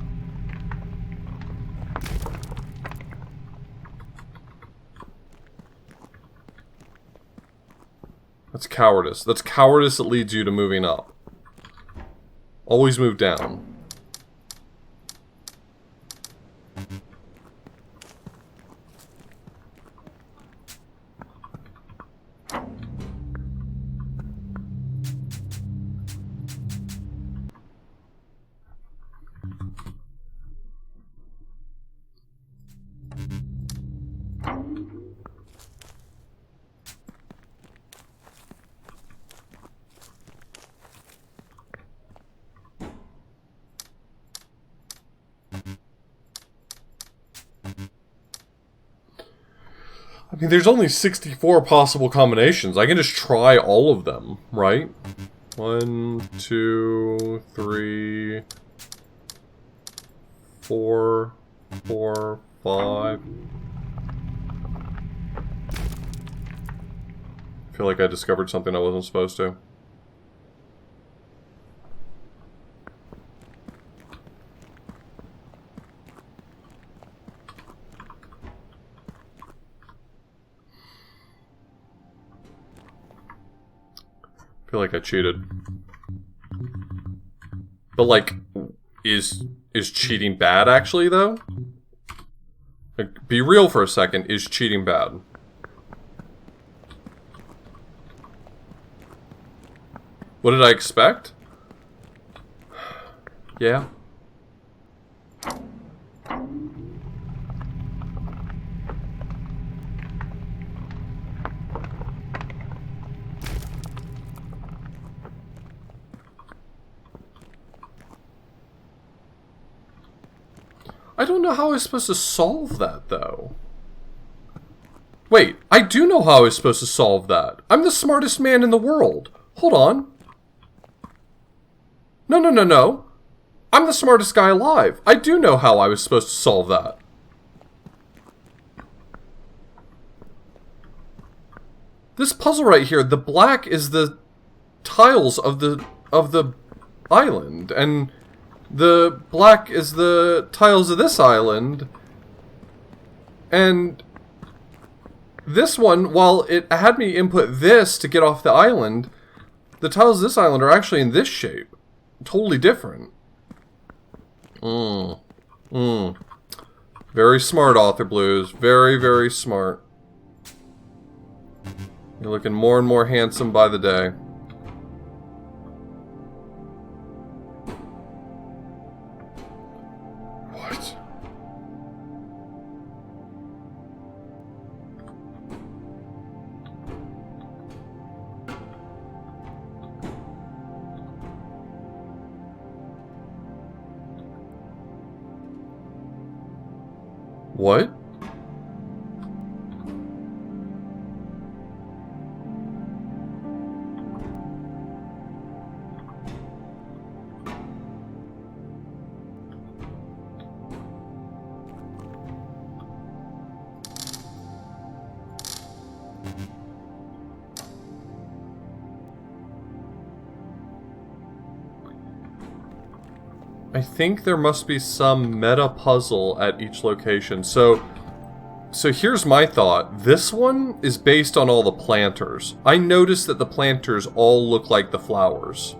[SPEAKER 1] That's cowardice. That's cowardice that leads you to moving up. Always move down. I mean, there's only 64 possible combinations. I can just try all of them, right? 1, 2, 3, 4, 4, 5. I feel like I discovered something I wasn't supposed to. I feel like I cheated. But like, is cheating bad actually though? Like, be real for a second, is cheating bad? What did I expect? Yeah. I don't know how I was supposed to solve that, though. Wait, I do know how I was supposed to solve that. I'm the smartest man in the world. Hold on. No, no, no, no. I'm the smartest guy alive. I do know how I was supposed to solve that. This puzzle right here, the black is the tiles of the island, and the black is the tiles of this island, and this one, while it had me input this to get off the island, the tiles of this island are actually in this shape. Totally different. Very smart, Author Blues. Very, very smart. You're looking more and more handsome by the day. What? What? I think there must be some meta puzzle at each location. So here's my thought. This one is based on all the planters. I noticed that the planters all look like the flowers.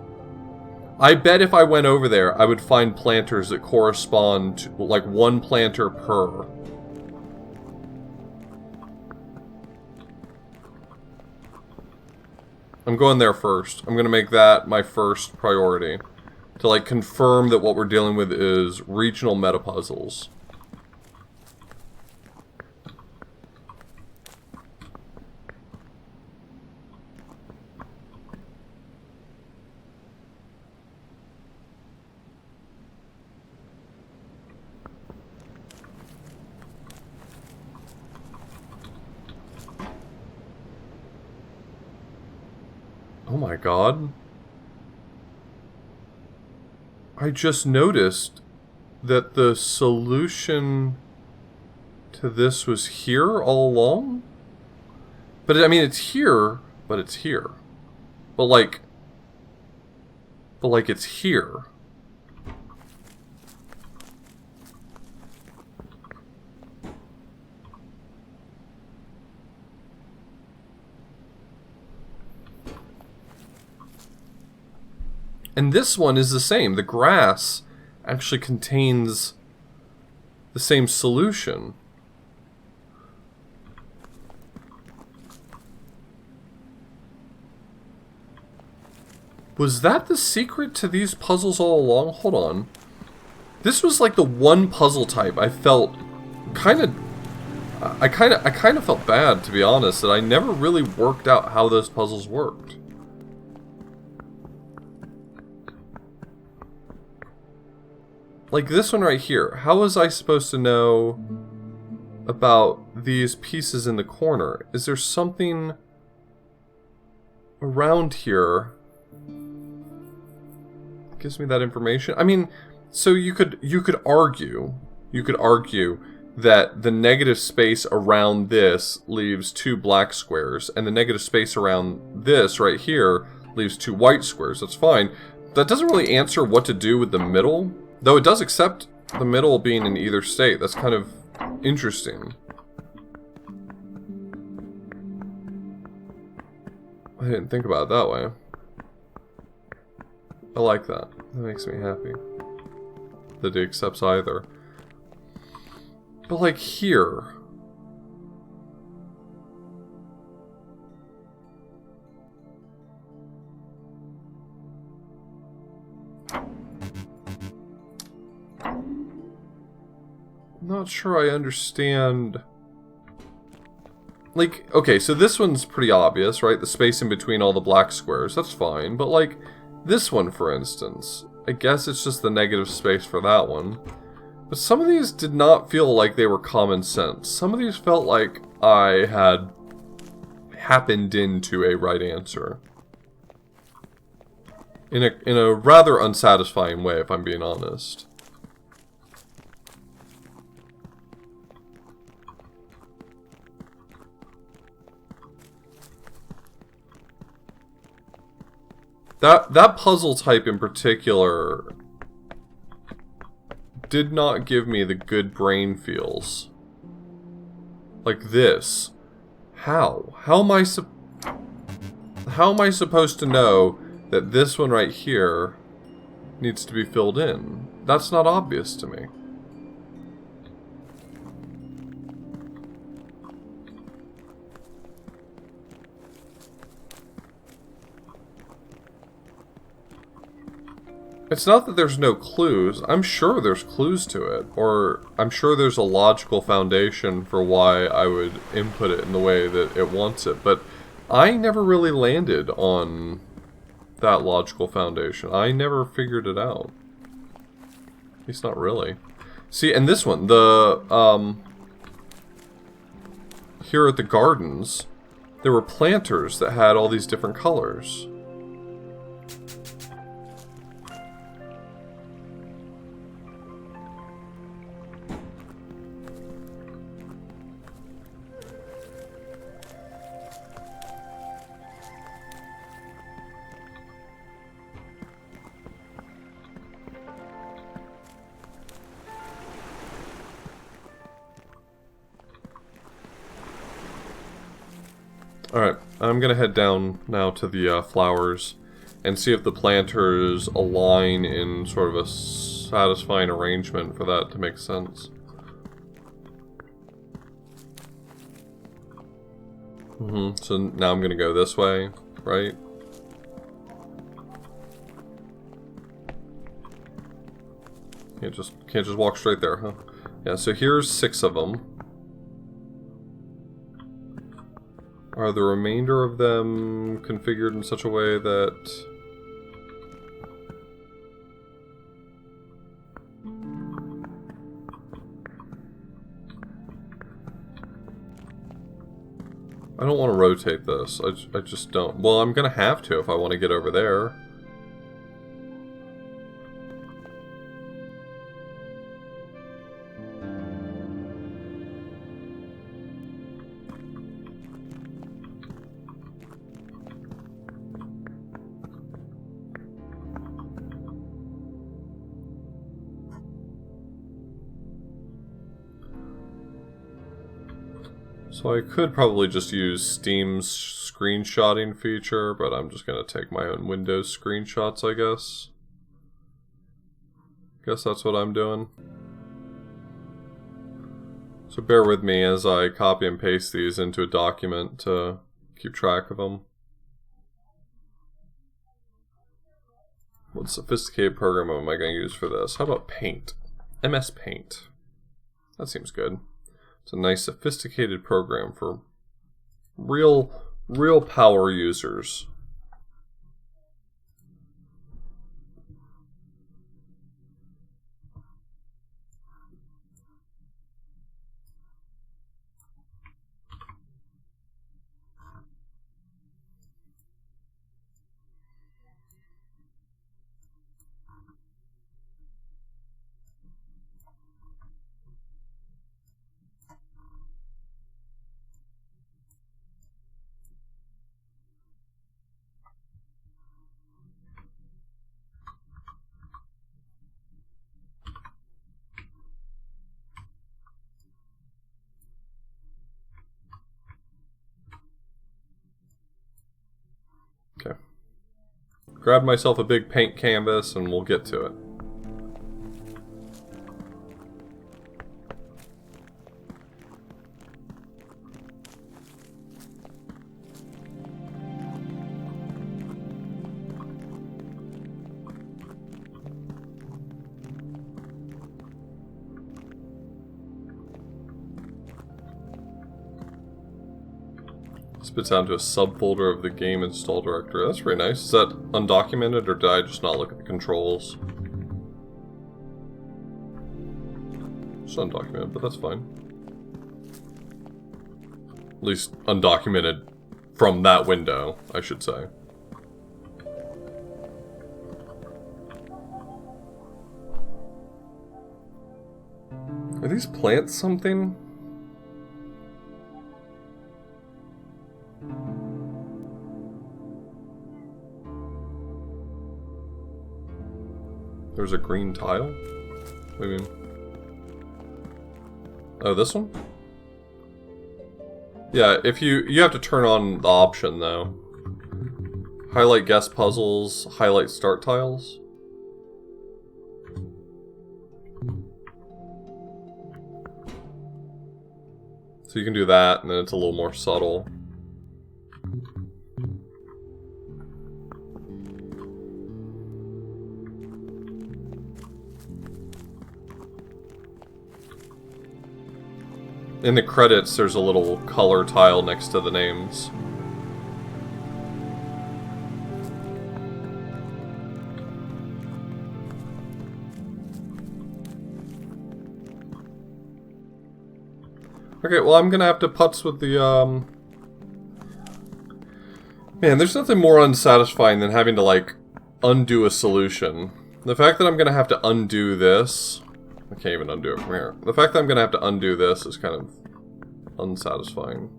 [SPEAKER 1] I bet if I went over there, I would find planters that correspond to, like, one planter per. I'm going there first. I'm gonna make that my first priority. To, like, confirm that what we're dealing with is regional meta puzzles. Oh my god. I just noticed that the solution to this was here all along? But, I mean, it's here, but it's here. But, like, it's here. And this one is the same. The grass actually contains the same solution. Was that the secret to these puzzles all along? Hold on. This was like the one puzzle type I felt kind of... I kind of felt bad, to be honest, that I never really worked out how those puzzles worked. Like this one right here. How was I supposed to know about these pieces in the corner? Is there something around here that gives me that information? I mean, so you could argue that the negative space around this leaves 2 black squares, and the negative space around this right here leaves 2 white squares. That's fine. That doesn't really answer what to do with the middle. Though it does accept the middle being in either state. That's kind of interesting. I didn't think about it that way. I like that. That makes me happy. That it accepts either. But like here... Not sure I understand. Like, okay, so this one's pretty obvious, right? The space in between all the black squares, that's fine. But like, this one, for instance, I guess it's just the negative space for that one. But some of these did not feel like they were common sense. Some of these felt like I had happened into a right answer. In a rather unsatisfying way, if I'm being honest. That puzzle type in particular did not give me the good brain feels. Like this. How? How am I supposed to know that this one right here needs to be filled in? That's not obvious to me. It's not that there's no clues. I'm sure there's clues to it. Or I'm sure there's a logical foundation for why I would input it in the way that it wants it. But I never really landed on that logical foundation. I never figured it out. At least not really. See, and this one, the, here at the gardens, there were planters that had all these different colors. Alright, I'm gonna head down now to the flowers and see if the planters align in sort of a satisfying arrangement for that to make sense. So now I'm gonna go this way, right? Can't just walk straight there, huh? Yeah, so here's 6 of them. Are the remainder of them configured in such a way that... I don't want to rotate this. I just don't. Well, I'm going to have to if I want to get over there. So I could probably just use Steam's screenshotting feature, but I'm just going to take my own Windows screenshots, I guess. Guess that's what I'm doing. So bear with me as I copy and paste these into a document to keep track of them. What sophisticated program am I going to use for this? How about Paint? MS Paint. That seems good. It's a nice sophisticated program for real power users. Okay. Grab myself a big paint canvas and we'll get to it. Spits out into a subfolder of the game install directory. That's very nice. Is that undocumented, or did I just not look at the controls? It's undocumented, but that's fine. At least undocumented from that window, I should say. Are these plants something? There's a green tile? What do you mean? Oh, this one? Yeah, if you have to turn on the option though. Highlight guest puzzles, highlight start tiles. So you can do that, and then it's a little more subtle. In the credits, there's a little color tile next to the names. Okay, well, I'm gonna have to putz with the, Man, there's nothing more unsatisfying than having to, like, undo a solution. The fact that I'm gonna have to undo this... I can't even undo it from here. The fact that I'm gonna have to undo this is kind of unsatisfying.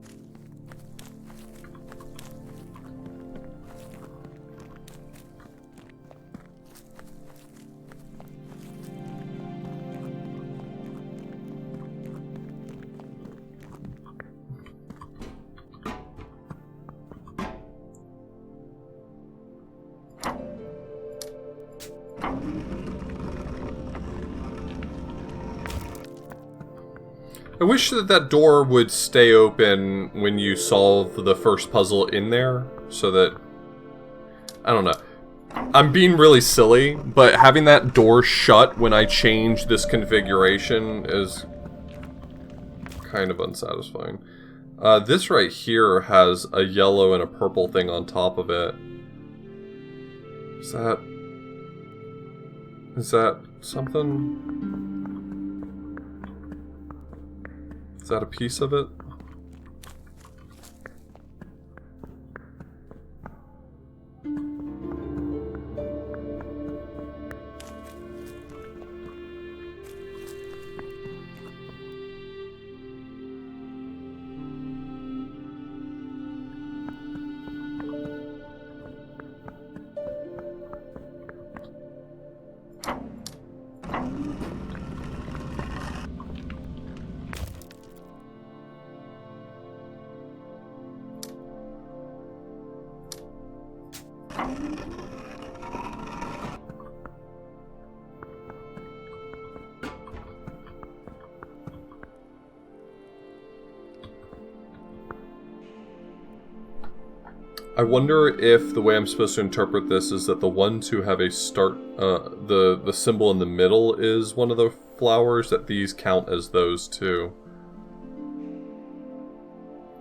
[SPEAKER 1] I wish that that door would stay open when you solve the first puzzle in there, so that... I don't know. I'm being really silly, but having that door shut when I change this configuration is kind of unsatisfying. This right here has a yellow and a purple thing on top of it. Is that something? Is that a piece of it? I wonder if the way I'm supposed to interpret this is that the ones who have a start, the symbol in the middle is one of the flowers, that these count as those too.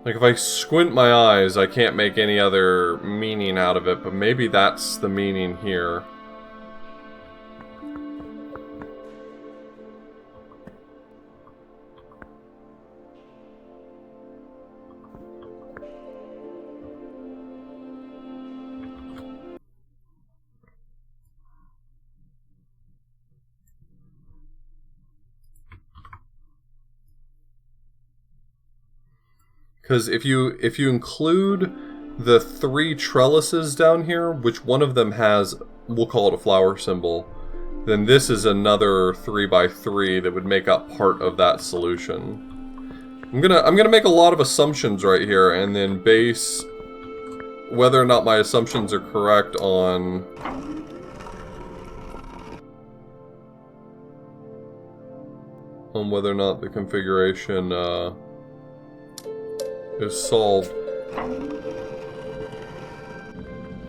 [SPEAKER 1] Like, if I squint my eyes, I can't make any other meaning out of it, but maybe that's the meaning here. Because if you include the 3 trellises down here, which one of them has, we'll call it a flower symbol, then this is another 3x3 that would make up part of that solution. I'm gonna make a lot of assumptions right here, and then base whether or not my assumptions are correct on whether or not the configuration is solved.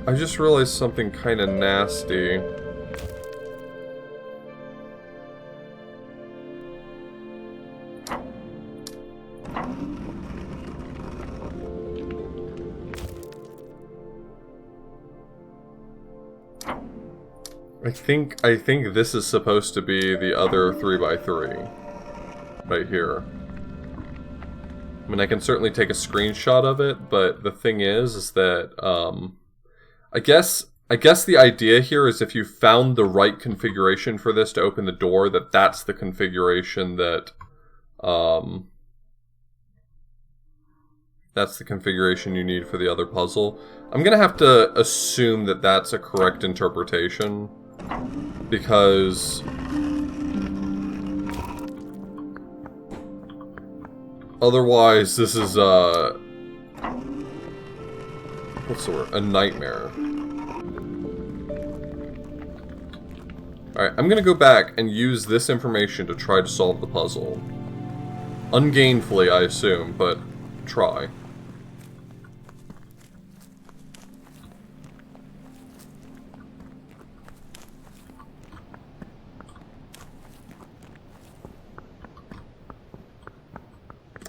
[SPEAKER 1] I just realized something kind of nasty. I think this is supposed to be the other 3x3 right here. I mean, I can certainly take a screenshot of it, but the thing is that, I guess the idea here is if you found the right configuration for this to open the door, that's the configuration that, that's the configuration you need for the other puzzle. I'm gonna have to assume that that's a correct interpretation, because otherwise, this is, what's the word? A nightmare. Alright, I'm gonna go back and use this information to try to solve the puzzle. Ungainfully, I assume, but try.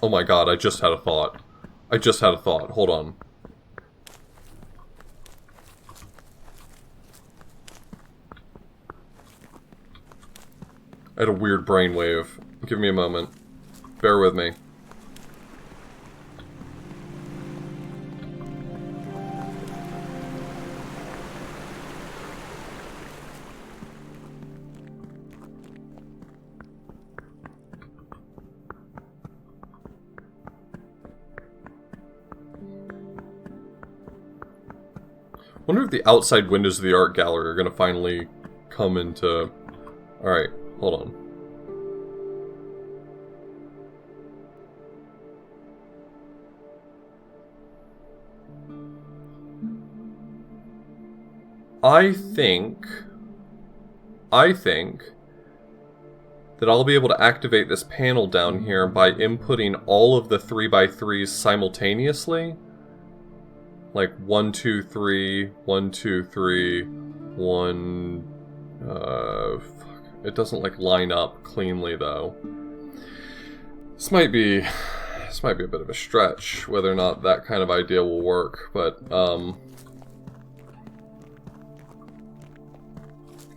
[SPEAKER 1] Oh my god, I just had a thought. Hold on. I had a weird brainwave. Give me a moment. Bear with me. I wonder if the outside windows of the art gallery are going to finally come into... Alright, hold on. I think I think that I'll be able to activate this panel down here by inputting all of the 3x3s simultaneously. Like 1, 2, 3, 1, 2, 3, 1... fuck. It doesn't like line up cleanly though. This might be a bit of a stretch, whether or not that kind of idea will work, but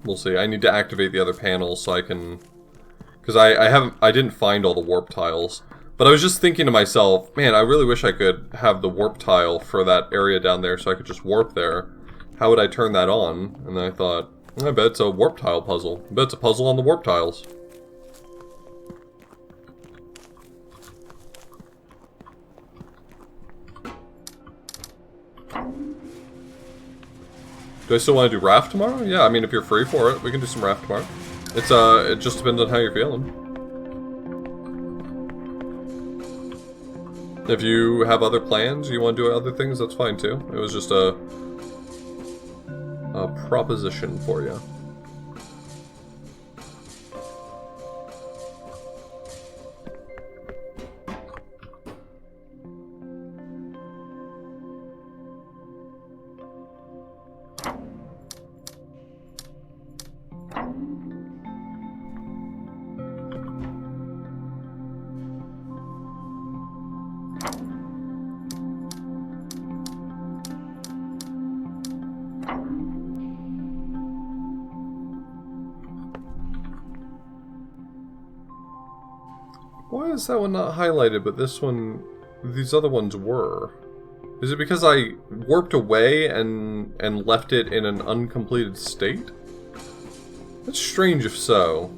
[SPEAKER 1] we'll see. I need to activate the other panels so I can, because I didn't find all the warp tiles. But I was just thinking to myself, man, I really wish I could have the warp tile for that area down there so I could just warp there. How would I turn that on? And then I thought, I bet it's a warp tile puzzle. I bet it's a puzzle on the warp tiles. Do I still want to do raft tomorrow? Yeah, I mean, if you're free for it, we can do some raft tomorrow. It just depends on how you're feeling. If you have other plans, you want to do other things, that's fine too. It was just a proposition for you. Why is that one not highlighted, but this one, these other ones were? Is it because I warped away and left it in an uncompleted state? That's strange if so.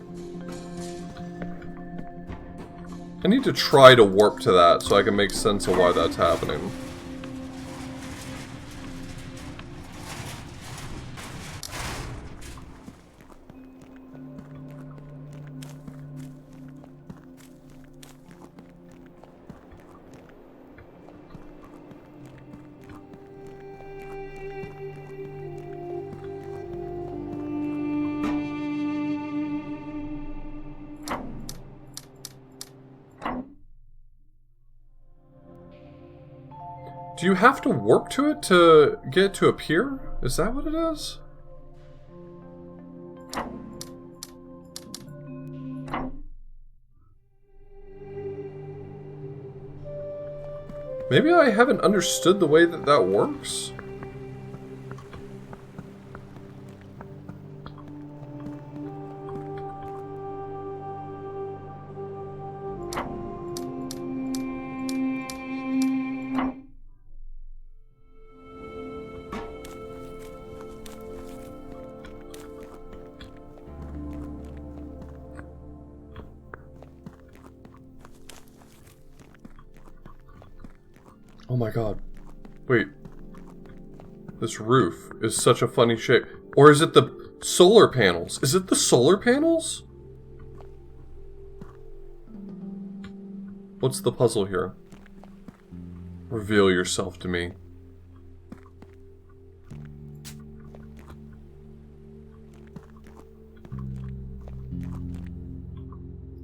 [SPEAKER 1] I need to try to warp to that so I can make sense of why that's happening. Do you have to warp to it to get it to appear? Is that what it is? Maybe I haven't understood the way that that works? Oh my god. Wait. This roof is such a funny shape. Or is it the solar panels? Is it the solar panels? What's the puzzle here? Reveal yourself to me.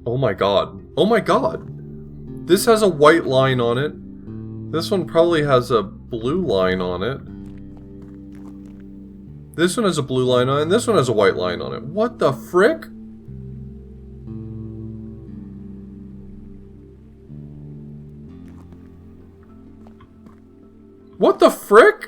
[SPEAKER 1] Oh my god. Oh my god! This has a white line on it. This one probably has a blue line on it. This one has a blue line on it, and this one has a white line on it. What the frick? What the frick?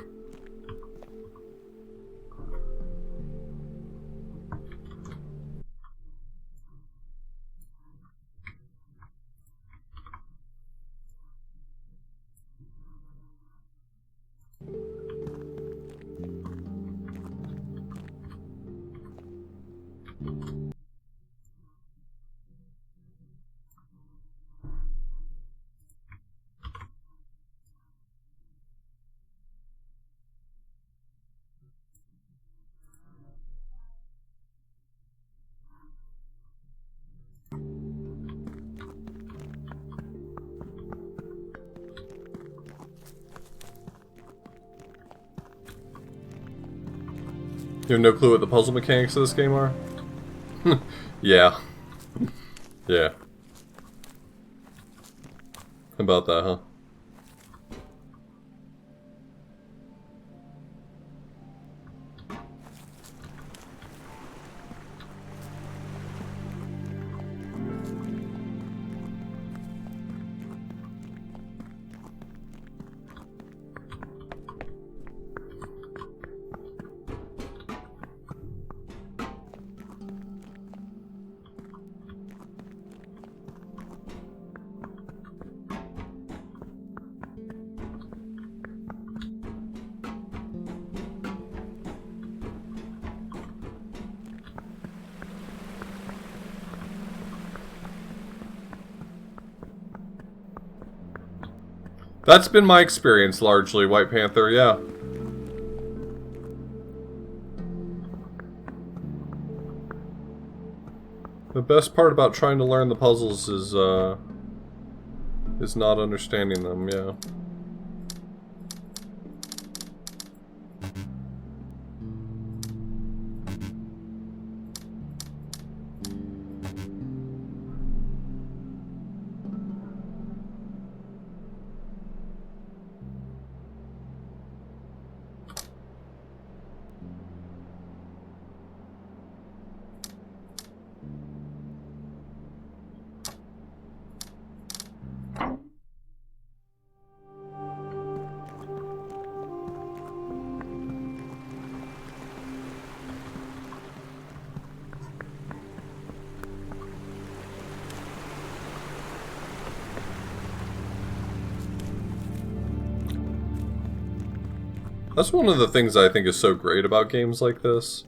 [SPEAKER 1] You have no clue what the puzzle mechanics of this game are? Yeah. Yeah. How about that, huh? That's been my experience, largely, White Panther, yeah. The best part about trying to learn the puzzles is not understanding them, yeah. That's one of the things I think is so great about games like this,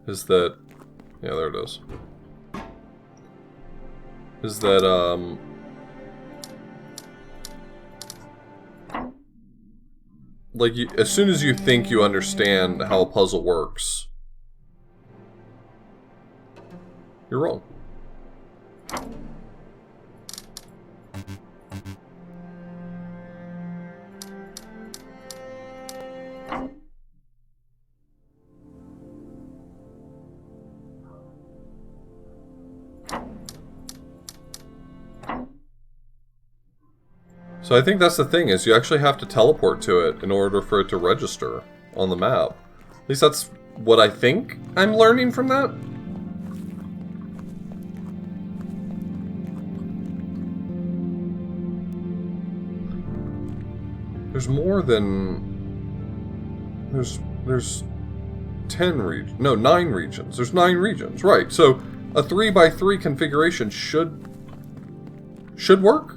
[SPEAKER 1] is that... Yeah, there it is. Is that, like, as soon as you think you understand how a puzzle works, you're wrong. So I think that's the thing, is you actually have to teleport to it in order for it to register on the map. At least that's what I think I'm learning from that. There's more than... There's 10 regions. No, 9 regions. There's 9 regions, right. So a 3x3 configuration should work.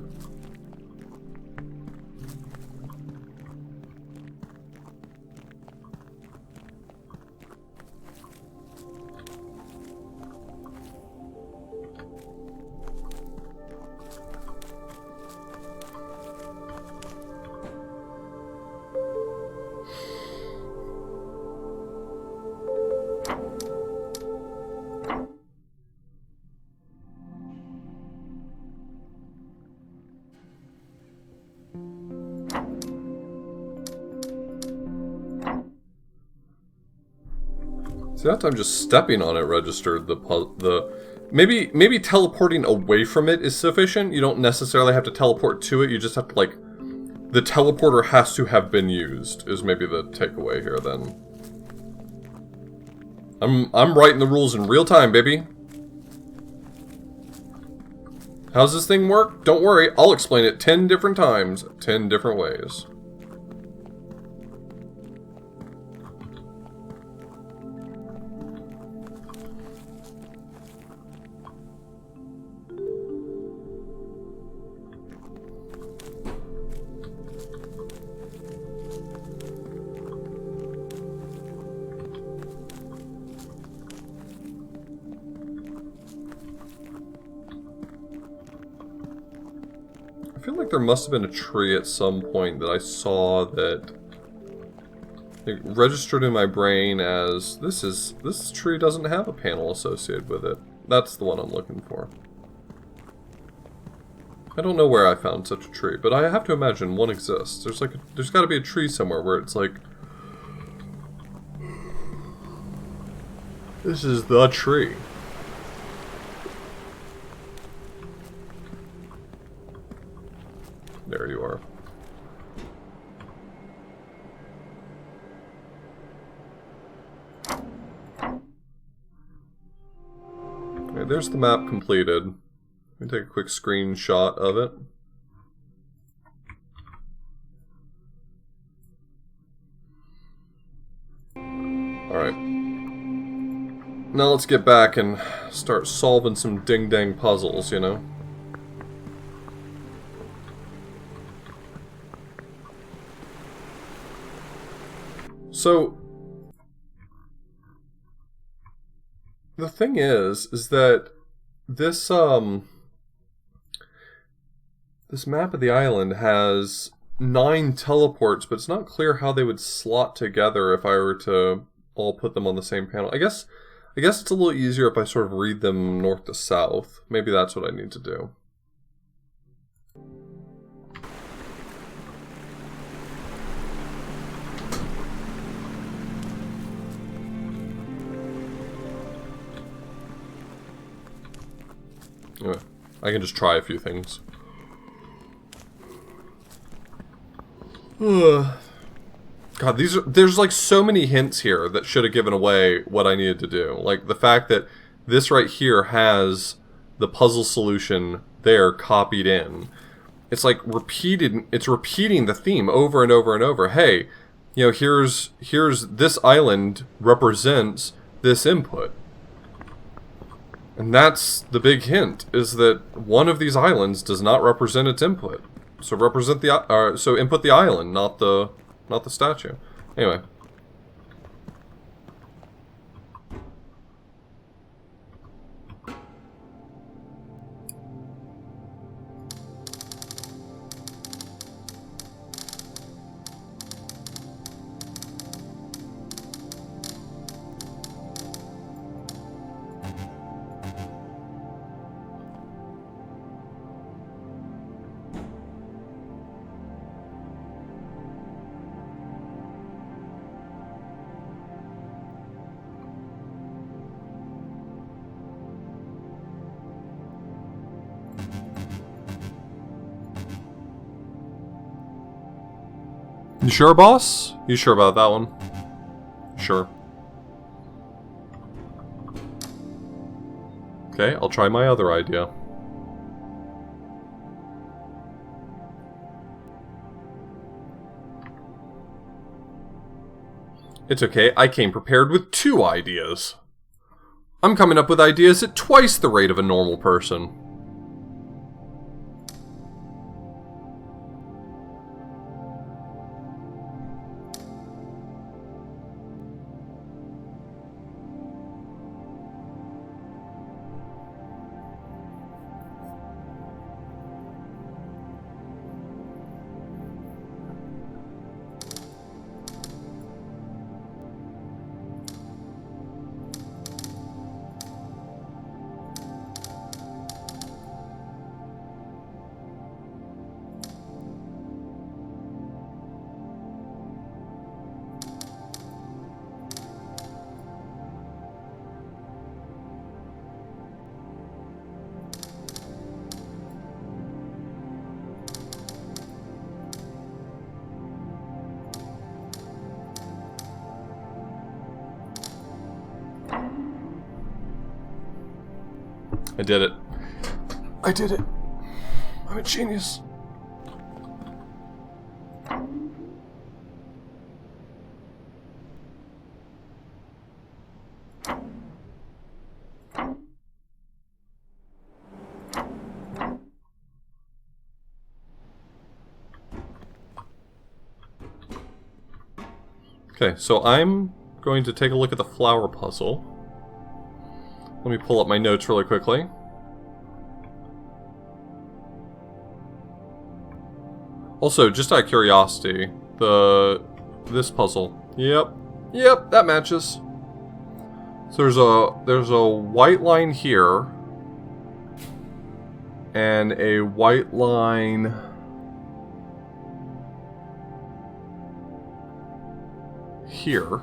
[SPEAKER 1] See, that time just stepping on it registered the maybe teleporting away from it is sufficient. You don't necessarily have to teleport to it. You just have to, like, the teleporter has to have been used is maybe the takeaway here then. I'm writing the rules in real time, baby. How's this thing work? Don't worry, I'll explain it 10 different times, 10 different ways. I feel like there must have been a tree at some point that I saw that it registered in my brain as this tree doesn't have a panel associated with it. That's the one I'm looking for. I don't know where I found such a tree, but I have to imagine one exists. There's got to be a tree somewhere where it's like, this is the tree. There you are. Okay, there's the map completed. Let me take a quick screenshot of it. Alright. Now let's get back and start solving some ding-dang puzzles, you know? So, the thing is that this, this map of the island has 9 teleports, but it's not clear how they would slot together if I were to all put them on the same panel. I guess it's a little easier if I sort of read them north to south. Maybe that's what I need to do. Anyway, I can just try a few things. God, there's like so many hints here that should have given away what I needed to do. Like the fact that this right here has the puzzle solution there copied in. It's like it's repeating the theme over and over and over. Hey, you know, here's this island represents this input. And that's the big hint, is that one of these islands does not represent its input. So so input the island, not the statue. Anyway. You sure, boss? You sure about that one? Sure. Okay, I'll try my other idea. It's okay, I came prepared with 2 ideas. I'm coming up with ideas at twice the rate of a normal person. I did it. I did it. I'm a genius. Okay, so I'm going to take a look at the flower puzzle. Let me pull up my notes really quickly. Also, just out of curiosity, this puzzle. Yep, that matches. So there's a white line here and a white line here.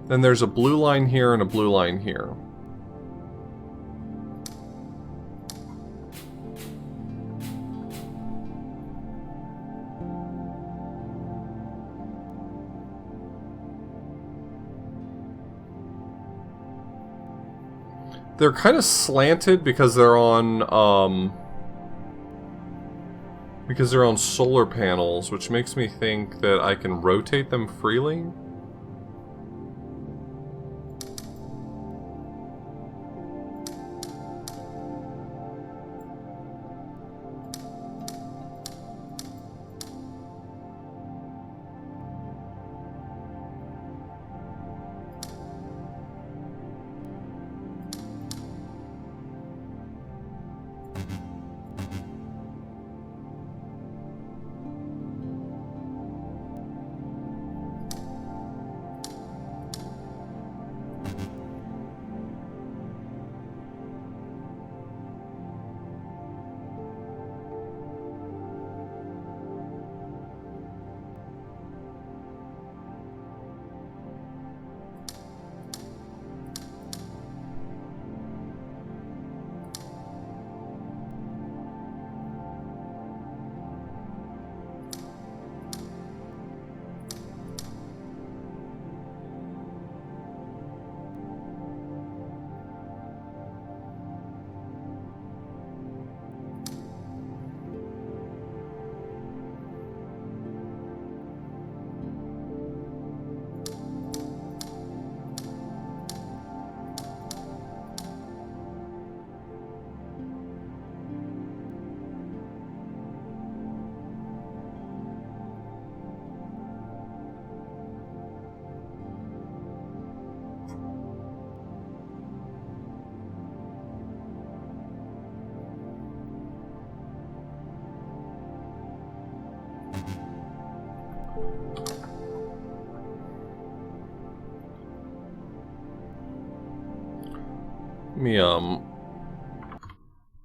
[SPEAKER 1] Then there's a blue line here and a blue line here. They're kind of slanted because they're on solar panels, which makes me think that I can rotate them freely.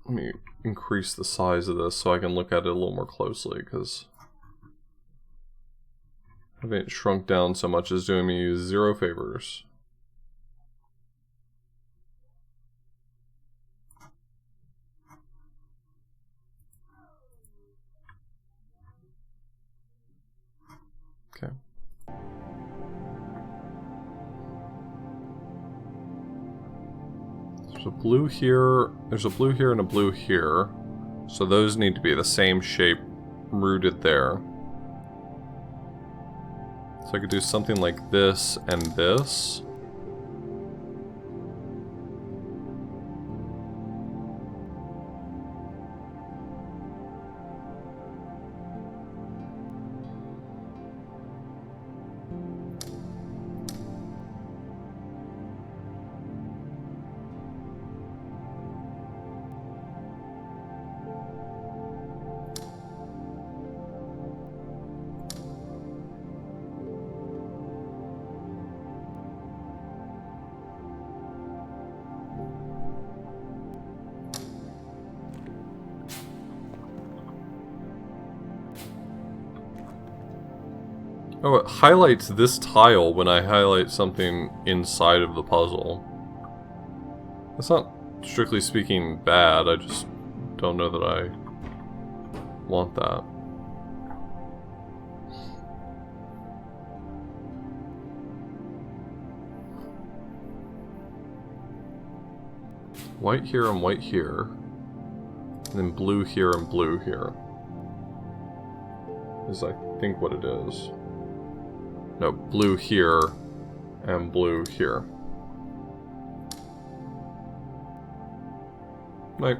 [SPEAKER 1] Let me increase the size of this so I can look at it a little more closely, because having it shrunk down so much is doing me zero favors. Okay. There's a blue here, there's a blue here and a blue here. So those need to be the same shape rooted there. So I could do something like this and this. Oh, it highlights this tile when I highlight something inside of the puzzle. That's not, strictly speaking, bad. I just don't know that I want that. White here and white here. And then blue here and blue here. Is, I think, what it is. No, blue here and blue here. Like,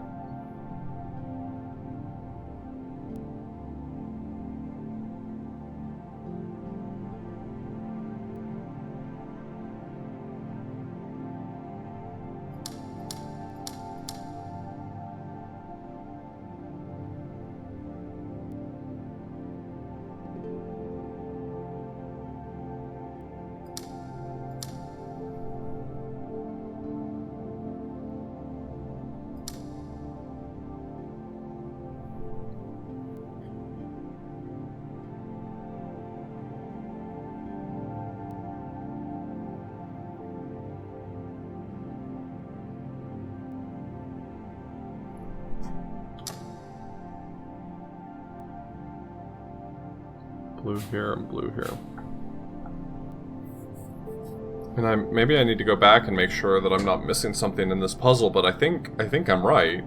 [SPEAKER 1] blue here and blue here. And maybe I need to go back and make sure that I'm not missing something in this puzzle, but I think I'm right.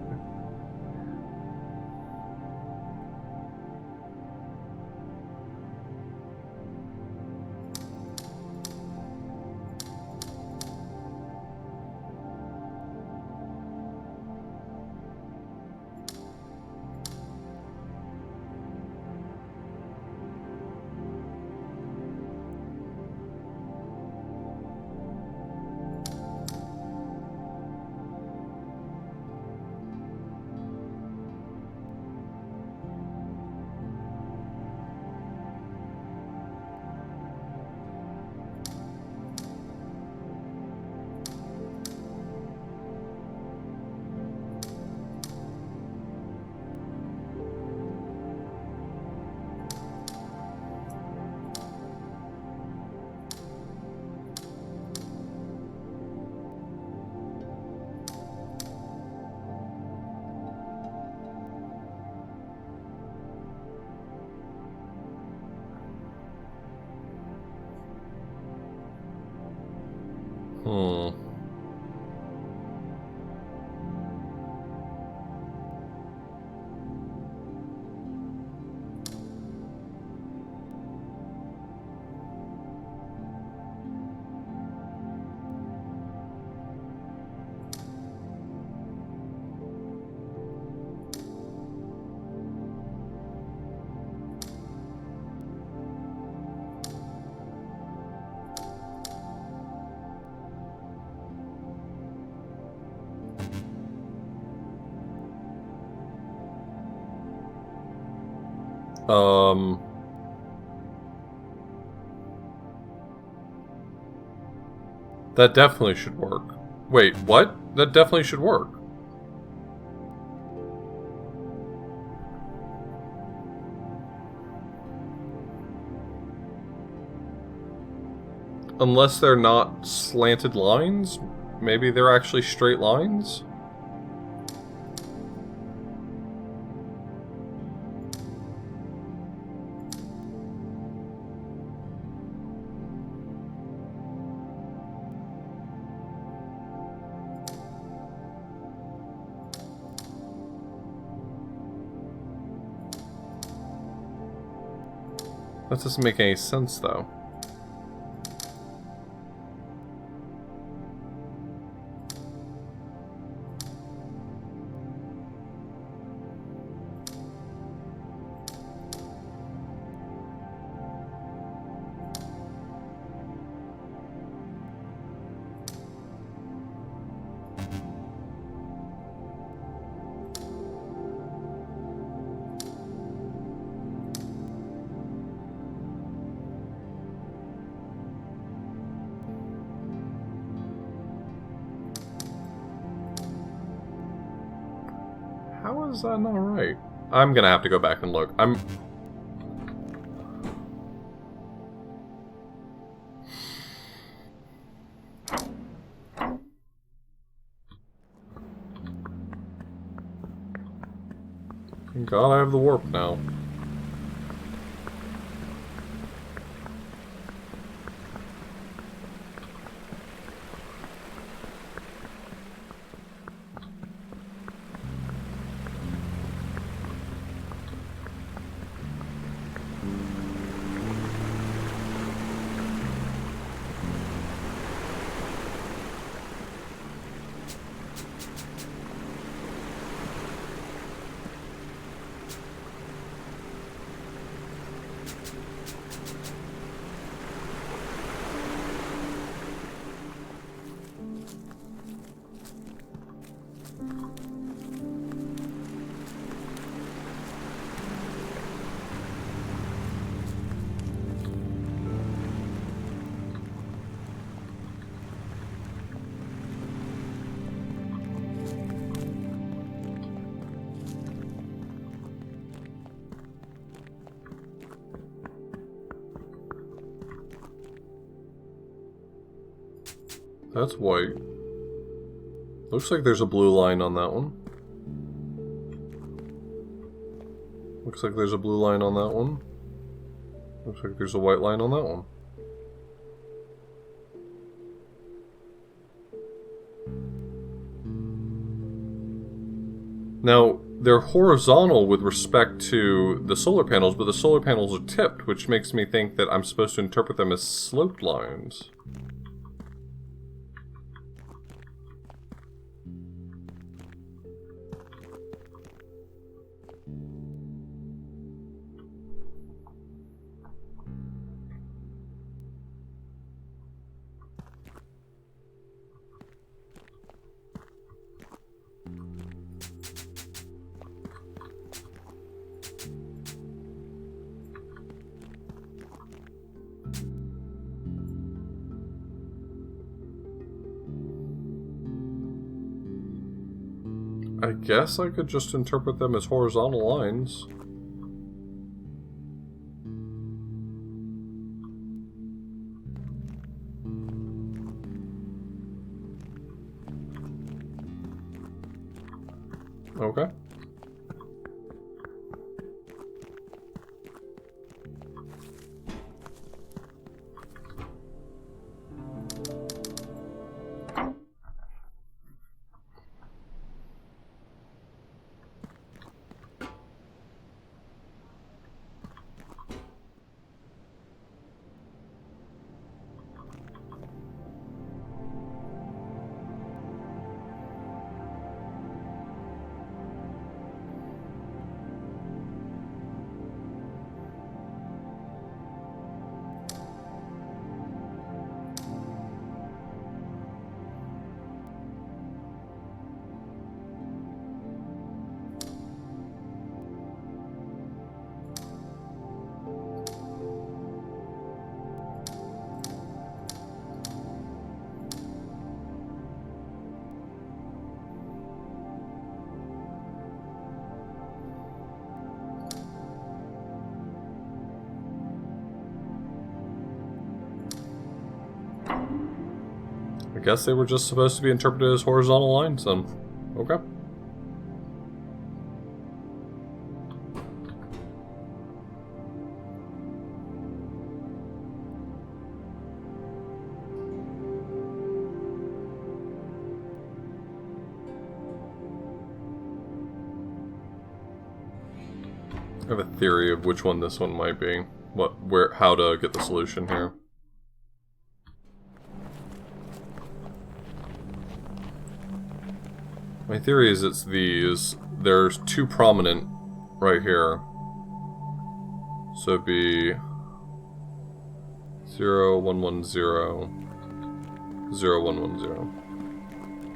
[SPEAKER 1] Hmm. Um... That definitely should work. Wait, what? That definitely should work. Unless they're not slanted lines? Maybe they're actually straight lines? That doesn't make any sense, though. How is that not right? I'm gonna have to go back and look. God, I have the warp now. That's white. Looks like there's a blue line on that one. Looks like there's a blue line on that one. Looks like there's a white line on that one. Now, they're horizontal with respect to the solar panels, but the solar panels are tipped, which makes me think that I'm supposed to interpret them as sloped lines. I guess I could just interpret them as horizontal lines. Okay. I guess they were just supposed to be interpreted as horizontal lines then. Okay. I have a theory of which one this one might be. How to get the solution here. My theory is it's these. There's two prominent right here. So it'd be 0, 1, 1, 0, 0, 1, 1, 0.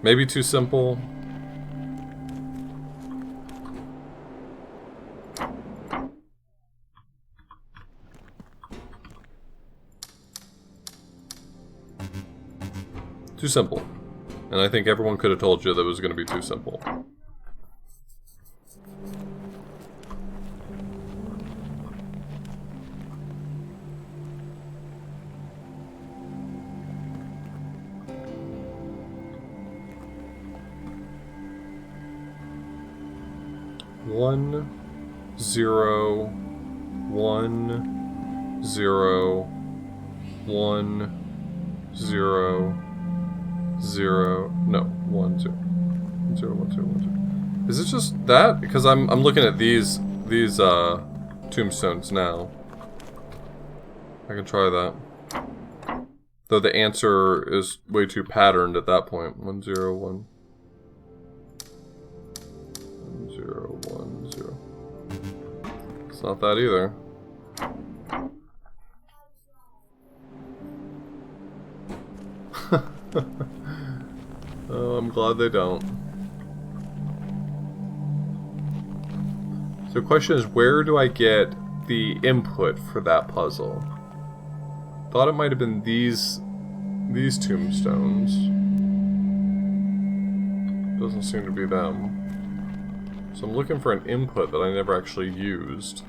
[SPEAKER 1] Maybe too simple. Too simple. And I think everyone could have told you that it was going to be too simple. One, 0, 1, 0, 1, 0. 0, no, 1, 2, 0, 1, 2, 1, 2. Is it just that? Because I'm looking at these tombstones now. I can try that. Though the answer is way too patterned at that point. 1, 0, 1. 1, 0, 1, 0. It's not that either. Oh, I'm glad they don't. So the question is, where do I get the input for that puzzle? Thought it might have been these tombstones. Doesn't seem to be them. So I'm looking for an input that I never actually used.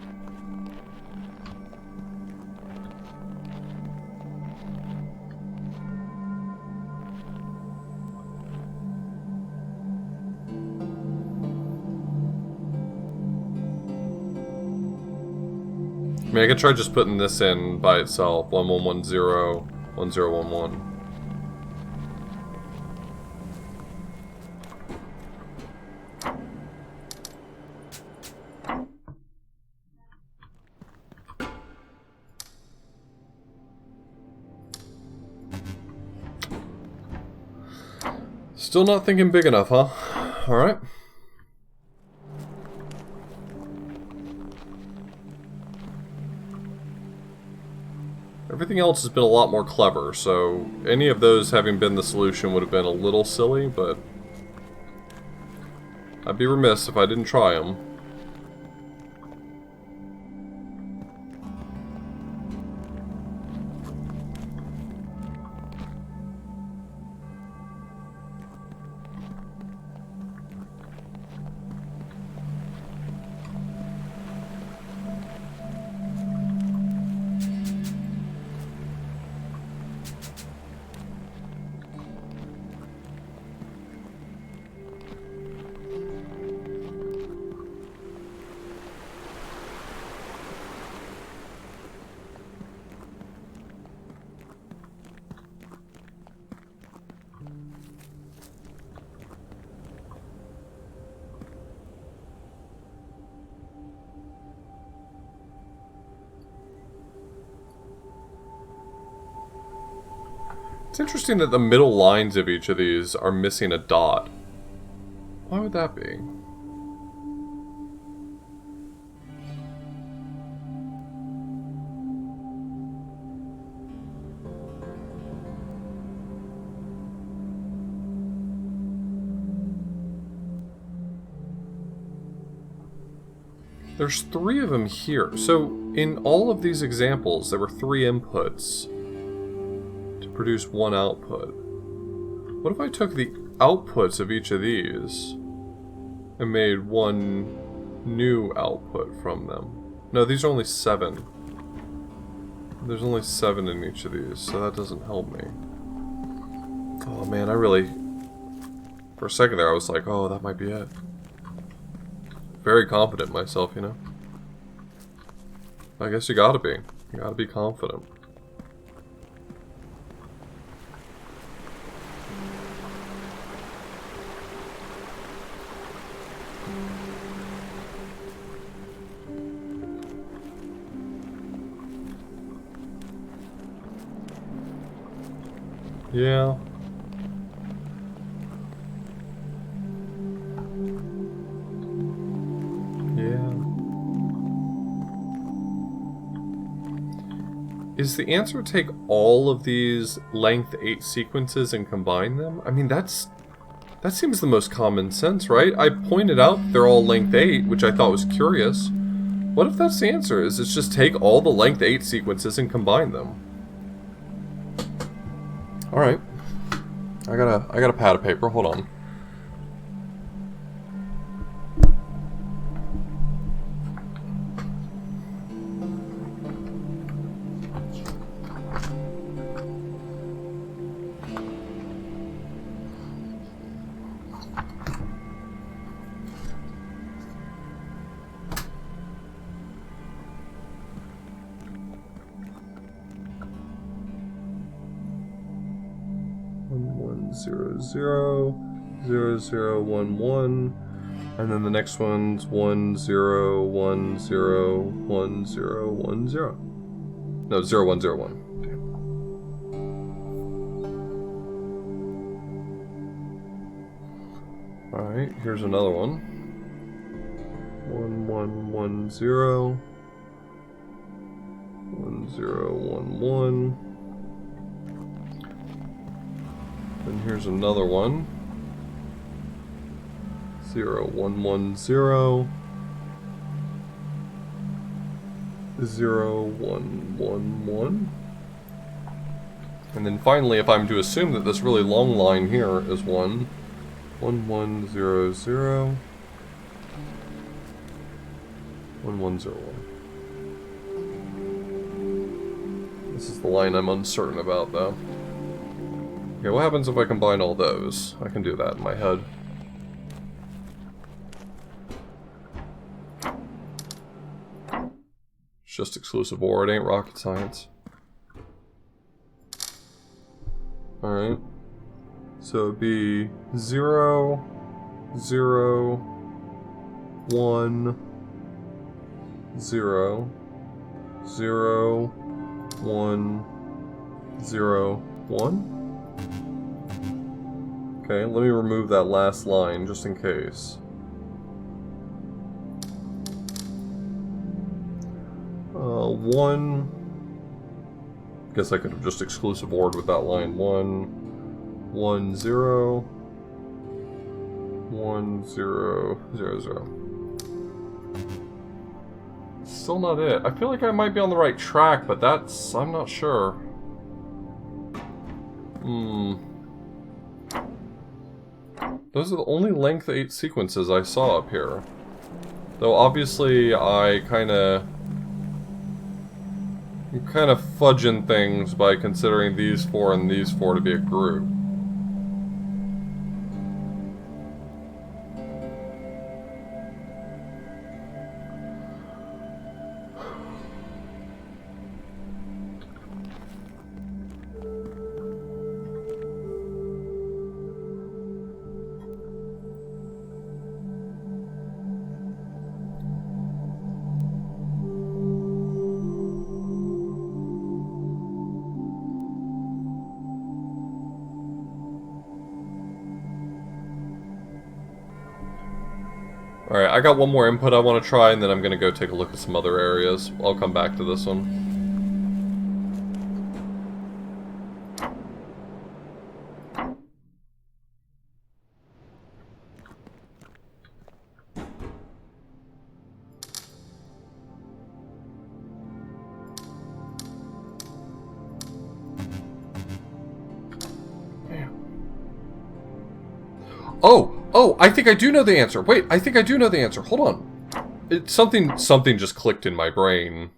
[SPEAKER 1] I mean, I could try just putting this in by itself. 1110, 1011. Still not thinking big enough, huh? Alright. Everything else has been a lot more clever, so any of those having been the solution would have been a little silly, but I'd be remiss if I didn't try them. It's interesting that the middle lines of each of these are missing a dot. Why would that be? There's 3 of them here. So in all of these examples, there were 3 inputs produce 1 output. What if I took the outputs of each of these and made 1 new output from them? No, these are only 7. There's only 7 in each of these, so that doesn't help me. Oh man, I really... For a second there I was like, oh, that might be it. Very confident in myself, you know? I guess you gotta be. You gotta be confident. Yeah. Yeah. Is the answer take all of these length 8 sequences and combine them? I mean, that seems the most common sense, right? I pointed out they're all length 8, which I thought was curious. What if that's the answer? Is it's just take all the length 8 sequences and combine them? Alright. I got a pad of paper, hold on. Zero zero 0 1 1, and then the next one's 1 0 1 0 1 0 1 0. No, 0 1 0 1. All right, here's another one. 1 1 1 0 1 0 1 1. And here's another one. 0 1 1 0 0 1 1 1. And then finally, if I'm to assume that this really long line here is 1 1 1 0 0 1 1 0 1. This is the line I'm uncertain about, though. Okay, what happens if I combine all those? I can do that in my head. It's just exclusive OR, it ain't rocket science. Alright. So it'd be 0, 0, 1, 0, 0, 1, 0, 1. Okay, let me remove that last line just in case. One. Guess I could have just exclusive OR'd with that line. 1, 1, 0. 1, 0, 0, 0. Still not it. I feel like I might be on the right track, but that's... I'm not sure. Those are the only length 8 sequences I saw up here. Though obviously I'm kind of fudging things by considering these 4 and these 4 to be a group. Alright, I got one more input I want to try, and then I'm going to go take a look at some other areas. I'll come back to this one. Oh, I think I do know the answer. Wait, I think I do know the answer. Hold on. Something just clicked in my brain.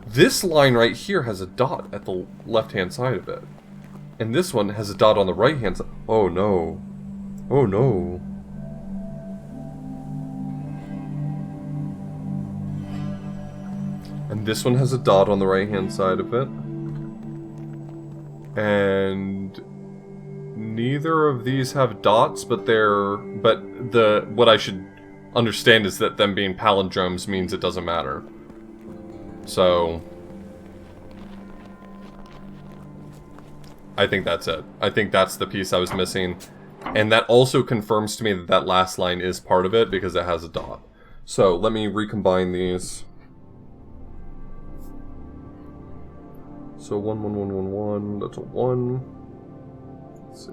[SPEAKER 1] This line right here has a dot at the left-hand side of it. And this one has a dot on the right-hand side. Oh, no. Oh, no. And this one has a dot on the right-hand side of it. And... neither of these have dots, but what I should understand is that them being palindromes means it doesn't matter. So I think that's it. I think that's the piece I was missing. And that also confirms to me that that last line is part of it because it has a dot. So let me recombine these. So 1, 1, 1, 1, 1, that's a 1. Let's see.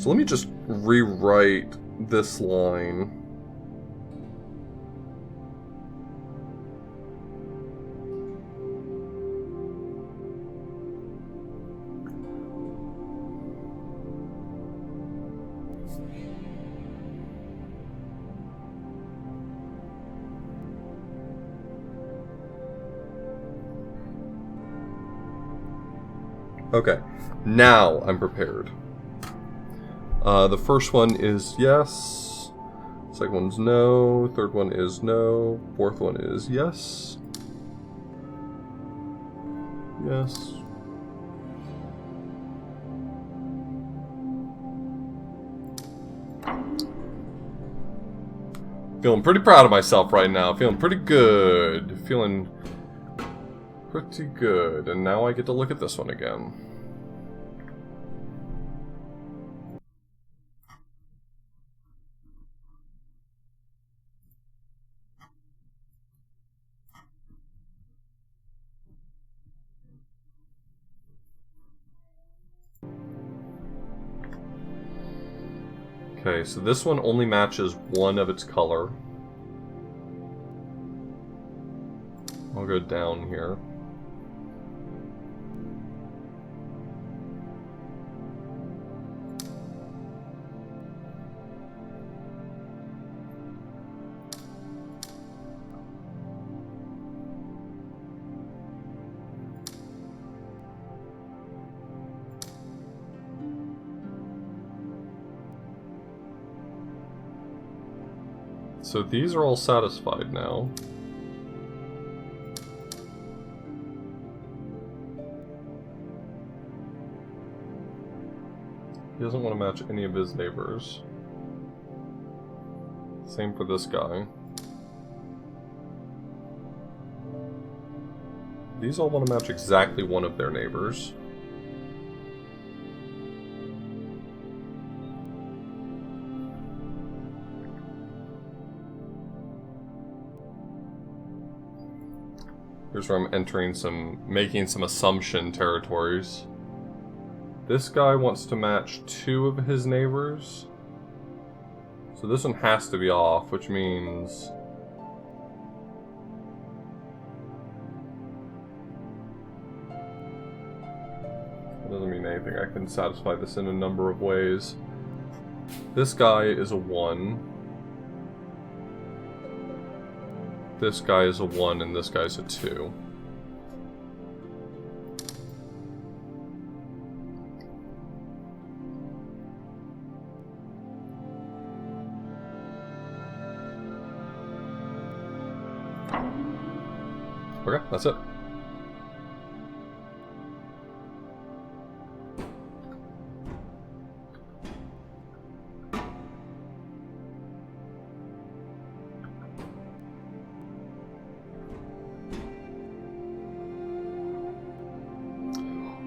[SPEAKER 1] So let me just rewrite this line. Okay, now I'm prepared. The first one is yes. Second one's no. Third one is no. Fourth one is yes. Yes. Feeling pretty proud of myself right now. Feeling pretty good. Feeling pretty good. And now I get to look at this one again. Okay, so this one only matches one of its color. I'll go down here. So these are all satisfied now. He doesn't want to match any of his neighbors. Same for this guy. These all want to match exactly one of their neighbors. Here's where I'm making some assumption territories. This guy wants to match 2 of his neighbors. So this one has to be off, which means... That doesn't mean anything. I can satisfy this in a number of ways. This guy is a 1. This guy is a 1, and this guy's a 2. Okay, that's it.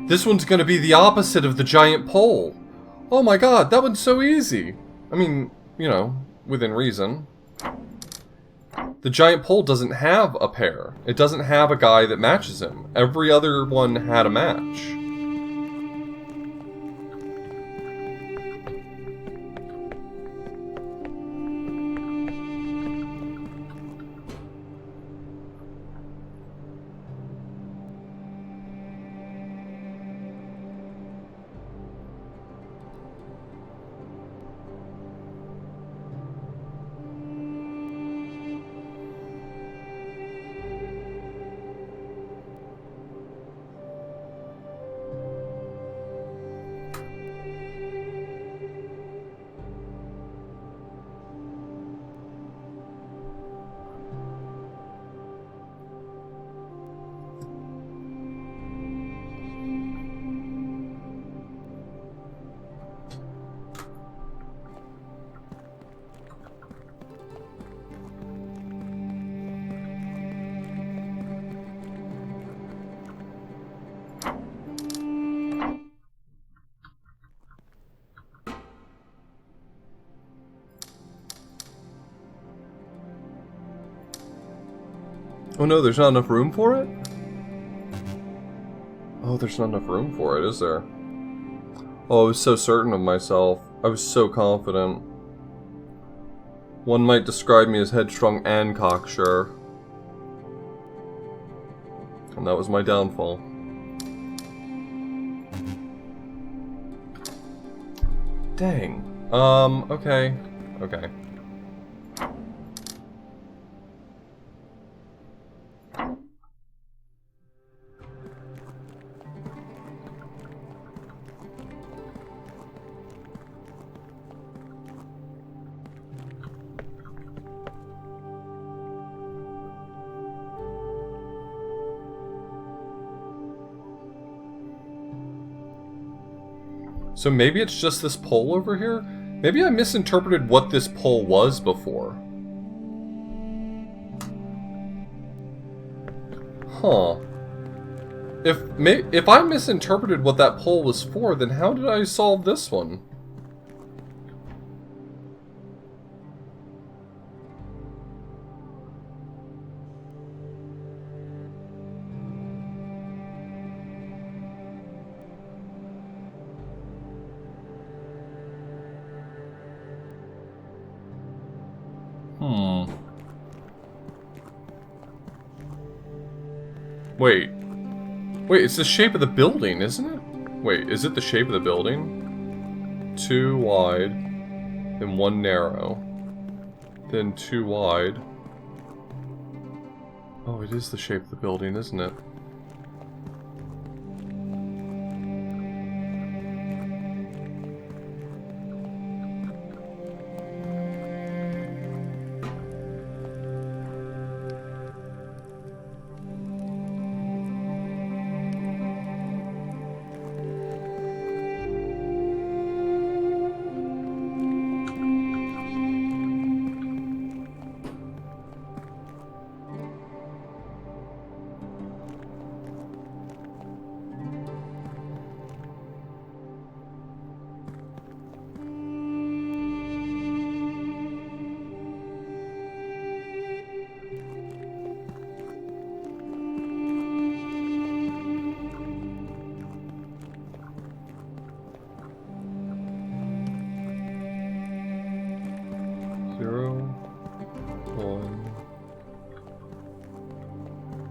[SPEAKER 1] This one's gonna be the opposite of the giant pole. Oh my god, that one's so easy. I mean, you know, within reason. The giant pole doesn't have a pair. It doesn't have a guy that matches him. Every other one had a match. Oh no, there's not enough room for it? Oh, there's not enough room for it, is there? Oh, I was so certain of myself. I was so confident. One might describe me as headstrong and cocksure. And that was my downfall. Dang. Okay. Okay. So maybe it's just this pole over here? Maybe I misinterpreted what this pole was before. Huh. If I misinterpreted what that pole was for, then how did I solve this one? Wait. Wait, it's the shape of the building, isn't it? Wait, is it the shape of the building? 2 wide, then 1 narrow, then 2 wide. Oh, it is the shape of the building, isn't it?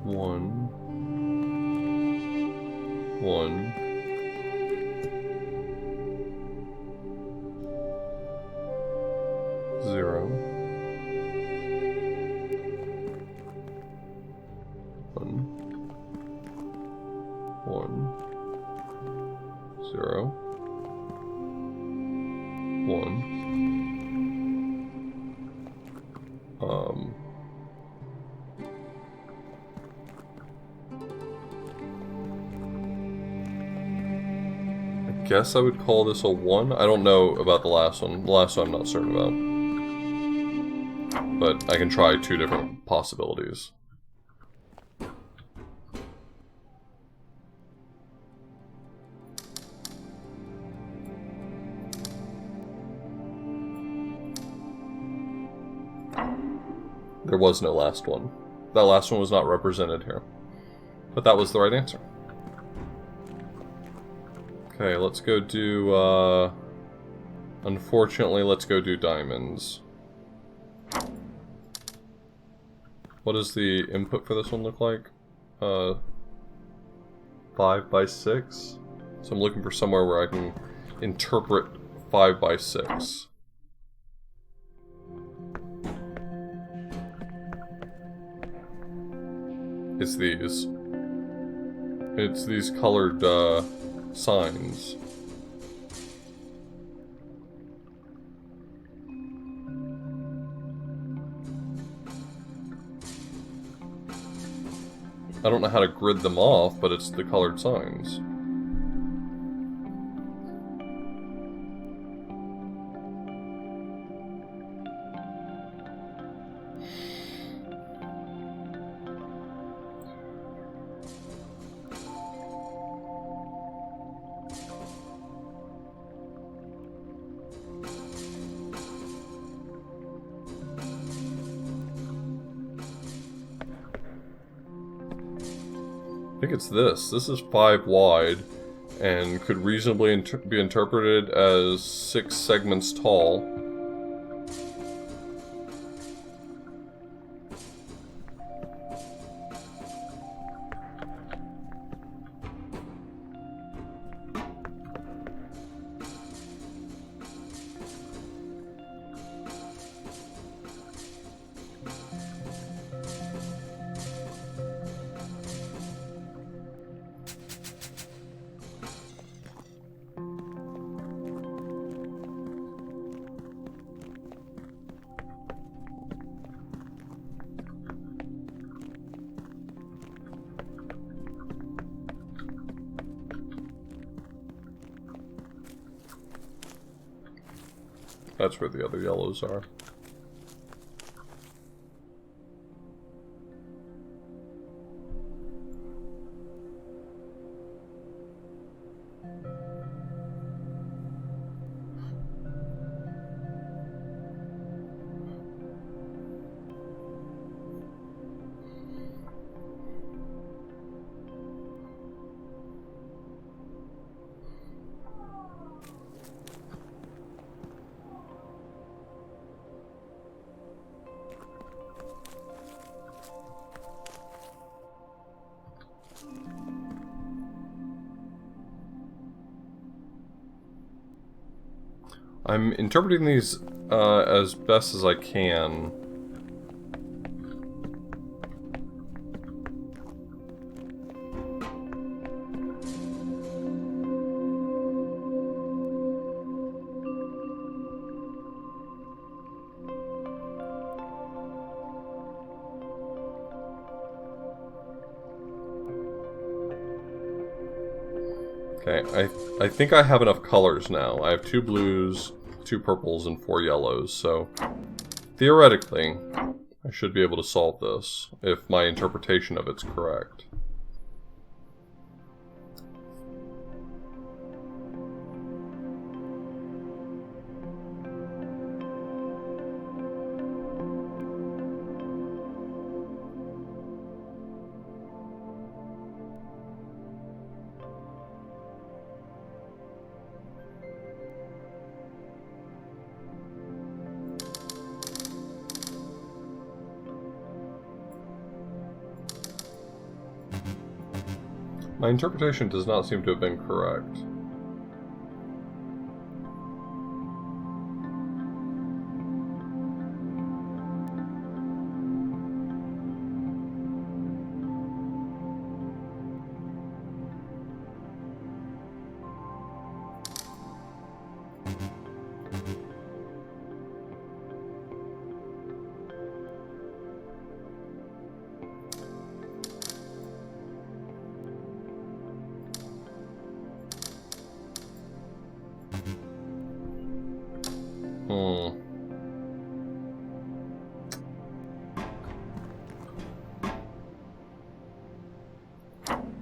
[SPEAKER 1] 1, 1, 0, 1, 1, 0, 1. I guess I would call this a 1. I don't know about the last one. The last one I'm not certain about. But I can try 2 different possibilities. There was no last one. That last one was not represented here. But that was the right answer. Okay, let's go do, unfortunately, let's go do diamonds. What does the input for this one look like? 5 by 6? So I'm looking for somewhere where I can interpret 5 by 6. It's these. It's these colored, signs. I don't know how to grid them off, but it's the colored signs. I think it's this. This is 5 wide and could reasonably be interpreted as 6 segments tall. That's where the other yellows are. I'm interpreting these as best as I can. Okay, I think I have enough colors now. I have 2 blues, 2 purples, and 4 yellows, so theoretically, I should be able to solve this, if my interpretation of it's correct. My interpretation does not seem to have been correct.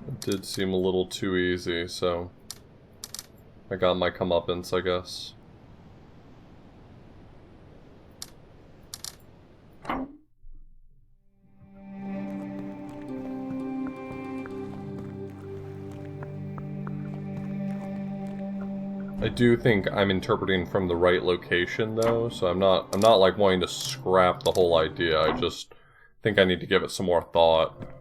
[SPEAKER 1] It did seem a little too easy, so I got my comeuppance, I guess. I do think I'm interpreting from the right location though, so I'm not like wanting to scrap the whole idea. I just think I need to give it some more thought.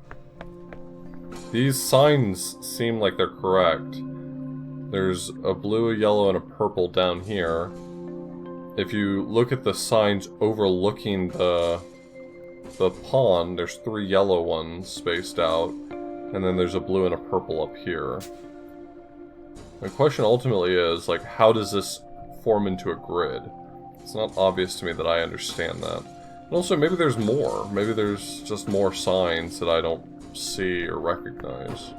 [SPEAKER 1] These signs seem like they're correct. There's a blue, a yellow, and a purple down here. If you look at the signs overlooking the pond, there's 3 yellow ones spaced out, and then there's a blue and a purple up here. The question ultimately is, like, how does this form into a grid? It's not obvious to me that I understand that. And also, maybe there's more. Maybe there's just more signs that I don't see or recognize.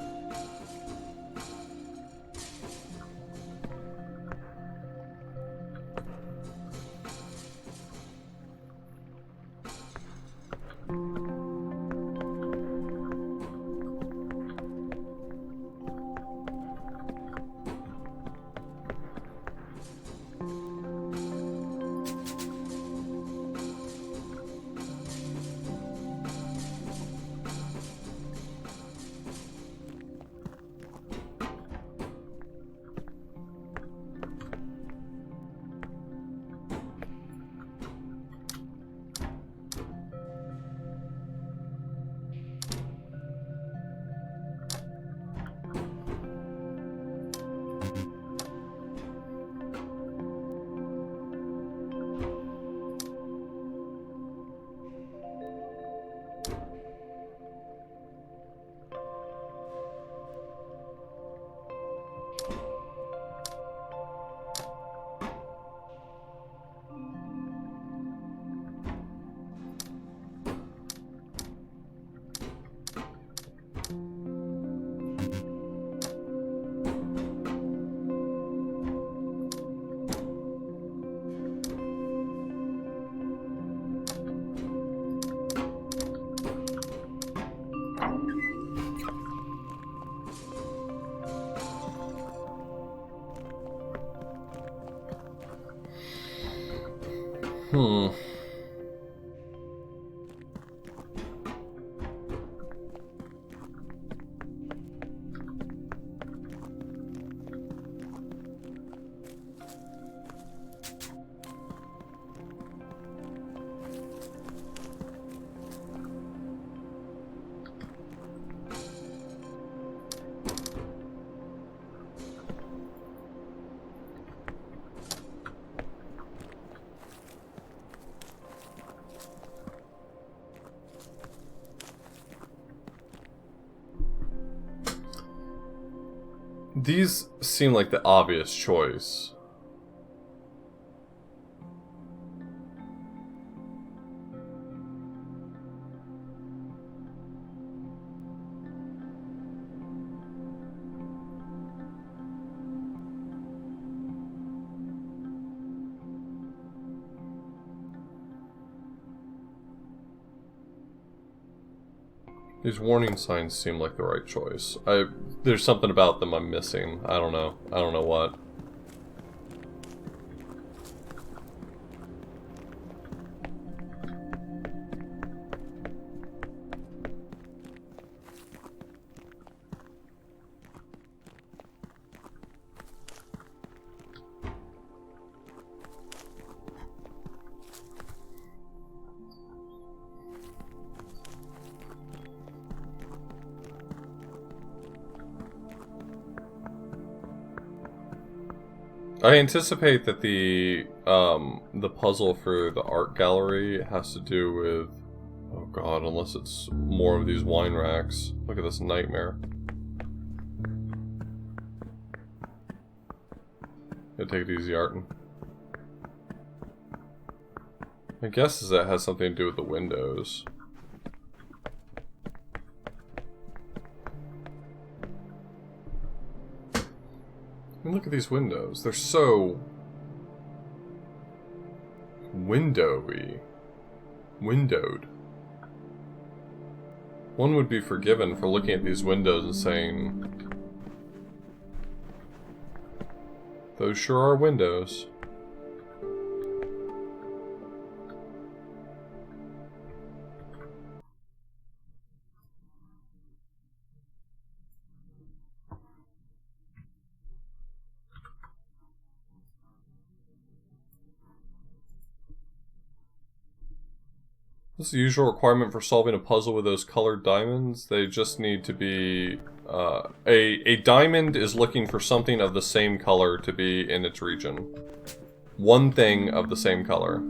[SPEAKER 1] These seem like the obvious choice. These warning signs seem like the right choice. There's something about them I'm missing. I don't know. I don't know what. I anticipate that the puzzle for the art gallery has to do with, oh god, unless it's more of these wine racks. Look at this nightmare. Yeah, take it easy, Arton. My guess is that has something to do with the windows. I mean, look at these windows. They're so windowy. Windowed. One would be forgiven for looking at these windows and saying, those sure are windows. This is the usual requirement for solving a puzzle with those colored diamonds. They just need to be... a diamond is looking for something of the same color to be in its region. One thing of the same color.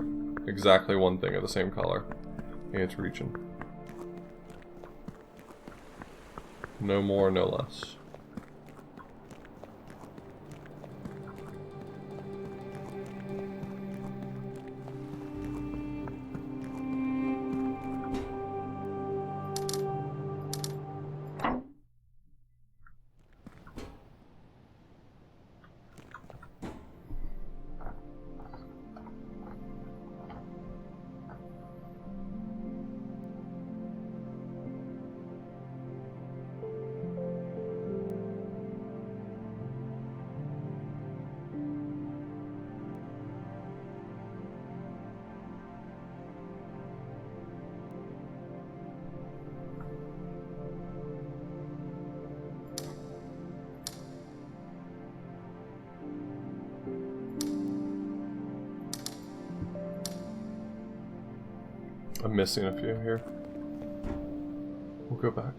[SPEAKER 1] Exactly one thing of the same color in its region. No more, no less. I'm missing a few here. We'll go back.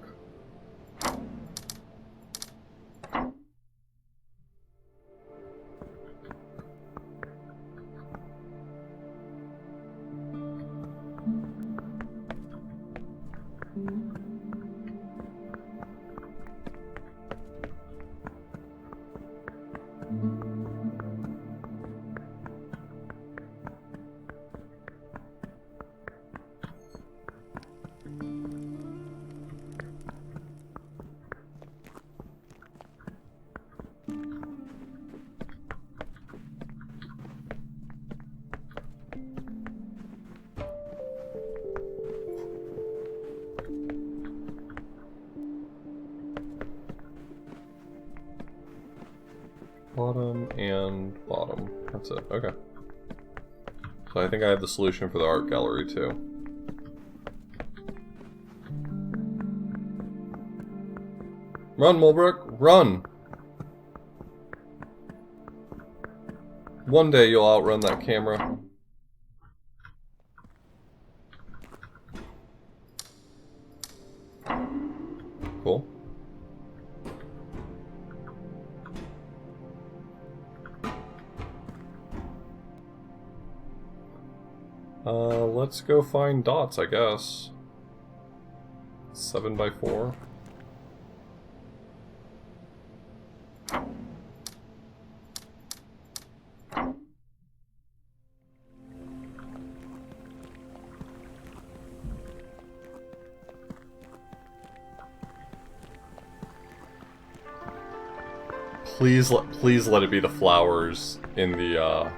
[SPEAKER 1] Bottom and bottom. That's it. Okay. So I think I have the solution for the art gallery too. Run, Mulbrook! Run! One day you'll outrun that camera. Cool. Let's go find dots, I guess. 7x4. Please let it be the flowers in the,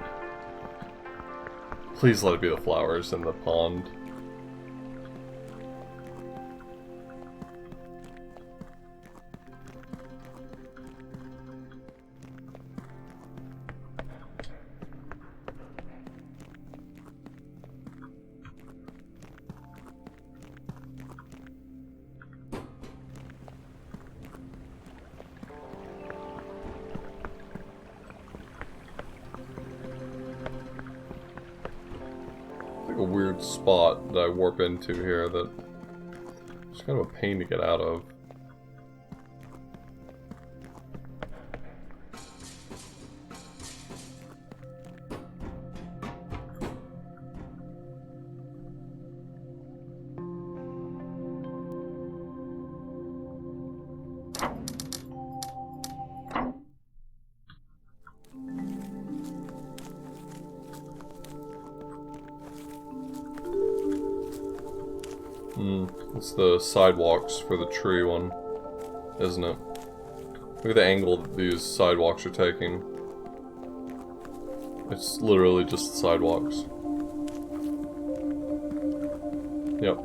[SPEAKER 1] please let it be the flowers in the pond. A weird spot that I warp into here that it's kind of a pain to get out of. It's the sidewalks for the tree one, isn't it? Look at the angle that these sidewalks are taking. It's literally just the sidewalks. Yep.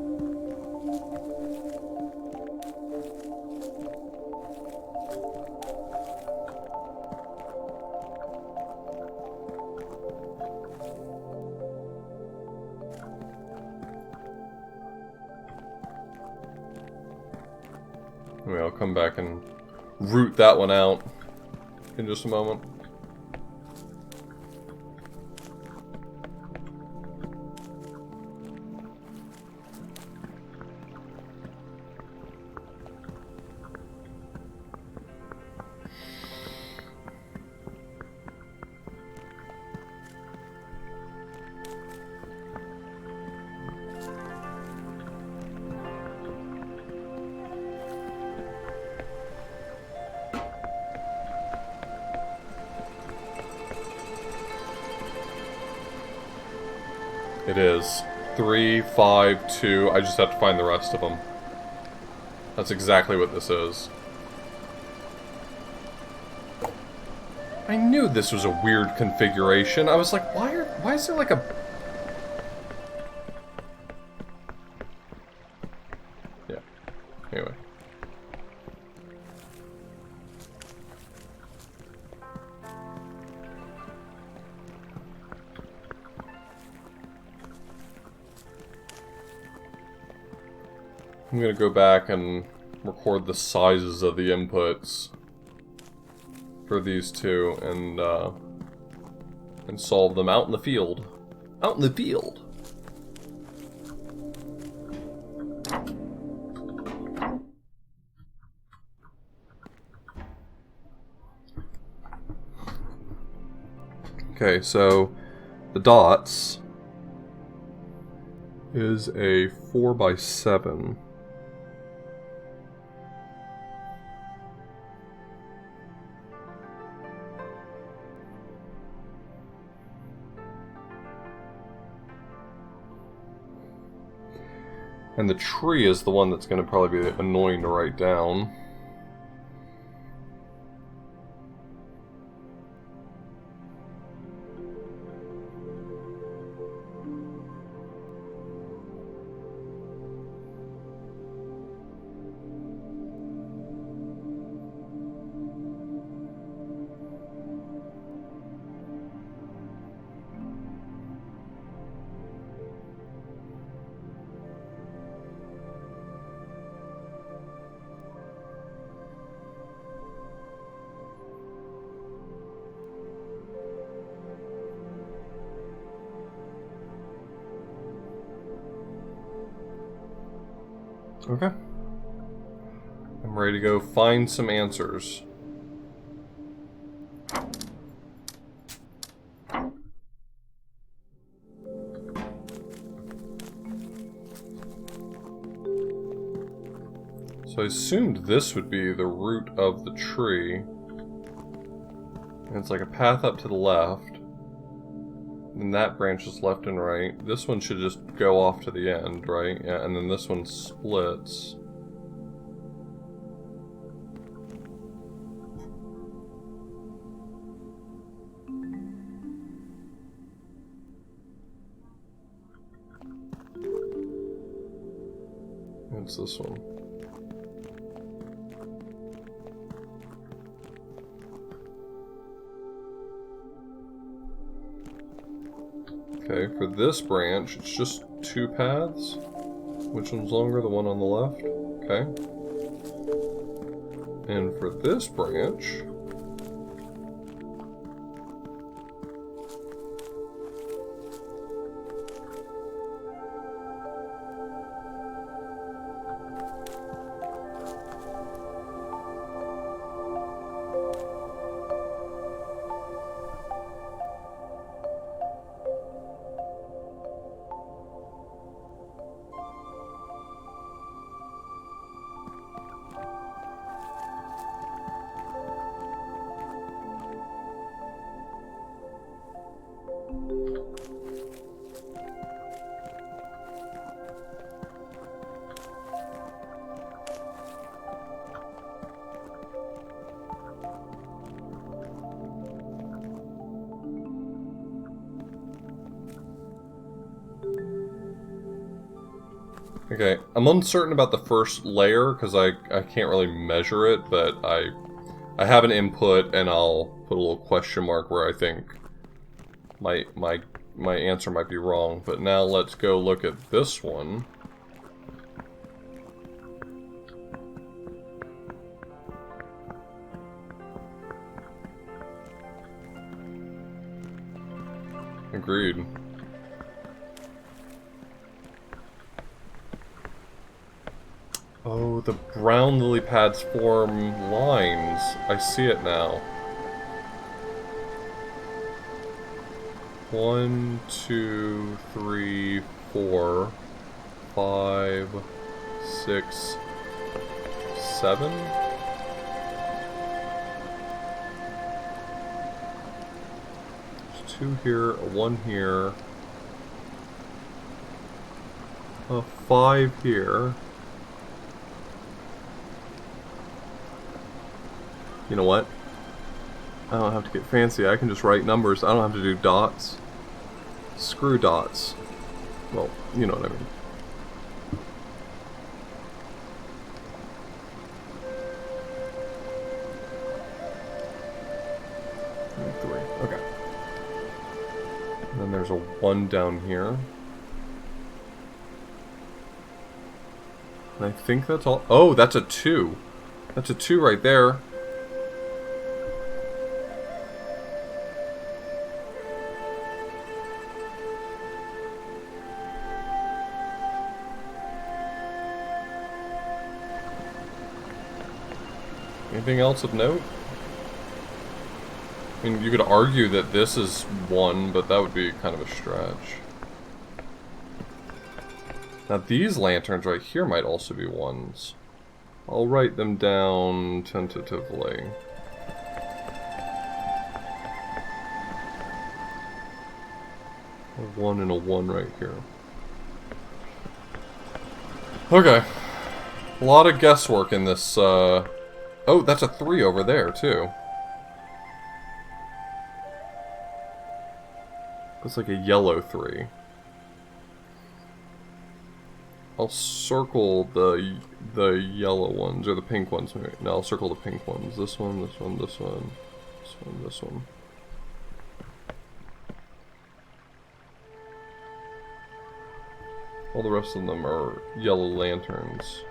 [SPEAKER 1] Anyway, I'll come back and root that one out in just a moment. It is 3, 5, 2. I just have to find the rest of them. That's exactly what this is. I knew this was a weird configuration. I was like, why is there like a... Yeah. Anyway. I'm gonna go back and record the sizes of the inputs for these two and solve them out in the field. Out in the field! Okay, so the dots is a 4x7. And the tree is the one that's going to probably be annoying to write down. Okay. I'm ready to go find some answers. So I assumed this would be the root of the tree. And it's like a path up to the left. And that branches left and right. This one should just go off to the end, right? Yeah, and then this one splits. It's this one. Okay, for this branch, it's just 2 paths. Which one's longer? The one on the left? Okay. And for this branch... Okay, I'm uncertain about the first layer because I can't really measure it, but I have an input and I'll put a little question mark where I think my answer might be wrong. But now let's go look at this one. Agreed. Oh, the brown lily pads form lines. I see it now. 1, 2, 3, 4, 5, 6, 7? There's 2 here, 1 here. 5 here. You know what? I don't have to get fancy. I can just write numbers. I don't have to do dots. Screw dots. Well, you know what I mean. Three. Okay. And then there's a 1 down here. And I think that's all. Oh, that's a 2. That's a 2 right there. Anything else of note? I mean, you could argue that this is 1, but that would be kind of a stretch. Now these lanterns right here might also be 1s. I'll write them down tentatively. A 1 and a 1 right here. Okay. A lot of guesswork in this, Oh, that's a 3 over there, too. That's like a yellow 3. I'll circle the yellow ones, or the pink ones. No, I'll circle the pink ones. This one, this one, this one, this one, this one. All the rest of them are yellow lanterns.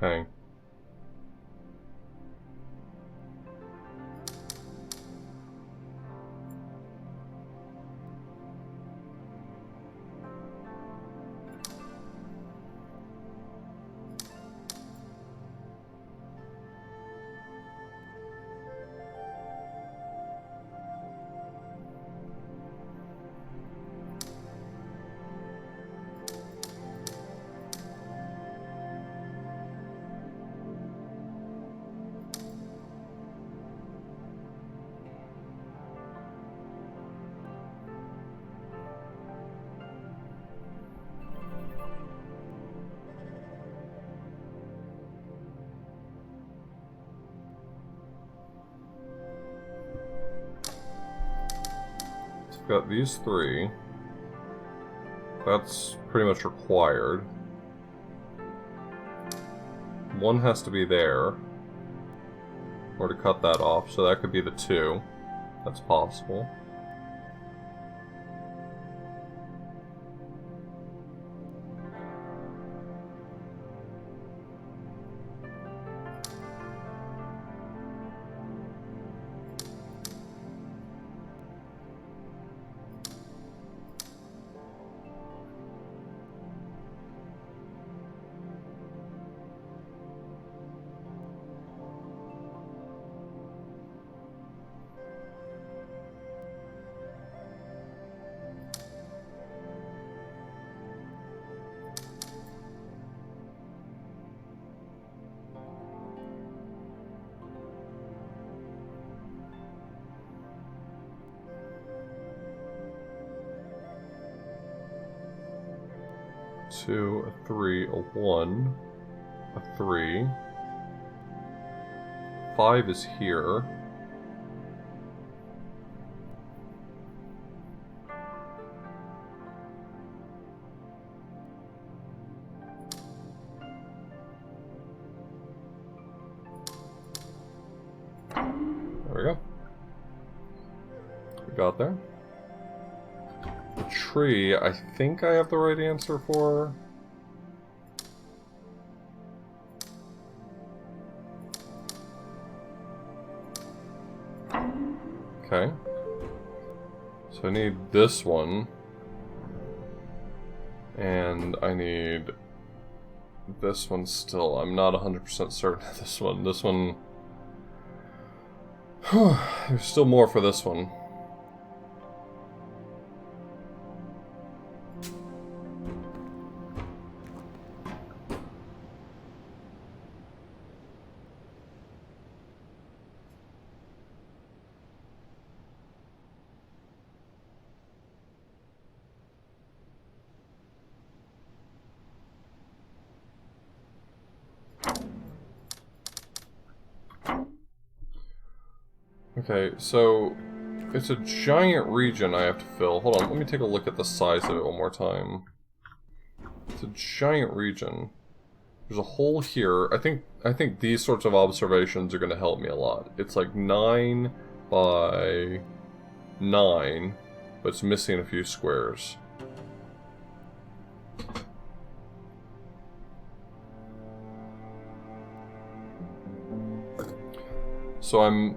[SPEAKER 1] Okay. Got these 3. That's pretty much required. 1 has to be there. Or to cut that off, so that could be the 2. That's possible. 2, a 3, a 1, a 3. 5 is here. There we go. We got there. The tree, I think I have the right answer for. Okay. So I need this one. And I need this one still. I'm not 100% certain of this one. This one... There's still more for this one. Okay, so it's a giant region I have to fill. Hold on, let me take a look at the size of it one more time. It's a giant region. There's a hole here. I think these sorts of observations are going to help me a lot. It's like 9 by 9, but it's missing a few squares. So I'm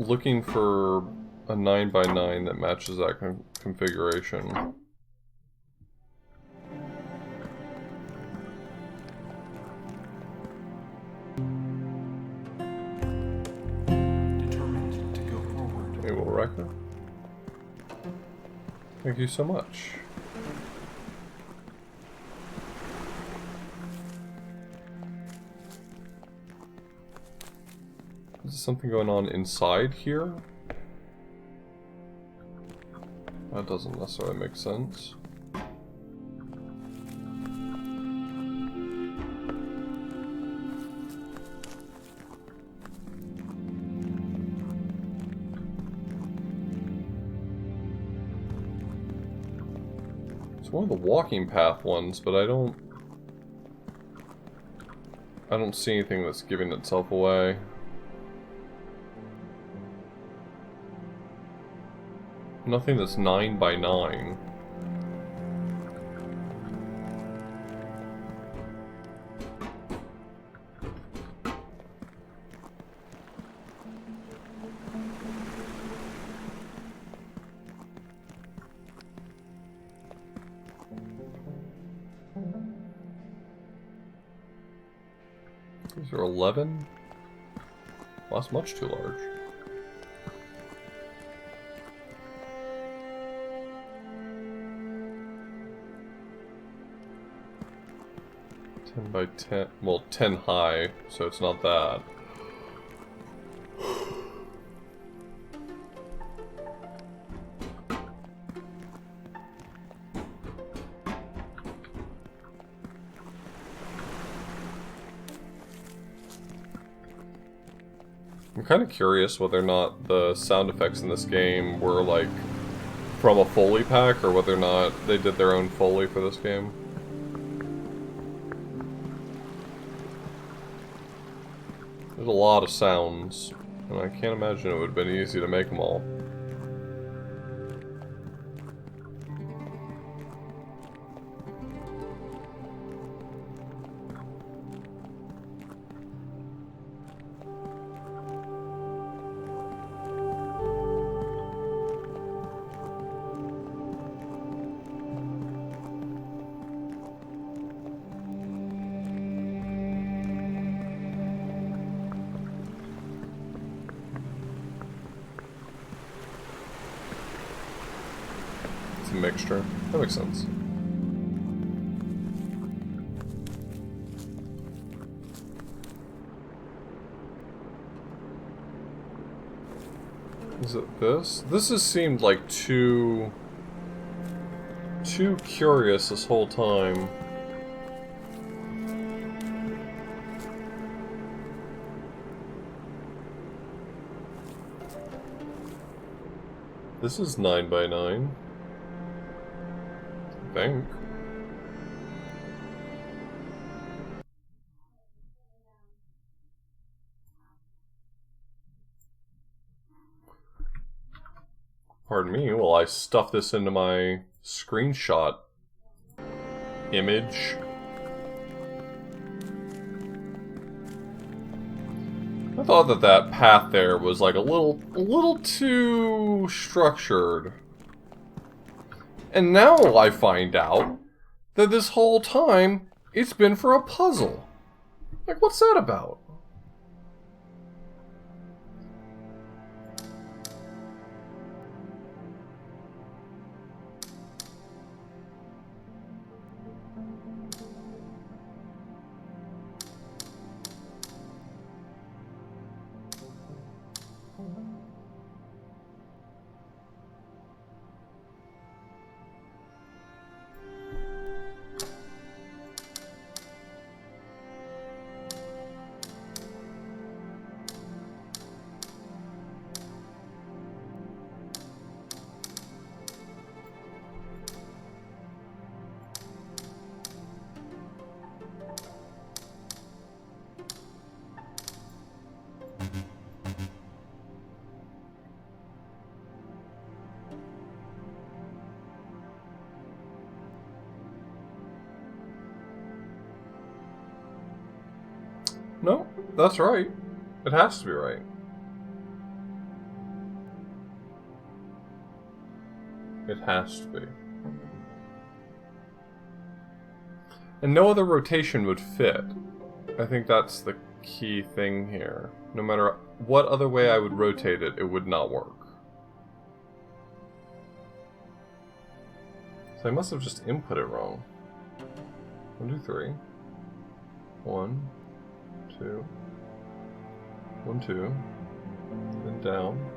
[SPEAKER 1] looking for a 9 by 9 that matches that configuration.
[SPEAKER 3] Determined to go forward.
[SPEAKER 1] Okay, well, Wrecker. Thank you so much. Is there something going on inside here? That doesn't necessarily make sense. It's one of the walking path ones, but I don't see anything that's giving itself away. Nothing that's 9 by 9. These are 11? Well, that's much too large. By 10, well, 10 high, so it's not that. I'm kind of curious whether or not the sound effects in this game were, like, from a Foley pack, or whether or not they did their own Foley for this game. There's a lot of sounds, and I can't imagine it would have been easy to make them all. Mixture. That makes sense. Is it this? This has seemed like too too curious this whole time. This is 9 by 9. I think. Pardon me while I stuff this into my screenshot image. I thought that that path there was like a little too structured. And now I find out that this whole time it's been for a puzzle. Like, what's that about? No, that's right. It has to be right. It has to be. And no other rotation would fit. I think that's the key thing here. No matter what other way I would rotate it, it would not work. So I must have just input it wrong. 1, 2, 3. 1, 2. 1, 2. Then down.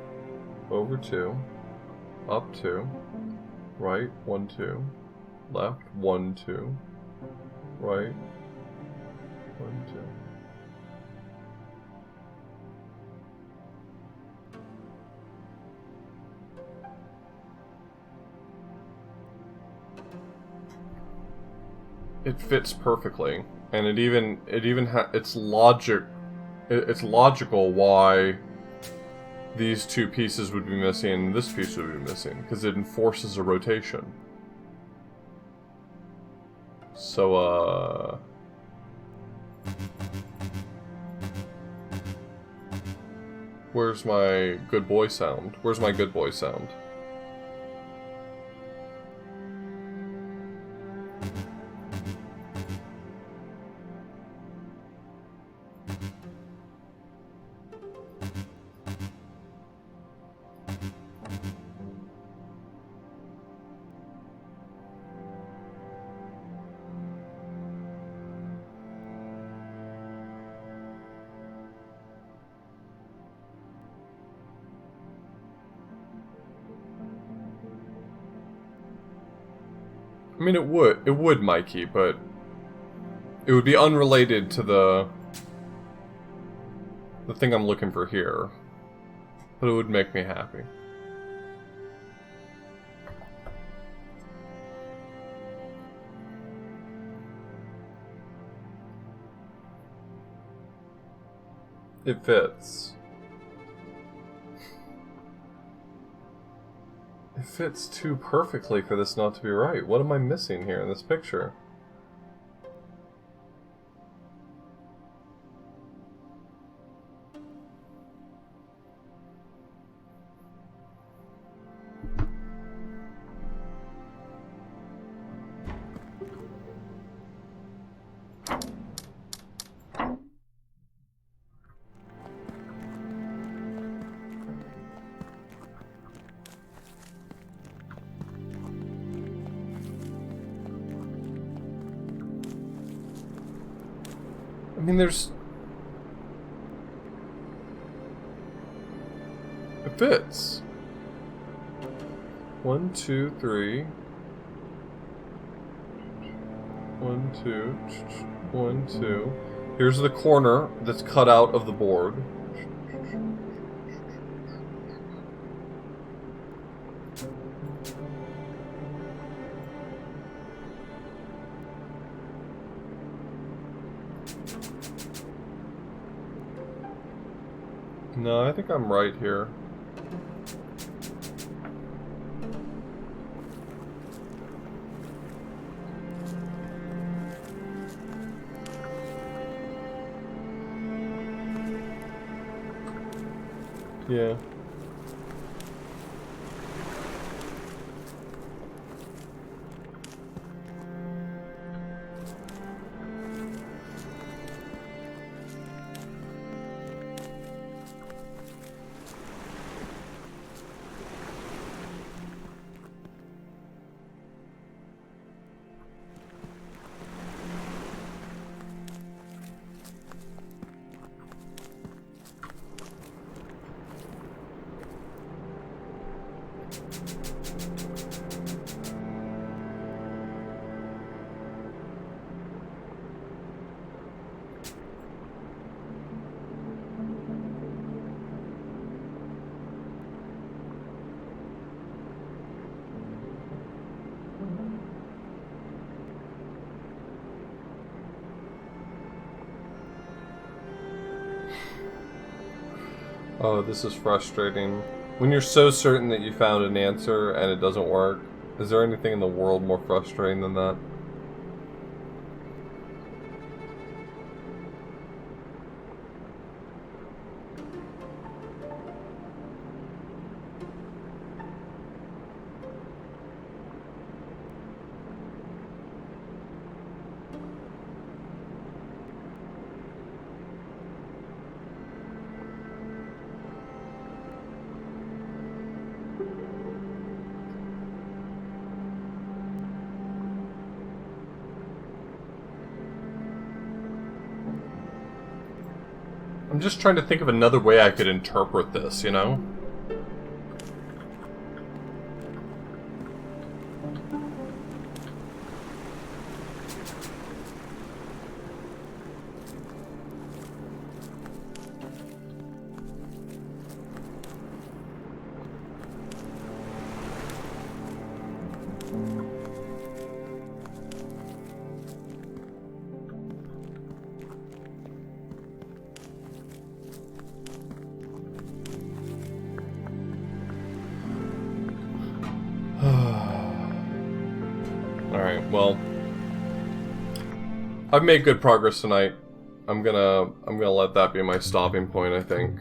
[SPEAKER 1] Over 2. Up 2. Right, 1, 2. Left, 1, 2. Right, 1, 2. It fits perfectly, and it's logical why these two pieces would be missing and this piece would be missing, because it enforces a rotation. So, where's my good boy sound? Where's my good boy sound? I mean, it would, Mikey, but it would be unrelated to the thing I'm looking for here. But it would make me happy. It fits. It fits too perfectly for this not to be right. What am I missing here in this picture? I mean, there's... It fits. 1, 2, 3. 1, 2. 1, 2. Here's the corner that's cut out of the board. No, I think I'm right here. Yeah. Oh, this is frustrating. When you're so certain that you found an answer and it doesn't work, is there anything in the world more frustrating than that? I'm just trying to think of another way I could interpret this, you know? Alright, well, I've made good progress tonight. I'm gonna let that be my stopping point, I think.